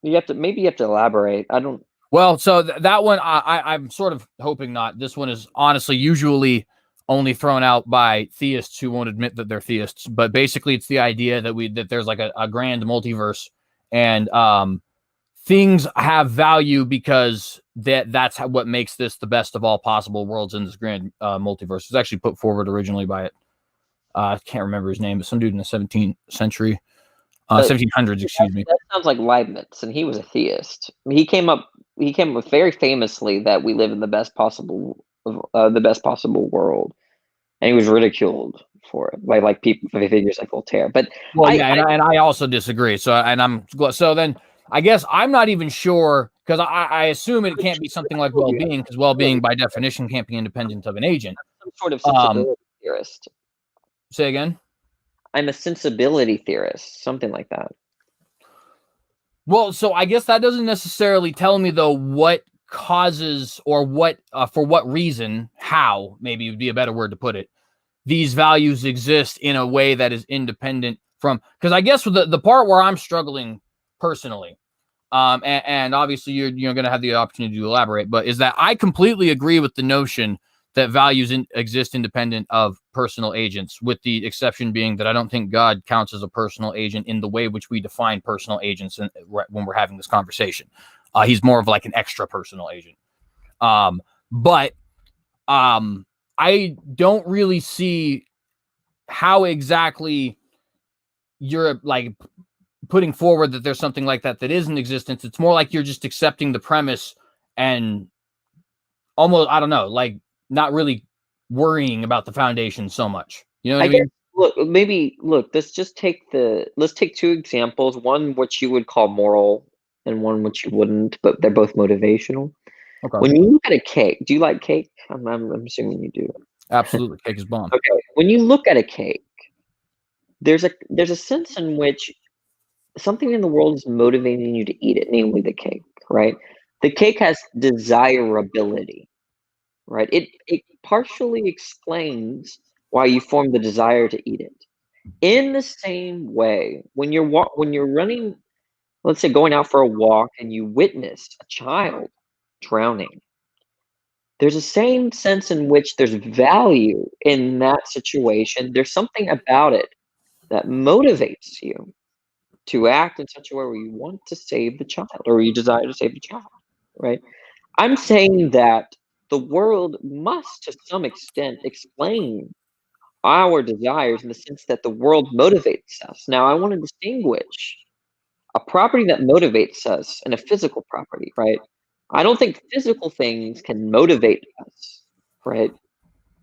Maybe you have to elaborate. I don't. Well, so that one, I'm sort of hoping not. This one is honestly usually only thrown out by theists who won't admit that they're theists. But basically, it's the idea that there's like a grand multiverse, and things have value because that's what makes this the best of all possible worlds in this grand multiverse. It was actually put forward originally by I can't remember his name, but some dude in the 17th century, 1700s, excuse me. That sounds like Leibniz, and he was a theist. He came up with very famously that we live in the best possible world, and he was ridiculed for it by like figures like Voltaire. But I also disagree. So then I guess I'm not even sure, because I assume it can't be something like well-being, because well-being by definition can't be independent of an agent. Some sort of sensibility theorist. Say again? I'm a sensibility theorist, something like that. Well, so I guess that doesn't necessarily tell me, though, what causes or what, for what reason, how, maybe would be a better word to put it, these values exist in a way that is independent from, because I guess the part where I'm struggling personally, and obviously you're going to have the opportunity to elaborate, but is that I completely agree with the notion that values exist independent of personal agents, with the exception being that I don't think God counts as a personal agent in the way which we define personal agents when we're having this conversation. He's more of like an extra personal agent. But I don't really see how exactly you're like putting forward that there's something like that is in existence. It's more like you're just accepting the premise and almost, I don't know, like not really worrying about the foundation so much. You know what I mean? Let's take two examples, one which you would call moral and one which you wouldn't, but they're both motivational. Okay. When you look at a cake, do you like cake? I'm assuming you do. Absolutely. Cake is bomb. Okay. When you look at a cake, there's a sense in which something in the world is motivating you to eat it, namely the cake, right? The cake has desirability, right? It partially explains why you form the desire to eat it. In the same way, when you're running, let's say going out for a walk and you witness a child drowning, there's a same sense in which there's value in that situation. There's something about it that motivates you to act in such a way where you want to save the child, or you desire to save the child, right? I'm saying that the world must, to some extent, explain our desires in the sense that the world motivates us. Now, I want to distinguish a property that motivates us and a physical property, right? I don't think physical things can motivate us, right?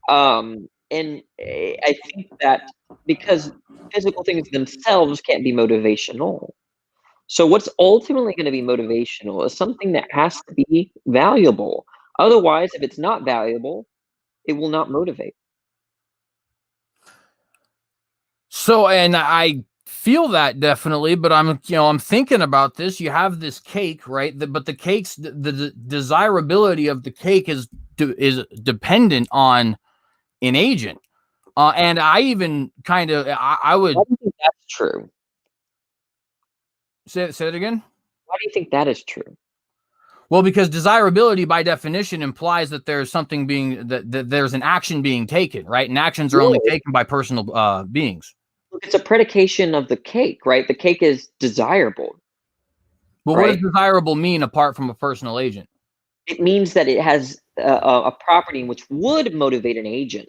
And I think that because physical things themselves can't be motivational. So what's ultimately going to be motivational is something that has to be valuable. Otherwise, if it's not valuable, it will not motivate. So, and I feel that definitely, but I'm thinking about this. You have this cake, right? But the cake's the desirability of the cake is dependent on an agent. And I even kind of I would. Why do you think that's true? Say it again. Why do you think that is true? Well, because desirability by definition implies that there's something being that there's an action being taken, right? And actions are only taken by personal beings. Look, it's a predication of the cake, right? The cake is desirable. Well, right? What does desirable mean apart from a personal agent? It means that it has a property which would motivate an agent,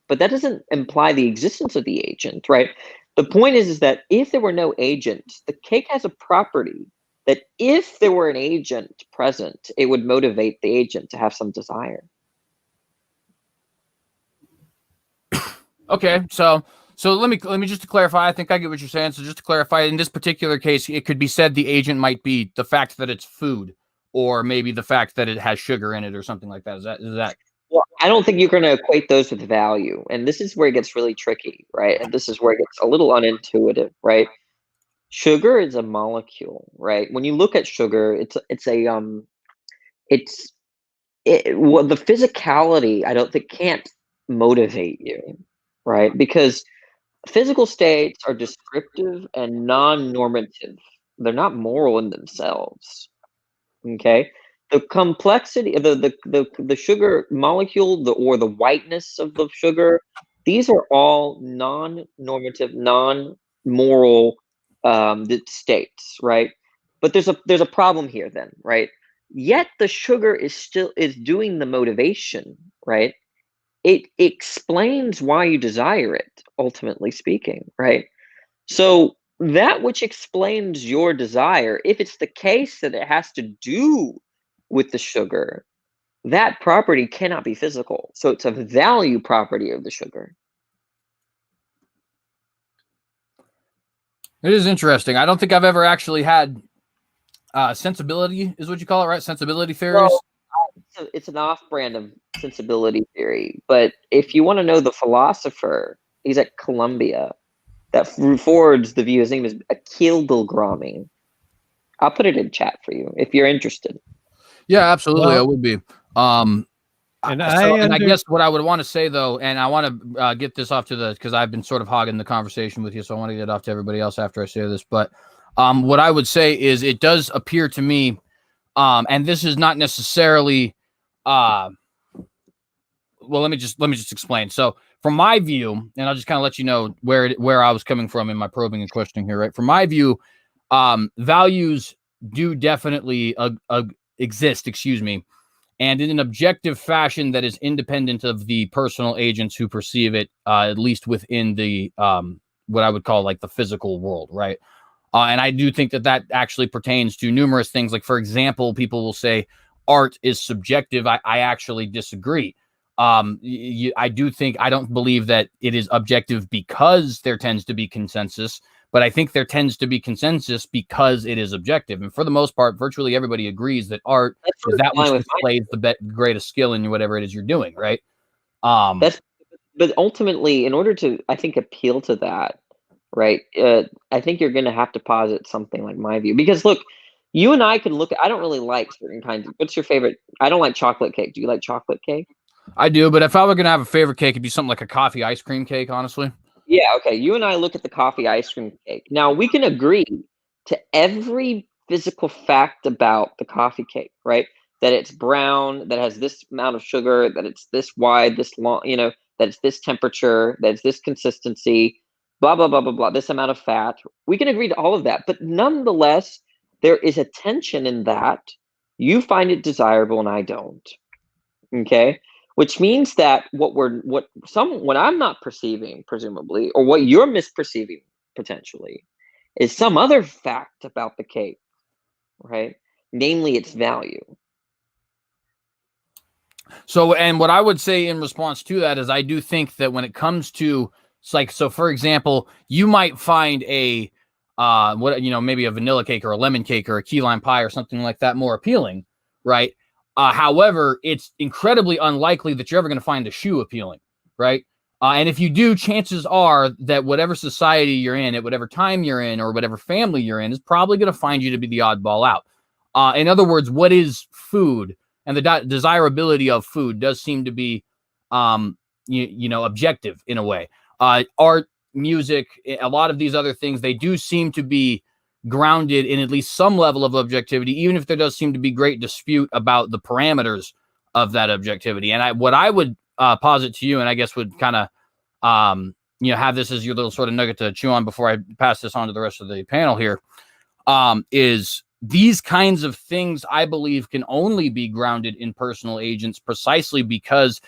but that doesn't imply the existence of the agent, right? The point is that if there were no agent, the cake has a property that if there were an agent present, it would motivate the agent to have some desire. Okay, so let me just to clarify. I think I get what you're saying. So just to clarify, in this particular case, it could be said the agent might be the fact that it's food, or maybe the fact that it has sugar in it, or something like that. Is that? Well, I don't think you're going to equate those with value, and this is where it gets really tricky, right? And this is where it gets a little unintuitive, right? Sugar is a molecule, right? When you look at sugar, the physicality, I don't think, can't motivate you, right? Because physical states are descriptive and non-normative. They're not moral in themselves. Okay? The complexity of the sugar molecule, or the whiteness of the sugar, these are all non-normative, non-moral states, right? But there's a problem here then, right? Yet the sugar is doing the motivation, right? it explains why you desire it, ultimately speaking, right? So that which explains your desire, if it's the case that it has to do with the sugar, that property cannot be physical. So it's a value property of the sugar. It is interesting. I don't think I've ever actually had sensibility, is what you call it, right? Sensibility theories. Well, it's an off-brand of sensibility theory. But if you want to know the philosopher, he's at Columbia, that forwards the view. His name is Akil. I'll put it in chat for you if you're interested. Yeah, absolutely. Well, I would be. And I guess what I would want to say, though, and I want to get this off to because I've been sort of hogging the conversation with you, so I want to get it off to everybody else after I say this. But what I would say is it does appear to me, and this is not necessarily, well, let me just explain. So from my view, and I'll just kind of let you know where I was coming from in my probing and questioning here, right? From my view, values do definitely exist, and in an objective fashion that is independent of the personal agents who perceive it, at least within the what I would call like the physical world, right? And I do think that actually pertains to numerous things. Like, for example, people will say art is subjective. I actually disagree. I don't believe that it is objective because there tends to be consensus, but I think there tends to be consensus because it is objective. And for the most part, virtually everybody agrees that art is that which displays the greatest skill in whatever it is you're doing, right? But ultimately, in order to, I think, appeal to that, right, I think you're going to have to posit something like my view. Because, look, you and I can look at, I don't really like certain kinds of, what's your favorite? I don't like chocolate cake. Do you like chocolate cake? I do, but if I were going to have a favorite cake, it'd be something like a coffee ice cream cake, honestly. Yeah, okay. You and I look at the coffee ice cream cake. Now, we can agree to every physical fact about the coffee cake, right? That it's brown, that has this amount of sugar, that it's this wide, this long, that it's this temperature, that it's this consistency, blah, blah, blah, blah, blah, this amount of fat. We can agree to all of that. But nonetheless, there is a tension in that. You find it desirable and I don't. Okay? Which means that what I'm not perceiving, presumably, or what you're misperceiving potentially, is some other fact about the cake, right? Namely, its value. So, and what I would say in response to that is I do think that when it comes to, so for example, you might find maybe a vanilla cake or a lemon cake or a key lime pie or something like that more appealing, right? However, it's incredibly unlikely that you're ever going to find a shoe appealing, right? And if you do, chances are that whatever society you're in, at whatever time you're in, or whatever family you're in, is probably going to find you to be the oddball out. In other words, what is food and the desirability of food does seem to be, objective in a way. Art, music, a lot of these other things, they do seem to be grounded in at least some level of objectivity, even if there does seem to be great dispute about the parameters of that objectivity. And what I would posit to you, and I guess would kind of, have this as your little sort of nugget to chew on before I pass this on to the rest of the panel here, is these kinds of things I believe can only be grounded in personal agents precisely because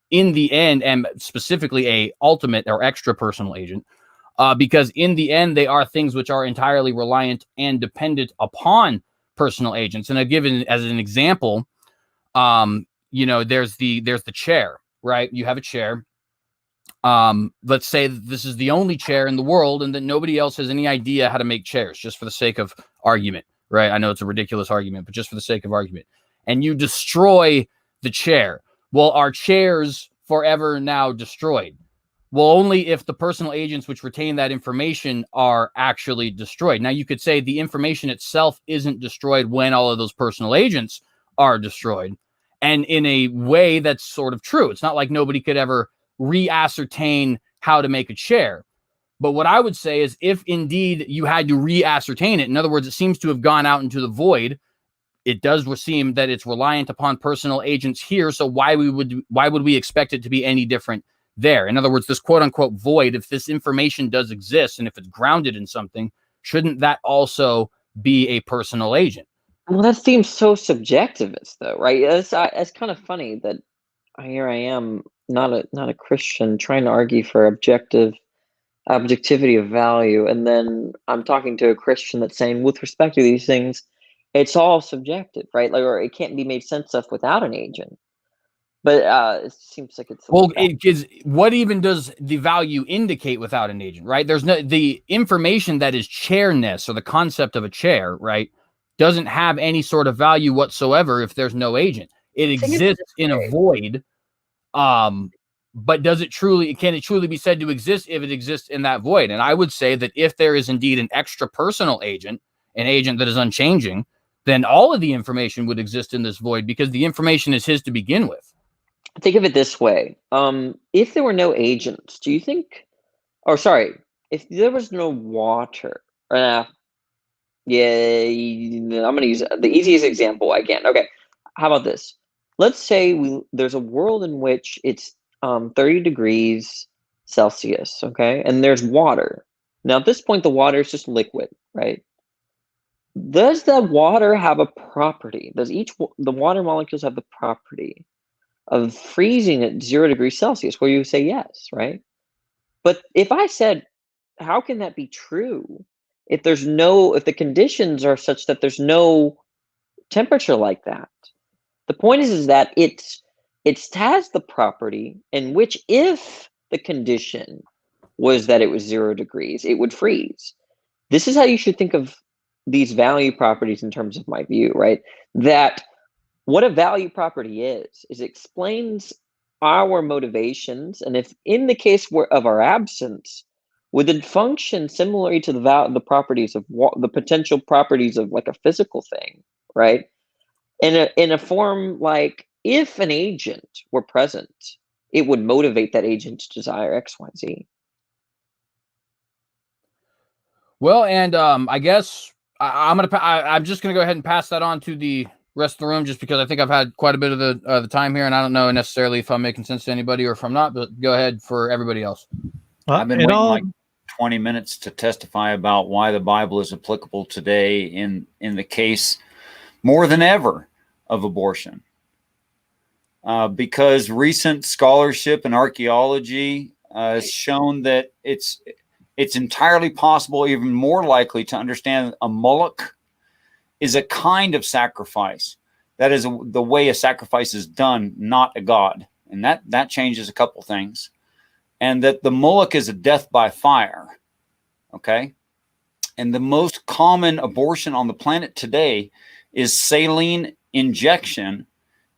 in the end, and specifically a ultimate or extra personal agent, because in the end, they are things which are entirely reliant and dependent upon personal agents. And I've given as an example, there's the chair, right? You have a chair. Let's say that this is the only chair in the world and that nobody else has any idea how to make chairs, just for the sake of argument, right? I know it's a ridiculous argument, but just for the sake of argument. And you destroy the chair. Well, are chairs forever now destroyed? Well, only if the personal agents which retain that information are actually destroyed. Now, you could say the information itself isn't destroyed when all of those personal agents are destroyed. And in a way, that's sort of true. It's not like nobody could ever re-ascertain how to make a chair. But what I would say is if indeed you had to re-ascertain it, in other words, it seems to have gone out into the void, it does seem that it's reliant upon personal agents here. So why would we expect it to be any different there? In other words, this quote unquote void, if this information does exist and if it's grounded in something, shouldn't that also be a personal agent? Well, that seems so subjectivist though, right? It's kind of funny that here I am not a Christian trying to argue for objectivity of value, and then I'm talking to a Christian that's saying, with respect to these things, it's all subjective, right? Like, or it can't be made sense of without an agent. But it seems like it's well, what even does the value indicate without an agent, right? There's no the information that is chairness or the concept of a chair, right? Doesn't have any sort of value whatsoever if there's no agent. It exists in a void. But can it truly be said to exist if it exists in that void? And I would say that if there is indeed an extra personal agent, an agent that is unchanging, then all of the information would exist in this void because the information is his to begin with. Think of it this way. If there were no agents, do you think, if there was no water, I'm going to use the easiest example I can. Okay, how about this? Let's say there's a world in which it's 30 degrees Celsius, okay? And there's water. Now, at this point, the water is just liquid, right? Does the water have a property? Does the water molecules have the property of freezing at 0 degrees Celsius? Where you say yes, right? But if I said, how can that be true if the conditions are such that there's no temperature like that? The point is that it has the property in which, if the condition was that it was 0 degrees, it would freeze. This is how you should think of these value properties in terms of my view, right? That what a value property is it explains our motivations, and if in the case of our absence, would it function similarly to the properties of the potential properties of like a physical thing, right? In a form like, if an agent were present, it would motivate that agent to desire X, Y, Z. Well, and I guess I'm just gonna go ahead and pass that on to the rest of the room, just because I think I've had quite a bit of the time here, and I don't know necessarily if I'm making sense to anybody or if I'm not. But go ahead for everybody else. I've been waiting like 20 minutes to testify about why the Bible is applicable today in the case more than ever of abortion. Because recent scholarship and archaeology has shown that it's entirely possible, even more likely, to understand a Moloch is a kind of sacrifice. That is the way a sacrifice is done, not a god. And that changes a couple things. And that the Moloch is a death by fire. Okay? And the most common abortion on the planet today is saline injection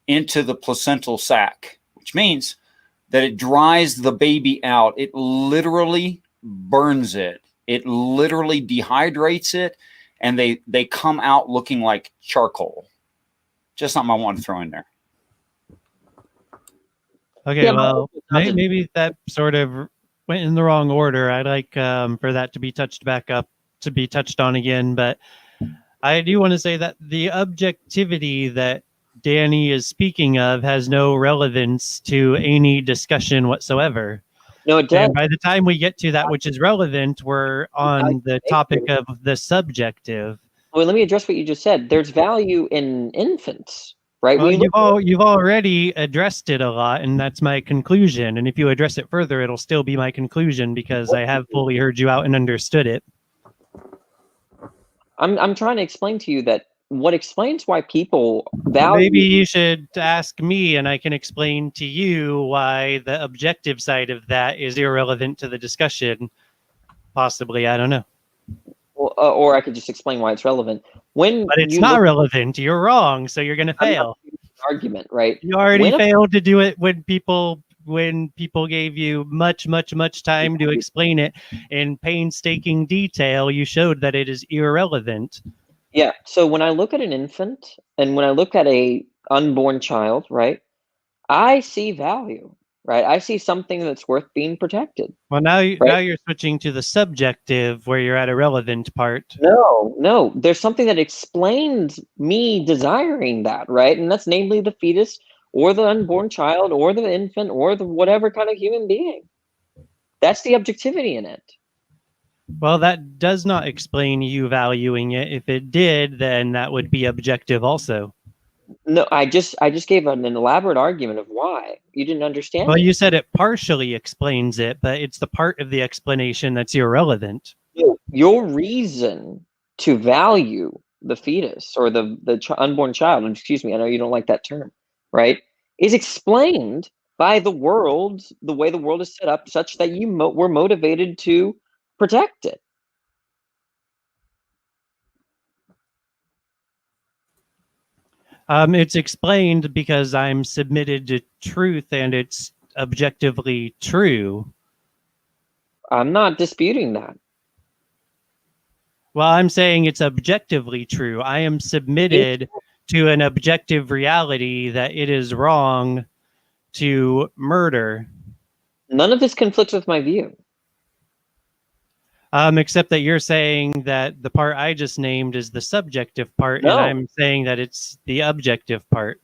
into the placental sac, which means that it dries the baby out. It literally burns it. It literally dehydrates it, and they come out looking like charcoal. Just something I want to throw in there. Okay, yeah, well, maybe that sort of went in the wrong order. I'd like for that to be touched on again, but I do want to say that the objectivity that Danny is speaking of has no relevance to any discussion whatsoever. No, it does. And by the time we get to that which is relevant, we're on the topic of the subjective. Well, let me address what you just said. There's value in infants, right? Well, you've already addressed it a lot, and that's my conclusion. And if you address it further, it'll still be my conclusion because I have fully heard you out and understood it. I'm trying to explain to you that what explains why people value... Maybe you should ask me, and I can explain to you why the objective side of that is irrelevant to the discussion. Possibly, I don't know. Well, or I could just explain why it's relevant. But it's not relevant. You're wrong, so you're going to fail. Argument, right? You already failed to do it when people gave you much time to explain it in painstaking detail. You showed that it is irrelevant. Yeah. So when I look at an infant and when I look at a unborn child, right, I see value, right? I see something that's worth being protected. Well, now you're switching to the subjective where you're at a relevant part. No. There's something that explains me desiring that, right? And that's namely the fetus or the unborn child or the infant or the whatever kind of human being. That's the objectivity in it. Well, that does not explain you valuing it. If it did, then that would be objective also. No, I just gave an elaborate argument of why. You didn't understand Well, it. you said it partially explains it, but it's the part of the explanation that's irrelevant. Your reason to value the fetus or the unborn child, and excuse me, I know you don't like that term, right, is explained by the world, the way the world is set up, such that you were motivated to protect it. It's explained because I'm submitted to truth and it's objectively true. I'm not disputing that. Well, I'm saying it's objectively true. I am submitted to an objective reality that it is wrong to murder. None of this conflicts with my view. Except that you're saying that the part I just named is the subjective part, No. and I'm saying that it's the objective part.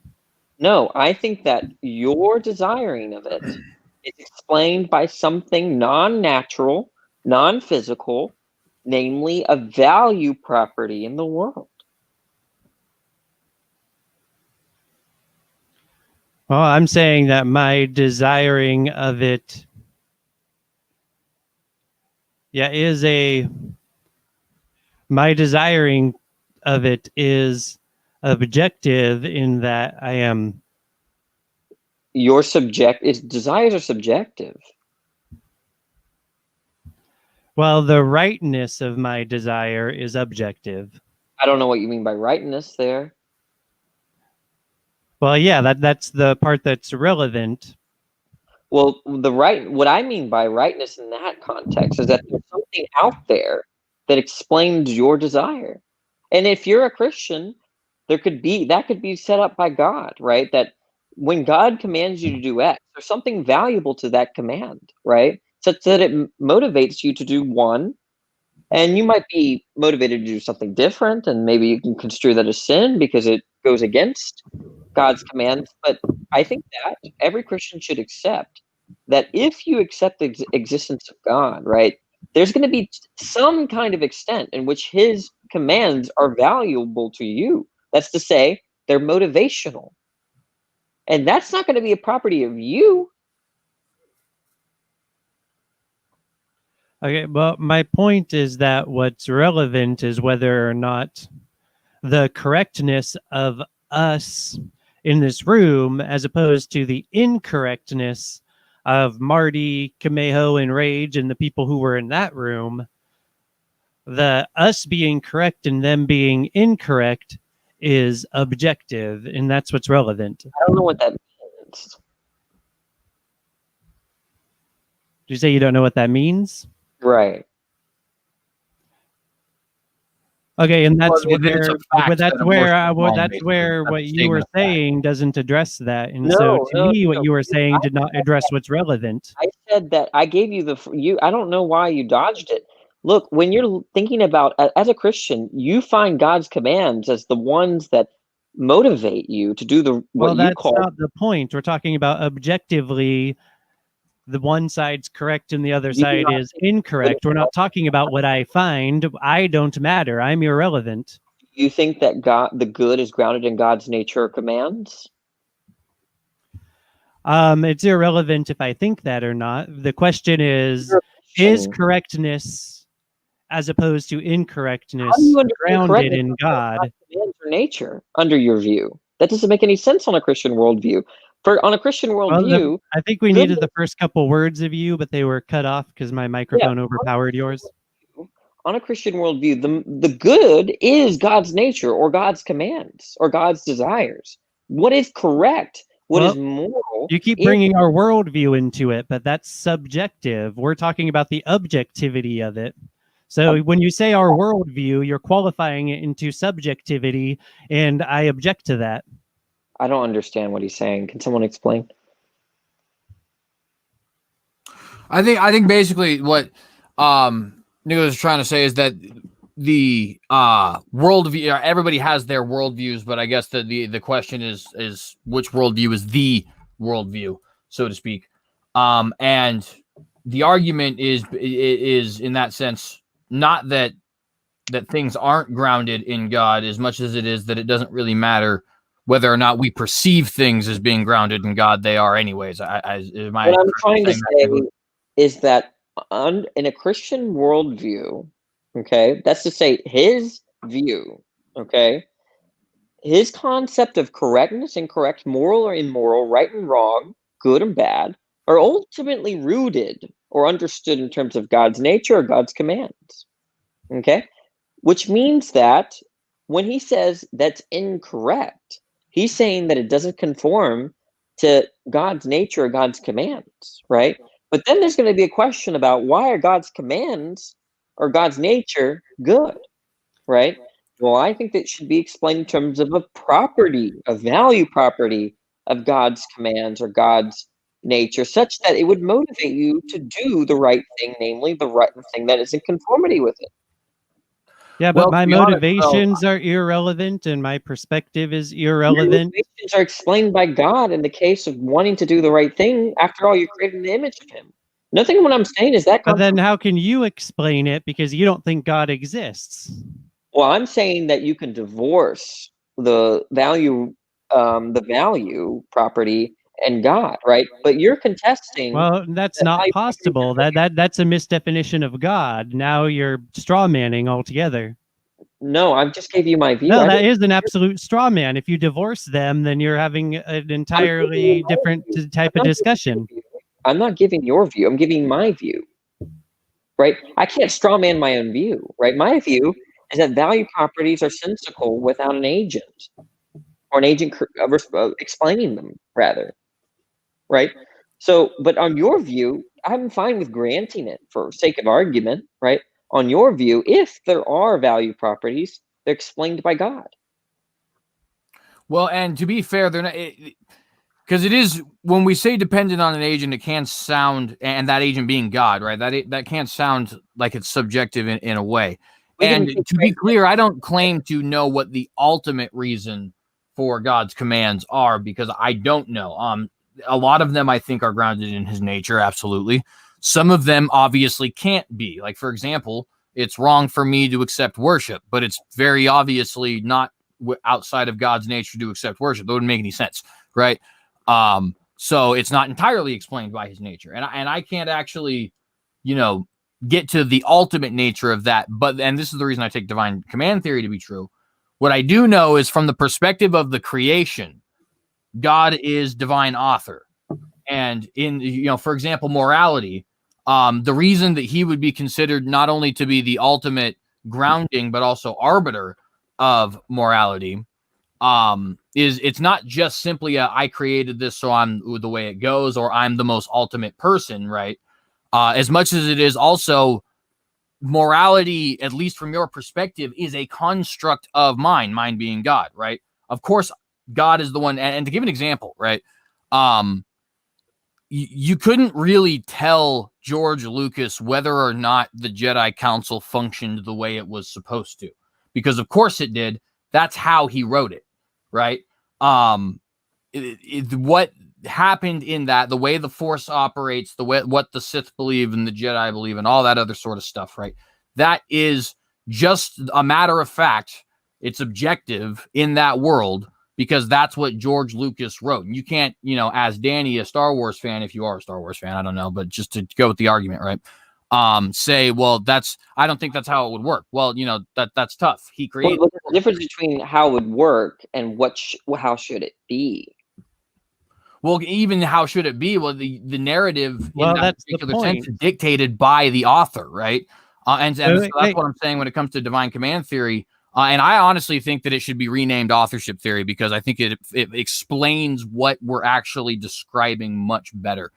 No, I think that your desiring of it is explained by something non-natural, non-physical, namely a value property in the world. Well, I'm saying that my desiring of it, my desiring of it is objective in that I am. Your desires are subjective. Well, the rightness of my desire is objective. I don't know what you mean by rightness there. Well, yeah, that's the part that's relevant. Well, what I mean by rightness in that context is that there's something out there that explains your desire. And if you're a Christian, that could be set up by God, right? That when God commands you to do X, there's something valuable to that command, right? Such that it motivates you to do one, and you might be motivated to do something different, and maybe you can construe that as sin because it goes against God's commands. But I think that every Christian should accept that if you accept the existence of God, right, there's going to be some kind of extent in which his commands are valuable to you. That's to say, they're motivational. And that's not going to be a property of you. Okay, well, my point is that what's relevant is whether or not the correctness of us in this room, as opposed to the incorrectness of Marty, Kameho, and Rage, and the people who were in that room, the us being correct and them being incorrect is objective, and that's what's relevant. I don't know what that means. Did you say you don't know what that means? Right. Okay, and that's Well, where, it's a fact that's that where, abortion is wrong, that's basically. where That's what the you were statement of fact. saying doesn't address that, and No, so to no, me, what no. you were saying did not address what's relevant. I said that I gave you I don't know why you dodged it. Look, when you're thinking about, as a Christian, you find God's commands as the ones that motivate you to do what Well, you that's call. not the point. We're talking about objectively, the one side's correct and the other Do you side not is incorrect. We're not talking about what I find. I don't matter. I'm irrelevant. You think that the good is grounded in God's nature or commands? It's irrelevant if I think that or not. The question is correctness as opposed to incorrectness How do you understand grounded correctness in God? God's commands or nature under your view? That doesn't make any sense on a Christian worldview. On a Christian worldview, I think we needed the first couple words of you, but they were cut off because my microphone overpowered yours. On a Christian worldview, the good is God's nature or God's commands or God's desires. What is correct? What is moral? You keep bringing our worldview into it, but that's subjective. We're talking about the objectivity of it. So when you say our worldview, you're qualifying it into subjectivity, and I object to that. I don't understand what he's saying. Can someone explain? I think basically what Nicholas is trying to say is that the worldview, everybody has their worldviews, but I guess the question is which worldview is the worldview, so to speak. And the argument is in that sense not that things aren't grounded in God as much as it is that it doesn't really matter whether or not we perceive things as being grounded in God, they are anyways. What I'm trying to say is that in a Christian worldview, okay, that's to say his view, okay, his concept of correctness, incorrect, moral or immoral, right and wrong, good and bad, are ultimately rooted or understood in terms of God's nature or God's commands. Okay? Which means that when he says that's incorrect, he's saying that it doesn't conform to God's nature or God's commands, right? But then there's going to be a question about why are God's commands or God's nature good, right? Well, I think that should be explained in terms of a property, a value property of God's commands or God's nature, such that it would motivate you to do the right thing, namely the right thing that is in conformity with it. Yeah, but Well, my to be honest, motivations are irrelevant, and my perspective is irrelevant. Motivations are explained by God in the case of wanting to do the right thing. After all, you're created in the image of Him. Nothing what I'm saying is that. But then how can you explain it because you don't think God exists? Well, I'm saying that you can divorce the value property and God, right? But you're contesting. Well, that's not possible. That's a misdefinition of God. Now you're straw manning altogether. No, I just gave you my view. No, that is an absolute straw man. If you divorce them, then you're having an entirely different type of discussion. I'm not giving your view. I'm giving my view, right? I can't straw man my own view, right? My view is that value properties are sensical without an agent or an agent explaining them, rather, right? So, but on your view, I'm fine with granting it for sake of argument, right? On your view, if there are value properties, they're explained by God. Well, and to be fair, they're not, because it is, when we say dependent on an agent, it can sound, and that agent being God, right? That can't sound like it's subjective in a way. And to be clear, I don't claim to know what the ultimate reason for God's commands are, because I don't know. A lot of them I think are grounded in His nature, absolutely. Some of them obviously can't be. Like, for example, it's wrong for me to accept worship, but it's very obviously not outside of God's nature to accept worship. That wouldn't make any sense, right? So it's not entirely explained by His nature, and I can't actually, get to the ultimate nature of that. And this is the reason I take divine command theory to be true. What I do know is, from the perspective of the creation, God is divine author. And in, for example, morality, the reason that He would be considered not only to be the ultimate grounding, but also arbiter of morality, is it's not just simply I created this, so I'm the way it goes, or I'm the most ultimate person, right? As much as it is also morality, at least from your perspective, is a construct of mine being God, right? Of course, God is the one. And to give an example, right? You couldn't really tell George Lucas whether or not the Jedi Council functioned the way it was supposed to, because of course it did. That's how he wrote it, right? What happened in that, the way the Force operates, the way what the Sith believe and the Jedi believe, and all that other sort of stuff, right? That is just a matter of fact. It's objective in that world, because that's what George Lucas wrote. And you can't, as Danny, a Star Wars fan, if you are a Star Wars fan, I don't know, but just to go with the argument, right? Say, well, I don't think that's how it would work. Well, that's tough. He created. Well, the difference between how it would work and how should it be? Well, even how should it be? Well, the narrative Well, in that that's particular the sense point. is dictated by the author, right? And so that's Wait. what I'm saying when it comes to divine command theory. And I honestly think that it should be renamed authorship theory, because I think it explains what we're actually describing much better.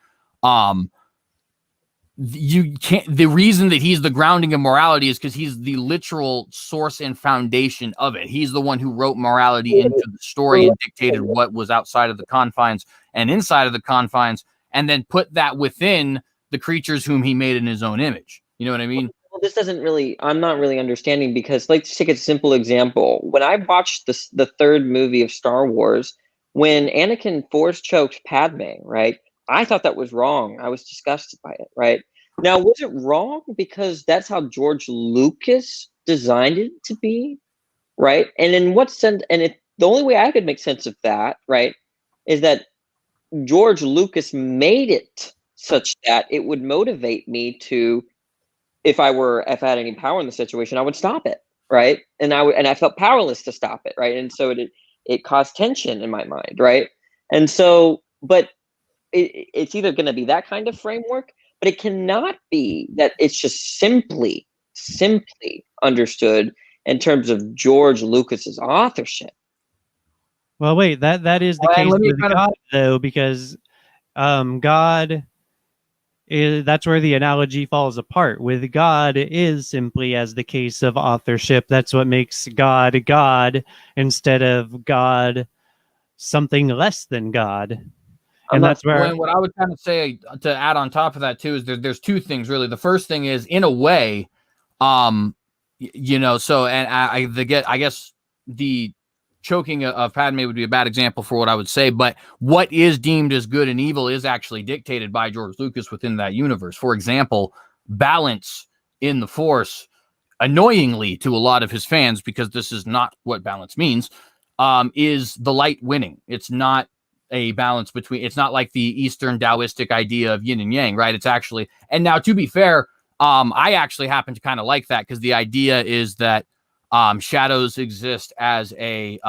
You can't. The reason that He's the grounding of morality is because He's the literal source and foundation of it. He's the one who wrote morality into the story and dictated what was outside of the confines and inside of the confines, and then put that within the creatures whom He made in His own image. You know what I mean? Well, this doesn't really. I'm not really understanding, because let's take a simple example. When I watched the third movie of Star Wars, when Anakin force choked Padme, right? I thought that was wrong. I was disgusted by it, right? Now, was it wrong because that's how George Lucas designed it to be, right? And in what sense? And the only way I could make sense of that, right, is that George Lucas made it such that it would motivate me to, if I had any power in the situation, I would stop it, right? And I felt powerless to stop it, right? And so it caused tension in my mind, right? And so, but it's either going to be that kind of framework, but it cannot be that it's just simply understood in terms of George Lucas's authorship. Well, wait, that is the Well, case let me with kind of- God, though, because God is, that's where the analogy falls apart. With God, it is simply as the case of authorship. That's what makes God God instead of God something less than God. And that's where what I would kind of say to add on top of that too is there's two things really. The first thing is, in a way, you know, so and I guess the choking of Padme would be a bad example for what I would say, but what is deemed as good and evil is actually dictated by George Lucas within that universe. For example, balance in the Force, annoyingly to a lot of his fans, because this is not what balance means, is the light winning. It's not a balance between, it's not like the Eastern Taoistic idea of yin and yang, right? It's actually, and now to be fair, I actually happen to kind of like that, because the idea is that shadows exist as a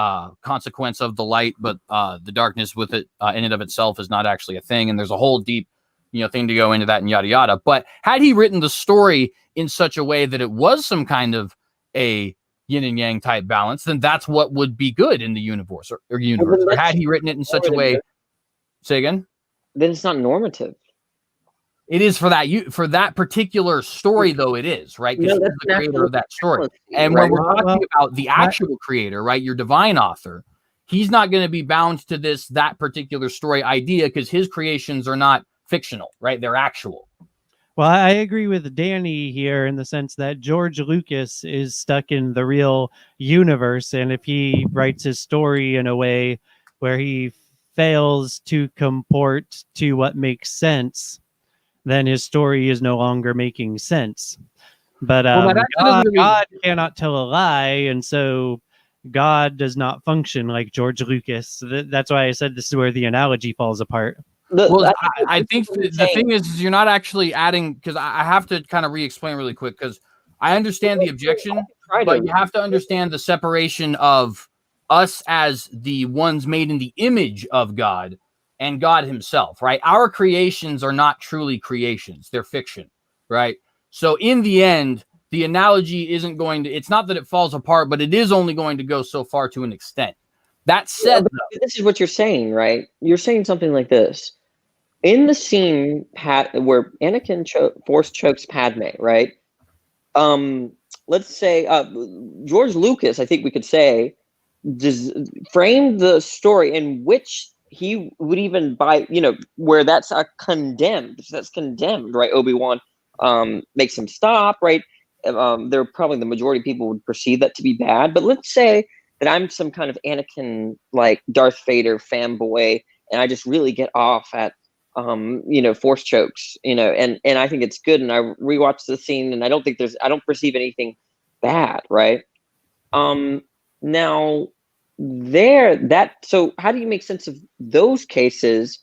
consequence of the light, but the darkness with it in and of itself is not actually a thing. And there's a whole deep, you know, thing to go into that and yada yada. But had he written the story in such a way that it was some kind of a yin and yang type balance, then that's what would be good in the universe or universe. Or had he written it in such a way, say again? Then it's not normative. It is for that particular story, though. It is, right? Because he's the creator of that story. And when we're talking about the actual creator, right, your divine author, he's not going to be bound to that particular story idea, because his creations are not fictional, right? They're actual. Well, I agree with Danny here in the sense that George Lucas is stuck in the real universe, and if he writes his story in a way where he fails to comport to what makes sense, then his story is no longer making sense. But God cannot tell a lie, and so God does not function like George Lucas. That's why I said this is where the analogy falls apart. Well, I think the thing is you're not actually adding, because I have to kind of re-explain really quick, because I understand the objection, but you have to understand the separation of us as the ones made in the image of God and God himself, right? Our creations are not truly creations. They're fiction, right? So in the end, the analogy isn't going to, it's not that it falls apart, but it is only going to go so far to an extent. That said, this is what you're saying, right? You're saying something like this. In the scene where Anakin force chokes Padme, right? Let's say George Lucas, I think we could say, framed the story in which he would even buy, you know, where that's condemned, right? Obi-Wan makes him stop, right? There probably the majority of people would perceive that to be bad, but let's say that I'm some kind of Anakin, like Darth Vader fanboy, and I just really get off at you know, force chokes, you know, and I think it's good, and I rewatched the scene, and I don't perceive anything bad, right? Now so how do you make sense of those cases?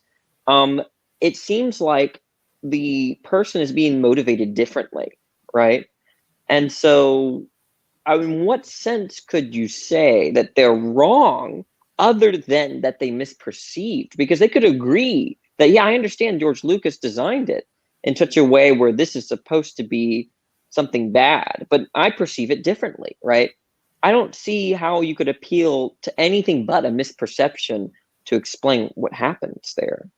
It seems like the person is being motivated differently, right? And so, I mean, what sense could you say that they're wrong other than that they misperceived? Because they could agree that, yeah, I understand George Lucas designed it in such a way where this is supposed to be something bad, but I perceive it differently, right? I don't see how you could appeal to anything but a misperception to explain what happens there.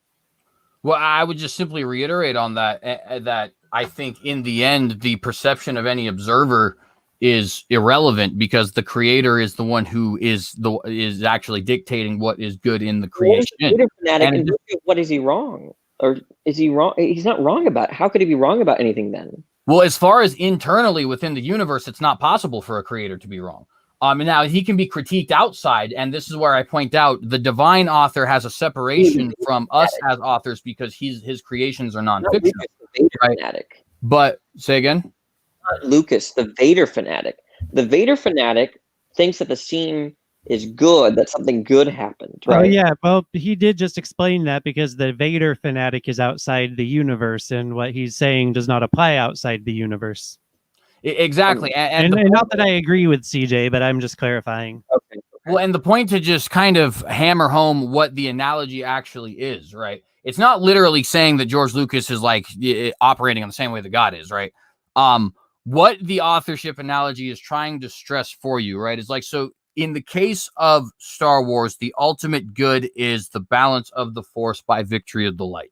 Well, I would just simply reiterate on that, that I think in the end, the perception of any observer is irrelevant, because the creator is the one who is actually dictating what is good in the creation. And what is he wrong? Or is he wrong? He's not wrong about it. How could he be wrong about anything then? Well, as far as internally within the universe, it's not possible for a creator to be wrong. And now he can be critiqued outside, and this is where I point out the divine author has a separation from us as authors, because his creations are non-fictional. Right? Fanatic. But say again. Not Lucas, the Vader fanatic. The Vader fanatic thinks that the scene is good, that something good happened, right? Oh yeah, well, he did just explain that because the Vader fanatic is outside the universe, and what he's saying does not apply outside the universe. Exactly. And not that I agree with CJ, but I'm just clarifying. Okay. Well, and the point to just kind of hammer home what the analogy actually is, right? It's not literally saying that George Lucas is like operating on the same way that God is, right? What the authorship analogy is trying to stress for you, right, is like, so in the case of Star Wars, the ultimate good is the balance of the Force by victory of the light.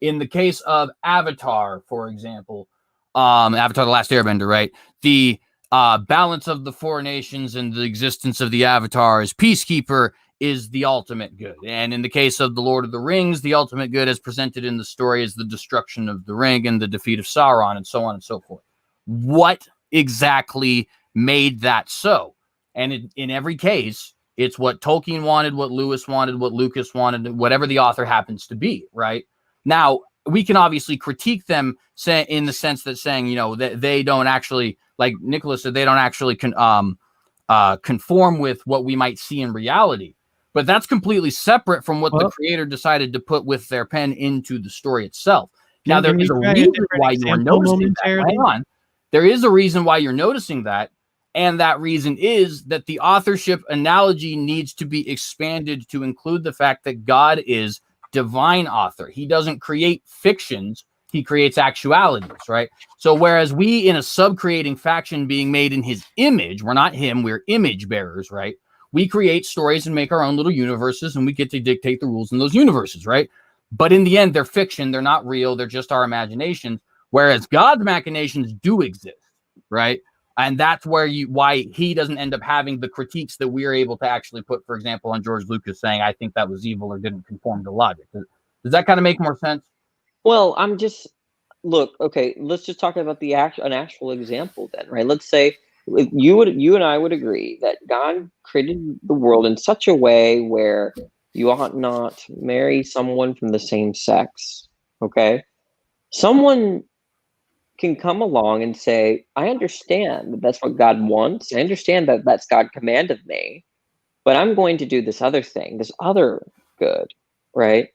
In the case of Avatar, for example, Avatar: The Last Airbender, right? The balance of the four nations and the existence of the Avatar as peacekeeper is the ultimate good. And in the case of The Lord of the Rings, the ultimate good as presented in the story is the destruction of the ring and the defeat of Sauron and so on and so forth. What exactly made that so? And in every case, it's what Tolkien wanted, what Lewis wanted, what Lucas wanted, whatever the author happens to be, right? Now, we can obviously critique them in the sense that saying, you know, that they don't actually, like Nicholas said, they don't actually conform with what we might see in reality. But that's completely separate from what the creator decided to put with their pen into the story itself. Now, there is a reason why you're noticing that. Hang on. There is a reason why you're noticing that. And that reason is that the authorship analogy needs to be expanded to include the fact that God is divine author. He doesn't create fictions. He creates actualities, right? So whereas we in a sub-creating faction being made in his image, we're not him, we're image bearers, right? We create stories and make our own little universes, and we get to dictate the rules in those universes, right? But in the end, they're fiction. They're not real. They're just our imaginations. Whereas God's machinations do exist, right? And that's why he doesn't end up having the critiques that we are able to actually put, for example, on George Lucas saying, I think that was evil or didn't conform to logic. Does that kind of make more sense? Well, okay, let's just talk about an actual example then, right? Let's say you and I would agree that God created the world in such a way where you ought not marry someone from the same sex, okay? Someone can come along and say, I understand that that's what God wants. I understand that that's God commanded me, but I'm going to do this other thing, this other good, right?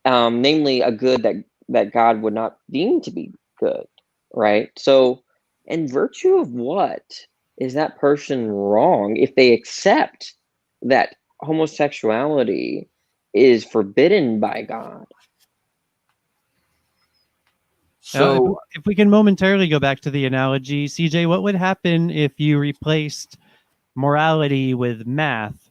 Namely a good that God would not deem to be good, right? So in virtue of what is that person wrong if they accept that homosexuality is forbidden by God? So if we can momentarily go back to the analogy, CJ, what would happen if you replaced morality with math?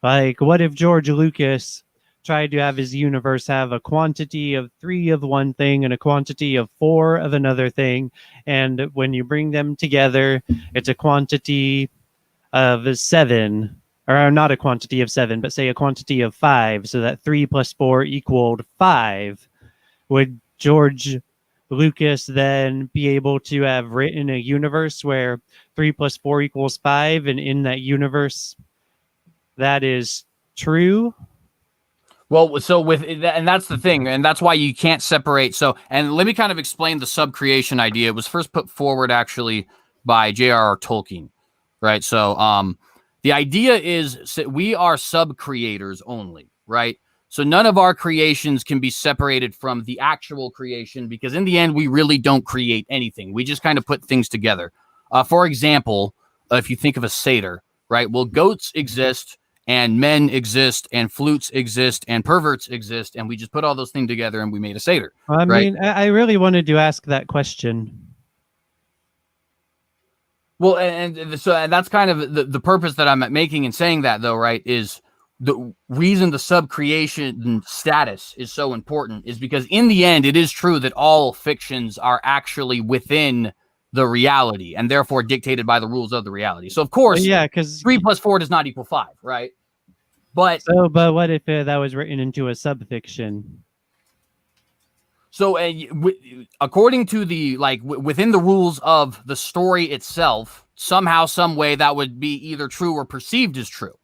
Like, what if George Lucas tried to have his universe have a quantity of 3 of one thing and a quantity of 4 of another thing, and when you bring them together, it's a quantity of 7, or not a quantity of 7, but say a quantity of 5, so that 3 plus 4 equaled 5. Would George Lucas then be able to have written a universe where 3 plus 4 equals 5, and in that universe that is true? Well, so with that, and that's the thing, and that's why you can't separate. So, and let me kind of explain the sub-creation idea. It was first put forward actually by J.R.R. Tolkien, right? So, the idea is we are sub-creators only, right? So none of our creations can be separated from the actual creation, because in the end, we really don't create anything. We just kind of put things together. For example, if you think of a satyr, right? Well, goats exist, and men exist, and flutes exist, and perverts exist, and we just put all those things together and we made a satyr. I mean, I really wanted to ask that question. Well, and that's kind of the purpose that I'm making in saying that, though, right, is the reason the sub-creation status is so important is because in the end, it is true that all fictions are actually within the reality and therefore dictated by the rules of the reality. So, of course, yeah, because 3 plus 4 does not equal 5, right? But what if that was written into a subfiction? So, according to the within the rules of the story itself, somehow, some way, that would be either true or perceived as true.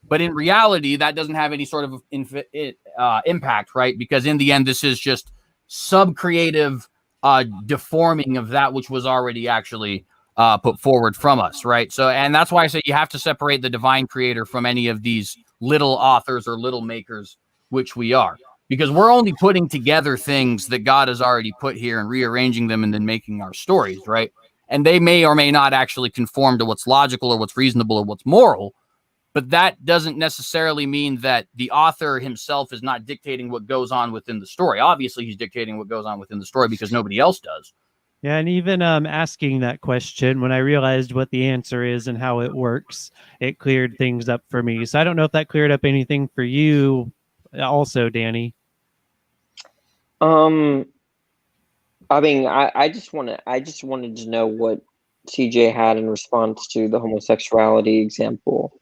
But in reality, that doesn't have any sort of impact, right? Because in the end, this is just sub-creative deforming of that which was already actually put forward from us, right? So, and that's why I say you have to separate the divine creator from any of these little authors or little makers, which we are, because we're only putting together things that God has already put here and rearranging them and then making our stories, right? And they may or may not actually conform to what's logical or what's reasonable or what's moral, but that doesn't necessarily mean that the author himself is not dictating what goes on within the story. Obviously, he's dictating what goes on within the story because nobody else does. Yeah, and even asking that question, when I realized what the answer is and how it works, it cleared things up for me. So I don't know if that cleared up anything for you also, Danny. I mean, I just wanted to know what CJ had in response to the homosexuality example.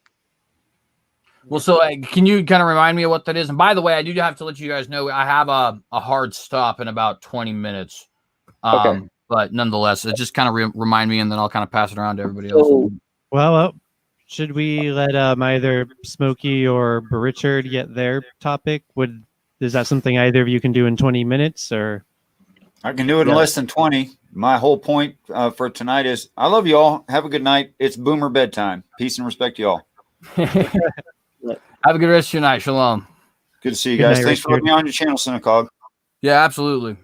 Well, so can you kind of remind me of what that is? And by the way, I do have to let you guys know I have a hard stop in about 20 minutes. Okay. But nonetheless, it just kind of remind me, and then I'll kind of pass it around to everybody else. Well, should we let either Smokey or Richard get their topic? Is that something either of you can do in 20 minutes, or? I can do it in less than 20. My whole point for tonight is I love you all. Have a good night. It's boomer bedtime. Peace and respect to y'all. Have a good rest of your night. Shalom. Good to see you guys. Night, Thanks for having me on your channel, TheCynicogue. Yeah, absolutely.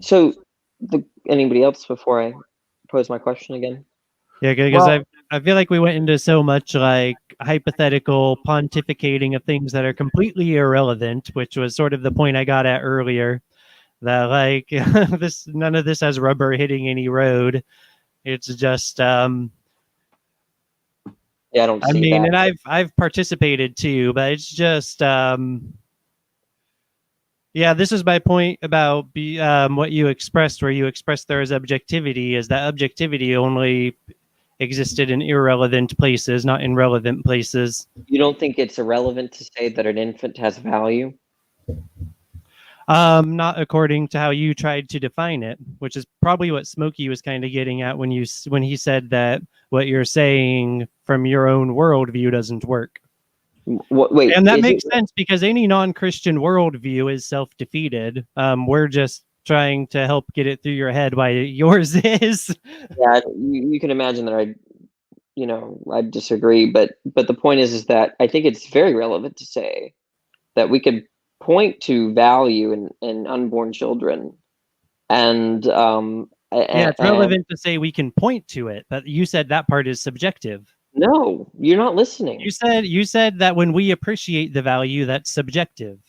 So, anybody else before I pose my question again? Yeah, because I feel like we went into so much like hypothetical pontificating of things that are completely irrelevant, which was sort of the point I got at earlier. That like none of this has rubber hitting any road. It's just Yeah, I don't see I mean, that. and I've participated too, but it's just yeah, this is my point about what you expressed, where you expressed there as objectivity, is that objectivity only existed in irrelevant places, not in relevant places. You don't think it's irrelevant to say that an infant has value? Not according to how you tried to define it, which is probably what Smokey was kind of getting at when he said that what you're saying from your own worldview doesn't work. Wait, and that makes sense because any non-Christian worldview is self-defeated. We're just trying to help get it through your head why yours is. Yeah, you can imagine that I disagree, but the point is that I think it's very relevant to say that we could point to value in unborn children, and yeah, it's relevant to say we can point to it, but you said that part is subjective. No, you're not listening. You said that when we appreciate the value, that's subjective.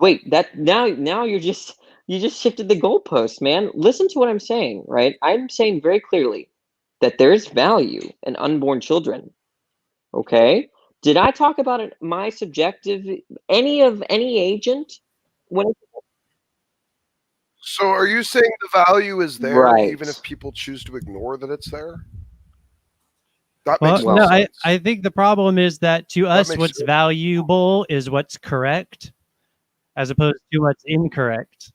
Wait, that now you just shifted the goalpost, man. Listen to what I'm saying, right? I'm saying very clearly that there's value in unborn children. Okay? Did I talk about my subjective any agent when So are you saying the value is there Right. even if people choose to ignore that it's there? That Well, makes no no, sense. I think the problem is that to us, makes what's sense. valuable is what's correct, as opposed to what's incorrect.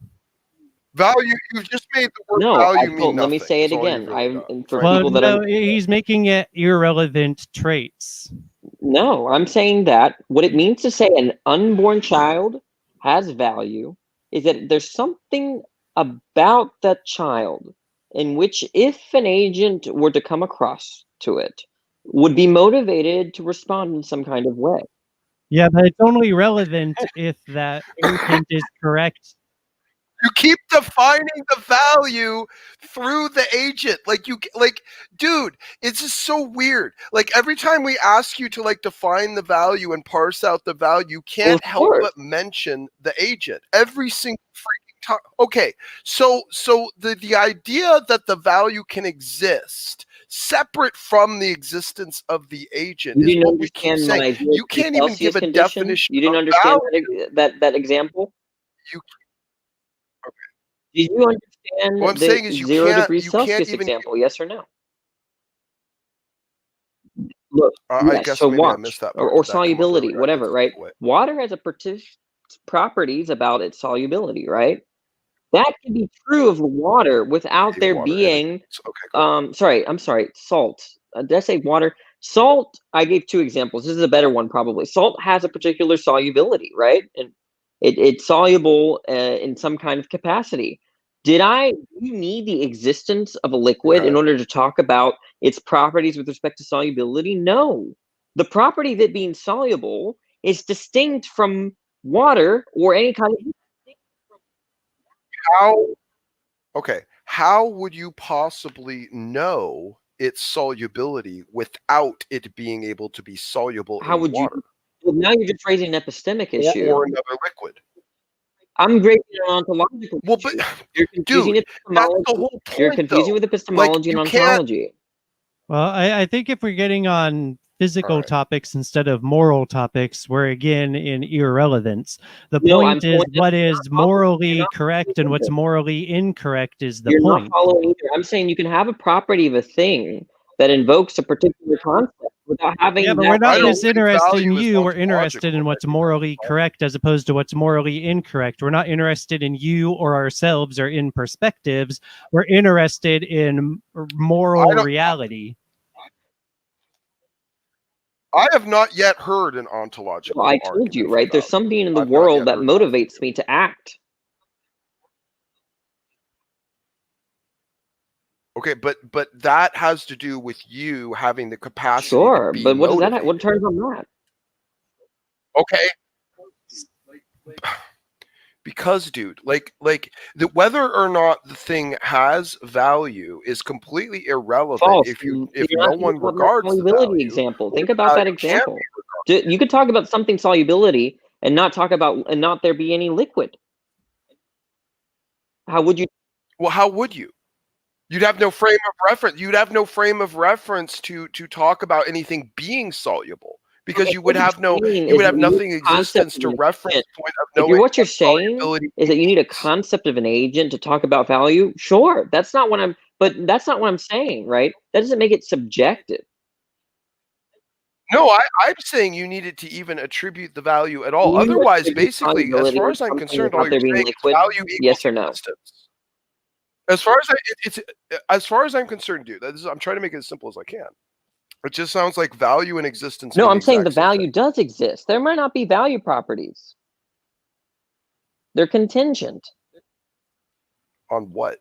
Value, you've just made the word No, value mean nothing. let me say it That's all again. you've really done, For Well, people that no, are he's making it irrelevant traits. No, I'm saying that what it means to say an unborn child has value is that there's something about that child in which, if an agent were to come across to it, would be motivated to respond in some kind of way. Yeah, but it's only relevant if that agent is correct. You keep defining the value through the agent. Dude, it's just so weird. Like every time we ask you to define the value and parse out the value, you can't help but mention the agent every single freaking time. Okay, so the idea that the value can exist separate from the existence of the agent You is didn't what we keep understand my saying. idea You of can't the even Celsius give a condition? definition. You didn't of understand value. that example? You Did you understand What I'm the saying is you 0 can't degrees Celsius even. example? Yes or no? Look, I yes, guess so maybe I watch, missed that or part. Did that come up solubility, earlier? I whatever, couldn't right? wait. Water has a particular properties about its solubility, right? That can be true of water without there Water in it. being, Okay, cool. I'm sorry, salt. Did I say water? Salt, I gave two examples. This is a better one, probably. Salt has a particular solubility, right? And it's soluble in some kind of capacity. Do you need the existence of a liquid in order to talk about its properties with respect to solubility? No. The property of it being soluble is distinct from water or any kind of. How would you possibly know its solubility without it being able to be soluble in water? Well, now you're just raising an epistemic issue. Or another liquid. I'm raising an ontological Well, issue. but You're confusing dude, that's the whole point. You're confusing with epistemology and ontology. Well, I think if we're getting on physical topics instead of moral topics, we're again in irrelevance. The point is what is morally correct and what's morally incorrect is the point. Not following either. I'm saying you can have a property of a thing that invokes a particular concept without having. Yeah, but we're not just interested in you. We're interested in what's morally correct as opposed to what's morally incorrect. We're not interested in you or ourselves or in perspectives. We're interested in moral reality. I have not yet heard an ontological I told you, right? There's some being in the world that motivates me to act. Okay, but that has to do with you having the capacity. Sure, but what does that? What turns on that? Okay. Because, dude, like whether or not the thing has value is completely irrelevant. False. if no one regards the value. Example. Think about that example. You could talk about something solubility and not talk about and not there be any liquid. How would you? Well, how would you? You'd have no frame of reference. You'd have no frame of reference to talk about anything being soluble. Because you would have nothing existence to reference point of knowing. What you're saying is that you need a concept of an agent to talk about value. Sure, that's not what I'm saying, right? That doesn't make it subjective. No, I'm saying you needed to even attribute the value at all. Otherwise, basically, as far as I'm concerned, all you're saying is value equals yes or no. existence. As far as I'm concerned, dude, I'm trying to make it as simple as I can. It just sounds like value and existence. No, I'm saying the value does exist. There might not be value properties. They're contingent. On what?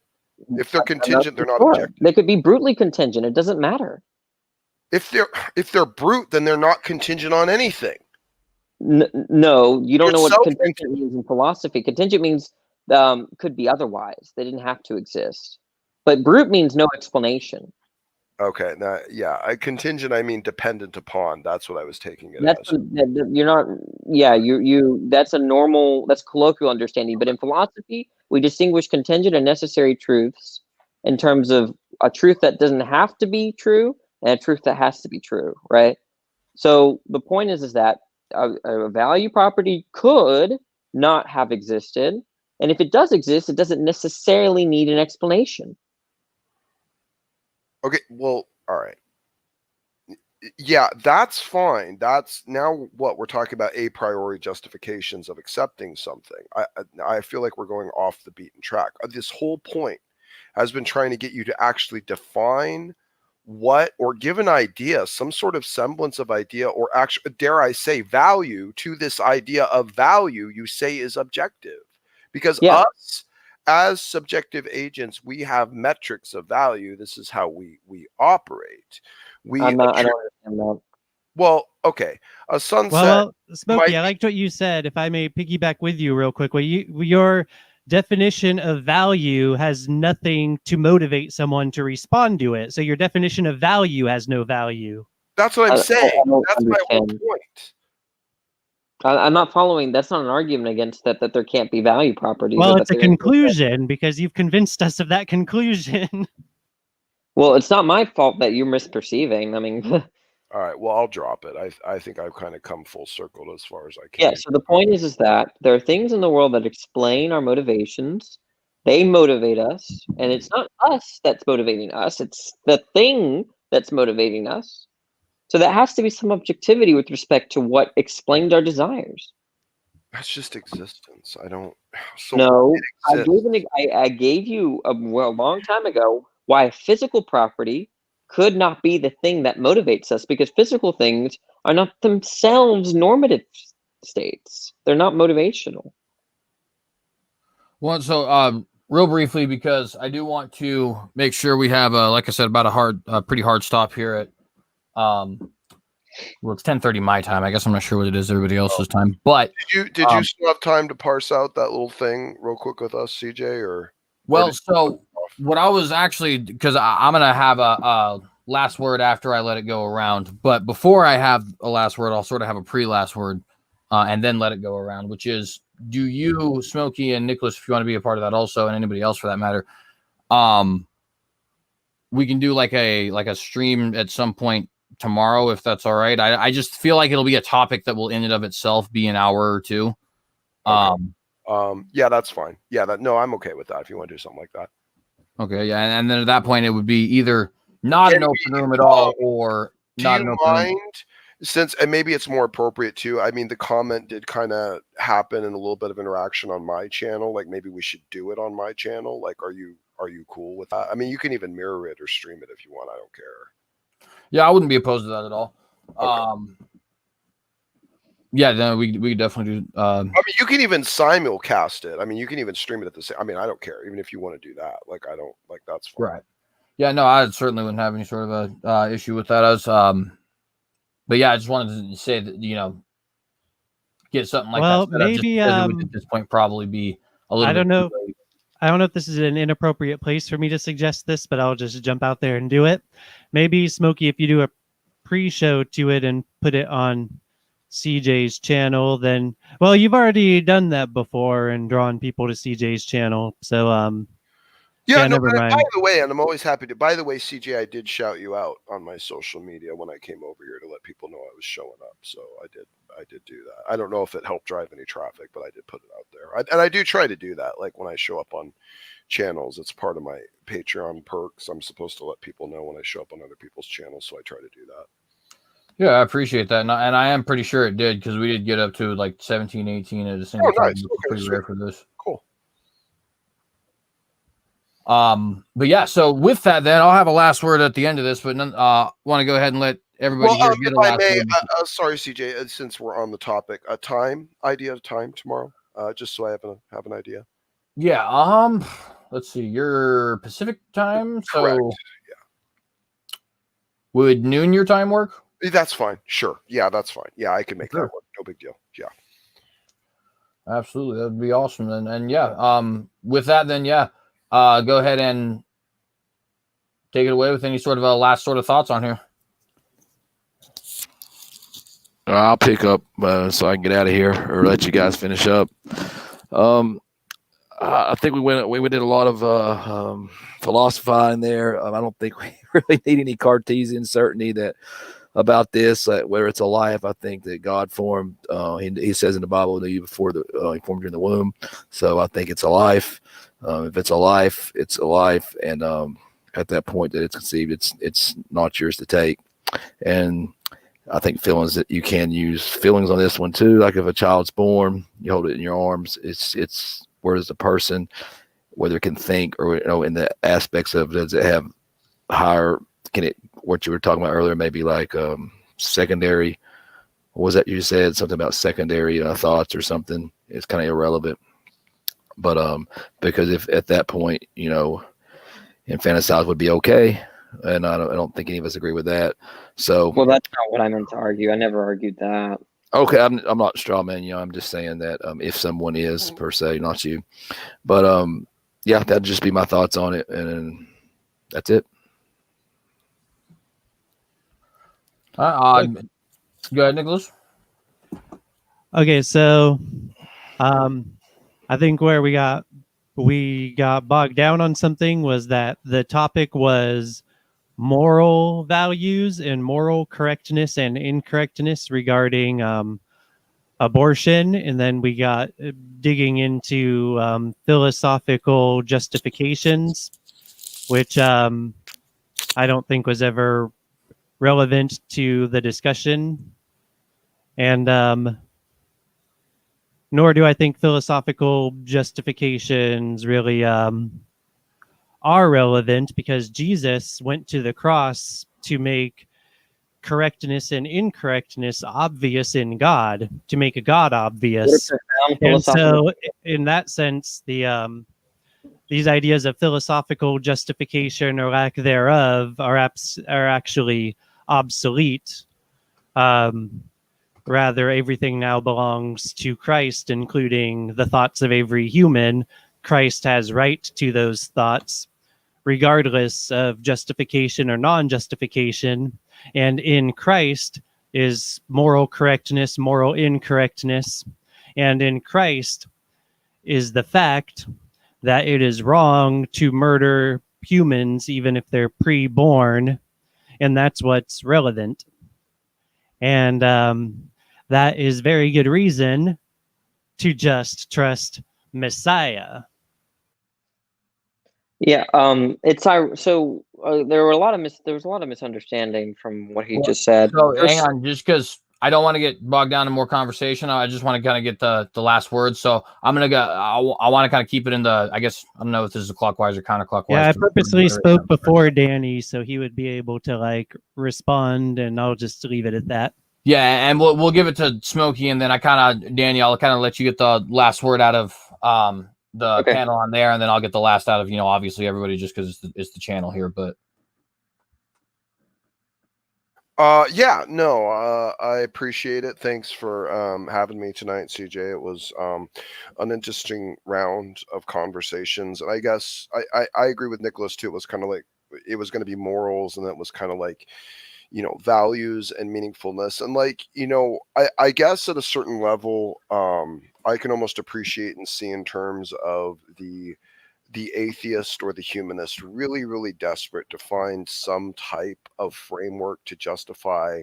If they're contingent, they're not objective. They could be brutally contingent. It doesn't matter. If they're brute, then they're not contingent on anything. No, you don't know what contingent means in philosophy. Contingent means could be otherwise. They didn't have to exist. But brute means no explanation. Okay, now, yeah, contingent, I mean dependent upon. That's what I was taking it as. You're not, that's colloquial understanding. But in philosophy, we distinguish contingent and necessary truths in terms of a truth that doesn't have to be true and a truth that has to be true, right? So the point is that a value property could not have existed. And if it does exist, it doesn't necessarily need an explanation. Okay, well, all right. Yeah, that's fine. That's now what we're talking about, a priori justifications of accepting something. I feel like we're going off the beaten track. This whole point has been trying to get you to actually define what, or give an idea, some sort of semblance of idea, or actually, dare I say, value to this idea of value you say is objective. Because us, as subjective agents, we have metrics of value. This is how we operate. I don't understand that. Well, okay. A sunset. Well, Smokey, I liked what you said. If I may piggyback with you real quick. Well, your definition of value has nothing to motivate someone to respond to it. So your definition of value has no value. That's what I'm saying. That's my whole point. I'm not following. That's not an argument against that there can't be value properties. Well, it's a conclusion because you've convinced us of that conclusion. Well, it's not my fault that you're misperceiving. I mean, all right. Well, I'll drop it. I think I've kind of come full circle as far as I can. Yeah. So the point is that there are things in the world that explain our motivations. They motivate us, and it's not us that's motivating us. It's the thing that's motivating us. So that has to be some objectivity with respect to what explained our desires. That's just existence. I don't. So no, I gave you a long time ago why a physical property could not be the thing that motivates us, because physical things are not themselves normative states. They're not motivational. Well, so real briefly, because I do want to make sure we have, like I said, about a pretty hard stop here at, well, it's 10:30 my time. I guess I'm not sure what it is everybody else's time. But Did you still have time to parse out that little thing real quick with us, CJ? Or so what I was actually, because I'm gonna have a last word after I let it go around. But before I have a last word, I'll sort of have a pre-last word, and then let it go around. Which is, do you, Smokey, and Nicholas, if you want to be a part of that also, and anybody else for that matter, we can do like a stream at some point tomorrow, if that's all right. I just feel like it'll be a topic that will in and of itself be an hour or two. Okay. Yeah, that's fine. Yeah, no, I'm okay with that if you want to do something like that. Okay, yeah, and then at that point it would be either not an open room at all, or not an open room. Since, and maybe it's more appropriate too. I mean, the comment did kind of happen in a little bit of interaction on my channel. Like, maybe we should do it on my channel. Like, are you cool with that? I mean, you can even mirror it or stream it if you want. I don't care. Yeah, I wouldn't be opposed to that at all. Okay. Yeah, no, we definitely do. I mean, you can even simulcast it. I mean, you can even stream it at the same. I mean, I don't care, even if you want to do that. Like, I don't like, that's fine. Right. Yeah, no, I certainly wouldn't have any sort of a issue with that. I was, but yeah, I just wanted to say that, get something like that. Maybe it would at this point probably be a little. I don't know. Late. I don't know if this is an inappropriate place for me to suggest this, but I'll just jump out there and do it. Maybe, Smokey, if you do a pre-show to it and put it on CJ's channel, then, well, you've already done that before and drawn people to CJ's channel. So, yeah, no, never mind. By the way, and I'm always happy to. By the way, CJ, I did shout you out on my social media when I came over here to let people know I was showing up. So I did do that. I don't know if it helped drive any traffic, but I did put it out there. And I do try to do that. Like, when I show up on channels, it's part of my Patreon perks. I'm supposed to let people know when I show up on other people's channels, so I try to do that. Yeah, I appreciate that. And I am pretty sure it did, because we did get up to like 17, 18 at a single time. Nice. Okay, pretty rare for this. Cool. But yeah, so with that, then I'll have a last word at the end of this, but want to go ahead and let everybody here get a last word. Sorry, CJ, since we're on the topic, a time tomorrow, just so I have an idea. Yeah. Let's see, your Pacific time. So correct. Yeah. Would noon your time work? That's fine. Sure. Yeah, that's fine. Yeah, I can make that work. No big deal. Yeah. Absolutely. That would be awesome. And yeah, with that, then, yeah, go ahead and take it away with any sort of a last sort of thoughts on here. I'll pick up so I can get out of here, or let you guys finish up. I think we did a lot of philosophizing there. I don't think we really need any Cartesian certainty about this, whether it's a life. I think that God formed. He says in the Bible, knew you before he formed you in the womb. So I think it's a life. If it's a life, it's a life, and at that point that it's conceived, it's not yours to take. And I think feelings, that you can use feelings on this one too. Like if a child's born, you hold it in your arms. It's where does the person, whether it can think, or in the aspects of, does it have higher, can it, what you were talking about earlier, maybe like secondary, what was that you said, something about secondary thoughts or something? It's kind of irrelevant. But because if at that point, infanticide would be okay, and I don't think any of us agree with that. So, well, that's not what I meant to argue. I never argued that. Okay, I'm not straw man. I'm just saying that if someone is, per se, not you, but yeah, that'd just be my thoughts on it, and that's it. Go ahead, Nicholas. Okay, so I think where we got bogged down on something was that the topic was moral values and moral correctness and incorrectness regarding abortion, and then we got digging into philosophical justifications, which I don't think was ever relevant to the discussion, and nor do I think philosophical justifications really are relevant, because Jesus went to the cross to make correctness and incorrectness obvious in God, to make God obvious. And so in that sense, the these ideas of philosophical justification or lack thereof are actually obsolete. Rather, everything now belongs to Christ, including the thoughts of every human. Christ has right to those thoughts, regardless of justification or non-justification. And in Christ is moral correctness, moral incorrectness. And in Christ is the fact that it is wrong to murder humans, even if they're pre-born. And that's what's relevant. And that is very good reason to just trust Messiah. Yeah, it's so there was a lot of misunderstanding from what he just said. So hang on, just because I don't want to get bogged down in more conversation, I just want to kind of get the last word. So I'm gonna go. I want to kind of keep it in the. I guess I don't know if this is clockwise or counterclockwise. Yeah, I purposely spoke before Danny, so he would be able to like respond, and I'll just leave it at that. Yeah, and we'll give it to Smokey, and then Danny, I'll kind of let you get the last word out of the panel on there, and then I'll get the last out of obviously everybody, just because it's the channel here. But I appreciate it. Thanks for having me tonight, CJ. It was an interesting round of conversations, and I guess I agree with Nicholas too. It was kind of like it was going to be morals, and it was kind of like values and meaningfulness, and like I guess at a certain level I can almost appreciate and see in terms of the atheist or the humanist really, really desperate to find some type of framework to justify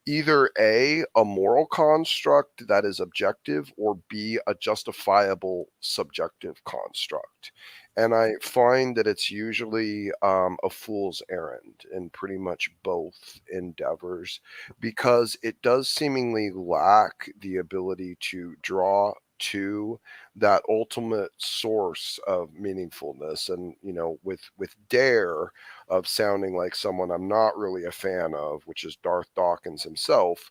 either a moral construct that is objective, or B, a justifiable subjective construct. And I find that it's usually a fool's errand in pretty much both endeavors, because it does seemingly lack the ability to draw to that ultimate source of meaningfulness. And with dare of sounding like someone I'm not really a fan of, which is Darth Dawkins himself,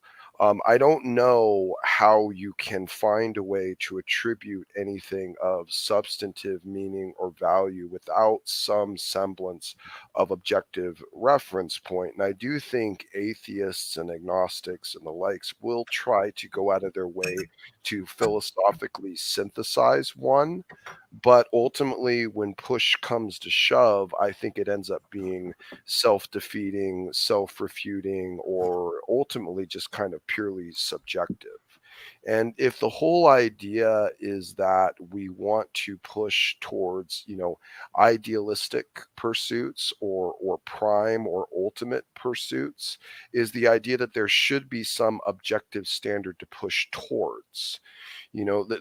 I don't know how you can find a way to attribute anything of substantive meaning or value without some semblance of objective reference point. And I do think atheists and agnostics and the likes will try to go out of their way to philosophically synthesize one. But ultimately, when push comes to shove, I think it ends up being self-defeating, self-refuting, or ultimately just kind of purely subjective. And if the whole idea is that we want to push towards, idealistic pursuits or prime or ultimate pursuits, is the idea that there should be some objective standard to push towards.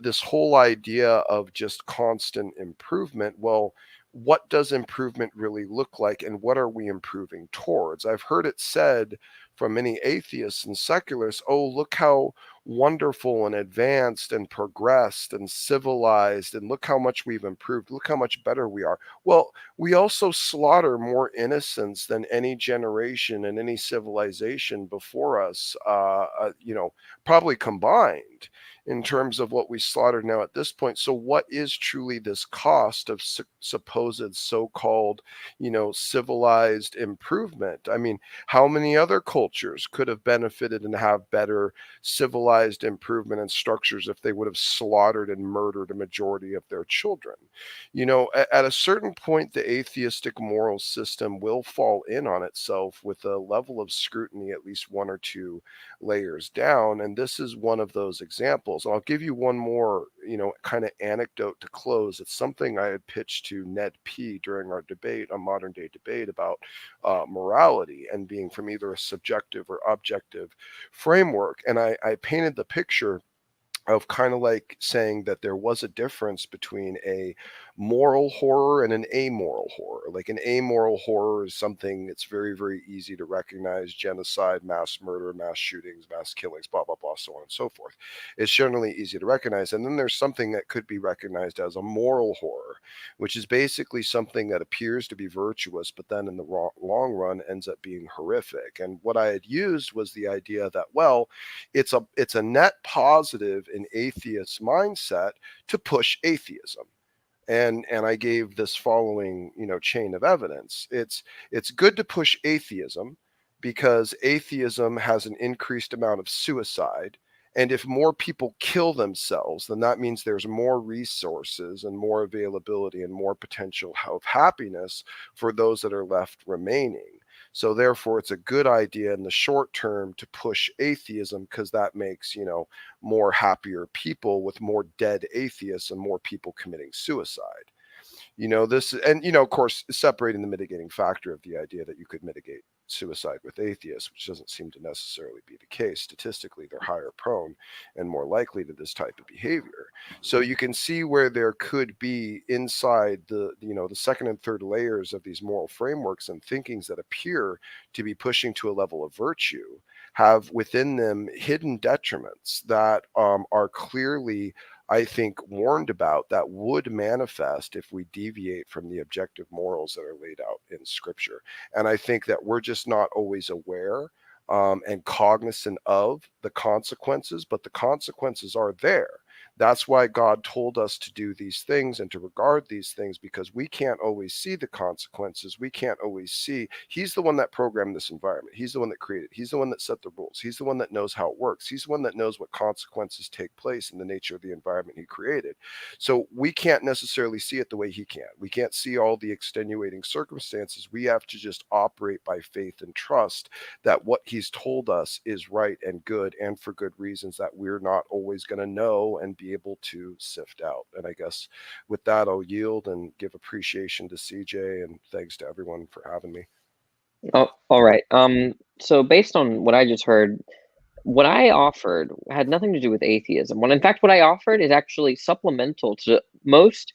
This whole idea of just constant improvement, well, what does improvement really look like, and what are we improving towards? I've heard it said from many atheists and secularists, oh, look how wonderful and advanced and progressed and civilized, and look how much we've improved, look how much better we are. Well, we also slaughter more innocents than any generation and any civilization before us, probably combined, in terms of what we slaughtered now at this point. So what is truly this cost of supposed so-called, civilized improvement? I mean, how many other cultures could have benefited and have better civilized improvement and structures if they would have slaughtered and murdered a majority of their children? At a certain point, the atheistic moral system will fall in on itself with a level of scrutiny at least one or two layers down. And this is one of those examples. And I'll give you one more, kind of anecdote to close. It's something I had pitched to Ned P during our debate, a modern day debate about morality and being from either a subjective or objective framework. And I painted the picture of kind of like saying that there was a difference between a moral horror and an amoral horror. Like an amoral horror is something that's very, very easy to recognize: genocide, mass murder, mass shootings, mass killings, blah, blah, blah, so on and so forth. It's generally easy to recognize. And then there's something that could be recognized as a moral horror, which is basically something that appears to be virtuous, but then in the long run ends up being horrific. And what I had used was the idea that, well, it's a net positive in atheist mindset to push atheism. and I gave this following, chain of evidence. It's good to push atheism because atheism has an increased amount of suicide. And if more people kill themselves, then that means there's more resources and more availability and more potential of happiness for those that are left remaining. So therefore, it's a good idea in the short term to push atheism because that makes, more happier people with more dead atheists and more people committing suicide. This, and, of course, separating the mitigating factor of the idea that you could mitigate suicide with atheists, which doesn't seem to necessarily be the case. Statistically, they're higher prone and more likely to this type of behavior. So you can see where there could be inside the second and third layers of these moral frameworks and thinkings that appear to be pushing to a level of virtue have within them hidden detriments that are clearly, I think, warned about, that would manifest if we deviate from the objective morals that are laid out in Scripture. And I think that we're just not always aware and cognizant of the consequences, but the consequences are there. That's why God told us to do these things and to regard these things, because we can't always see the consequences. We can't always see. He's the one that programmed this environment. He's the one that created. He's the one that set the rules. He's the one that knows how it works. He's the one that knows what consequences take place in the nature of the environment he created. So we can't necessarily see it the way he can. We can't see all the extenuating circumstances. We have to just operate by faith and trust that what he's told us is right and good, and for good reasons that we're not always going to know and be able to sift out. And I guess with that, I'll yield and give appreciation to CJ, and thanks to everyone for having me. Oh, all right. So based on what I just heard, what I offered had nothing to do with atheism. When in fact, what I offered is actually supplemental to most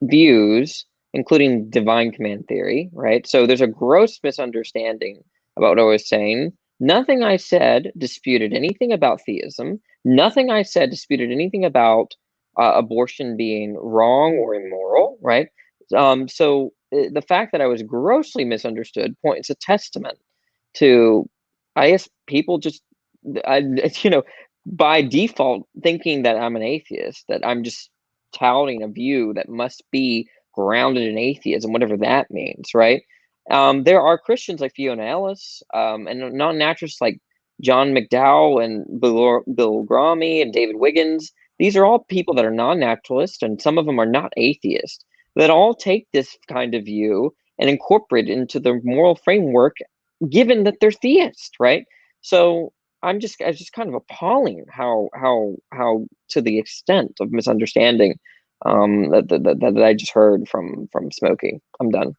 views, including divine command theory, right? So there's a gross misunderstanding about what I was saying. Nothing I said disputed anything about theism. Nothing I said disputed anything about abortion being wrong or immoral, right? So the fact that I was grossly misunderstood points a testament to, I guess, people just, by default thinking that I'm an atheist, that I'm just touting a view that must be grounded in atheism, whatever that means, right? There are Christians like Fiona Ellis and non-naturalists like John McDowell and Bill Grommy and David Wiggins. These are all people that are non-naturalists, and some of them are not atheists, that all take this kind of view and incorporate it into their moral framework, given that they're theists, right? So it's just kind of appalling how to the extent of misunderstanding that I just heard from Smokey. I'm done.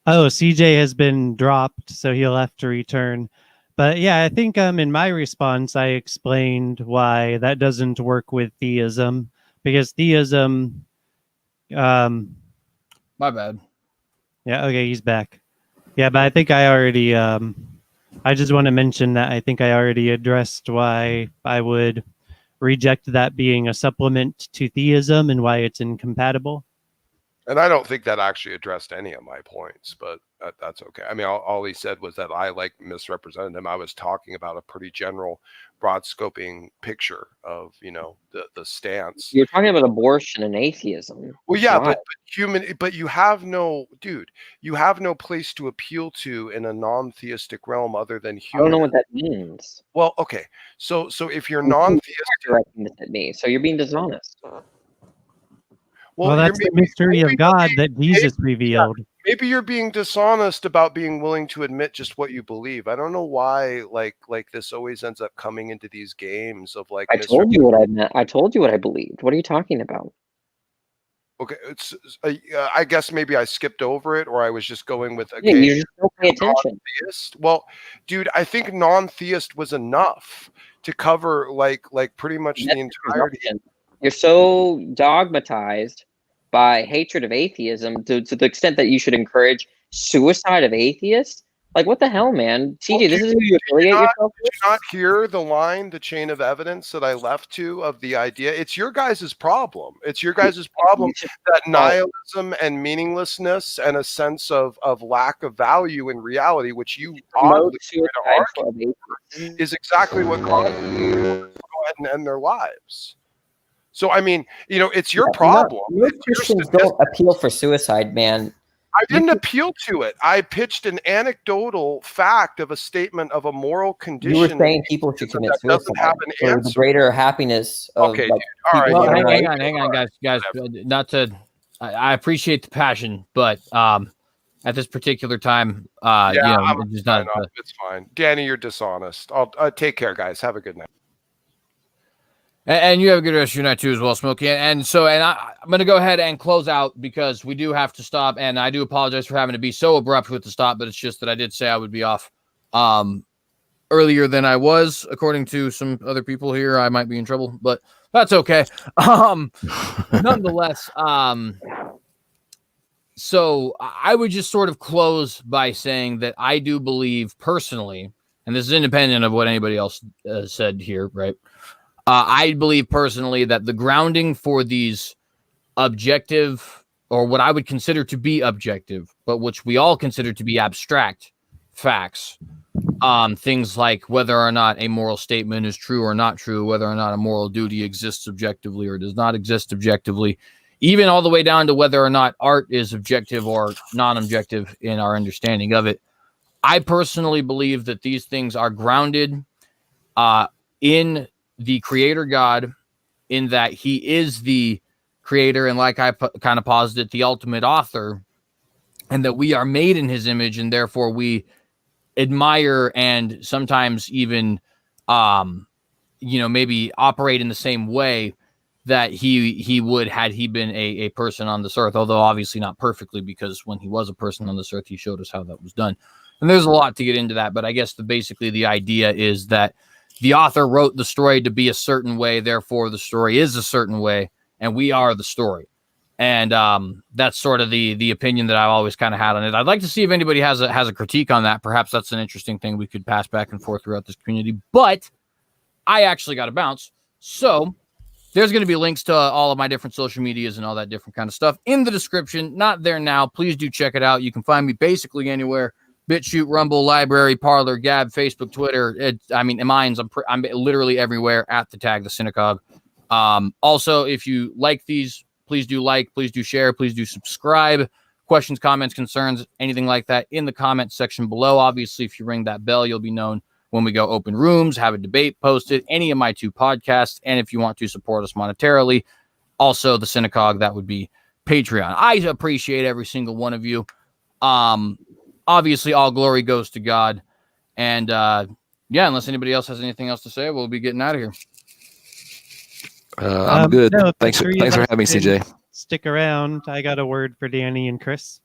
CJ has been dropped, so he'll have to return. But yeah, I think in my response, I explained why that doesn't work with theism, because theism. My bad. Yeah, okay, he's back. Yeah, but I think I already. I just want to mention that I think I already addressed why I would reject that being a supplement to theism and why it's incompatible. And I don't think that actually addressed any of my points, but that's okay. I mean, all he said was that I misrepresented him. I was talking about a pretty general, broad scoping picture of, the stance. You're talking about abortion and atheism. Well, yeah, but you have no place to appeal to in a non-theistic realm other than human. I don't know what that means. Well, okay. So if you're non-theistic, directing this at me, so you're being dishonest. Well, that's the mystery of God that Jesus revealed. Maybe you're being dishonest about being willing to admit just what you believe. I don't know why, like this always ends up coming into these games of like. I told you what I meant. I told you what I believed. What are you talking about? Okay, it's. I guess maybe I skipped over it, or I was just going with. Yeah, you just don't pay attention. Non-theist. Well, dude, I think non-theist was enough to cover like pretty much the entirety. You're so dogmatized by hatred of atheism to the extent that you should encourage suicide of atheists. Like, what the hell, man? TJ, this is who you affiliate yourself with? Did you not hear the chain of evidence that I left to of the idea? It's your guys' problem. It's your guys' problem that nihilism and meaninglessness and a sense of lack of value in reality, which you oddly argue, is exactly what causes ahead and end their lives. So I mean, it's your Yeah, problem. Most It's your Christians statistic. don't appeal for suicide, man. I didn't appeal to it. I pitched an anecdotal fact of a statement of a moral condition. You were saying people should commit that doesn't suicide have an for the answer. greater happiness of Okay, like, dude. All right. people Well, that are hang right. on, guys. Not to. I appreciate the passion, but at this particular time, it's just not. It's fine. Danny, you're dishonest. I'll take care, guys. Have a good night. And you have a good rest of your night too, as well, Smokey. I'm going to go ahead and close out because we do have to stop. And I do apologize for having to be so abrupt with the stop, but it's just that I did say I would be off earlier than I was, according to some other people here. I might be in trouble, but that's okay. Nonetheless, so I would just sort of close by saying that I do believe personally, and this is independent of what anybody else said here, right? I believe personally that the grounding for these objective, or what I would consider to be objective, but which we all consider to be abstract facts, things like whether or not a moral statement is true or not true, whether or not a moral duty exists objectively or does not exist objectively, even all the way down to whether or not art is objective or non-objective in our understanding of it. I personally believe that these things are grounded in the creator God, in that he is the creator, and like I kind of posited, the ultimate author, and that we are made in his image, and therefore we admire and sometimes even maybe operate in the same way that he would had he been a person on this earth, although obviously not perfectly, because when he was a person on this earth, he showed us how that was done. And there's a lot to get into that, but I guess basically the idea is that the author wrote the story to be a certain way, therefore the story is a certain way, and we are the story. And that's sort of the opinion that I've always kind of had on it. I'd like to see if anybody has a critique on that. Perhaps that's an interesting thing we could pass back and forth throughout this community. But I actually got to bounce. So there's going to be links to all of my different social medias and all that different kind of stuff in the description. Not there now. Please do check it out. You can find me basically anywhere. BitChute, Rumble, Library, Parler, Gab, Facebook, Twitter. I'm literally everywhere at TheCynicogue. Also, if you like these, please do share, please do subscribe. Questions, comments, concerns, anything like that in the comment section below. Obviously, if you ring that bell, you'll be known when we go open rooms, have a debate posted, any of my 2 podcasts. And if you want to support us monetarily, also the Cynicogue, that would be Patreon. I appreciate every single one of you. Obviously, all glory goes to God. And unless anybody else has anything else to say, we'll be getting out of here. I'm good. No, thanks for having me, CJ. Stick around. I got a word for Danny and Chris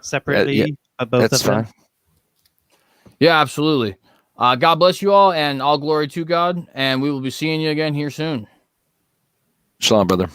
separately. Both that's of them. fine. Yeah, absolutely. God bless you all, and all glory to God. And we will be seeing you again here soon. Shalom, brother.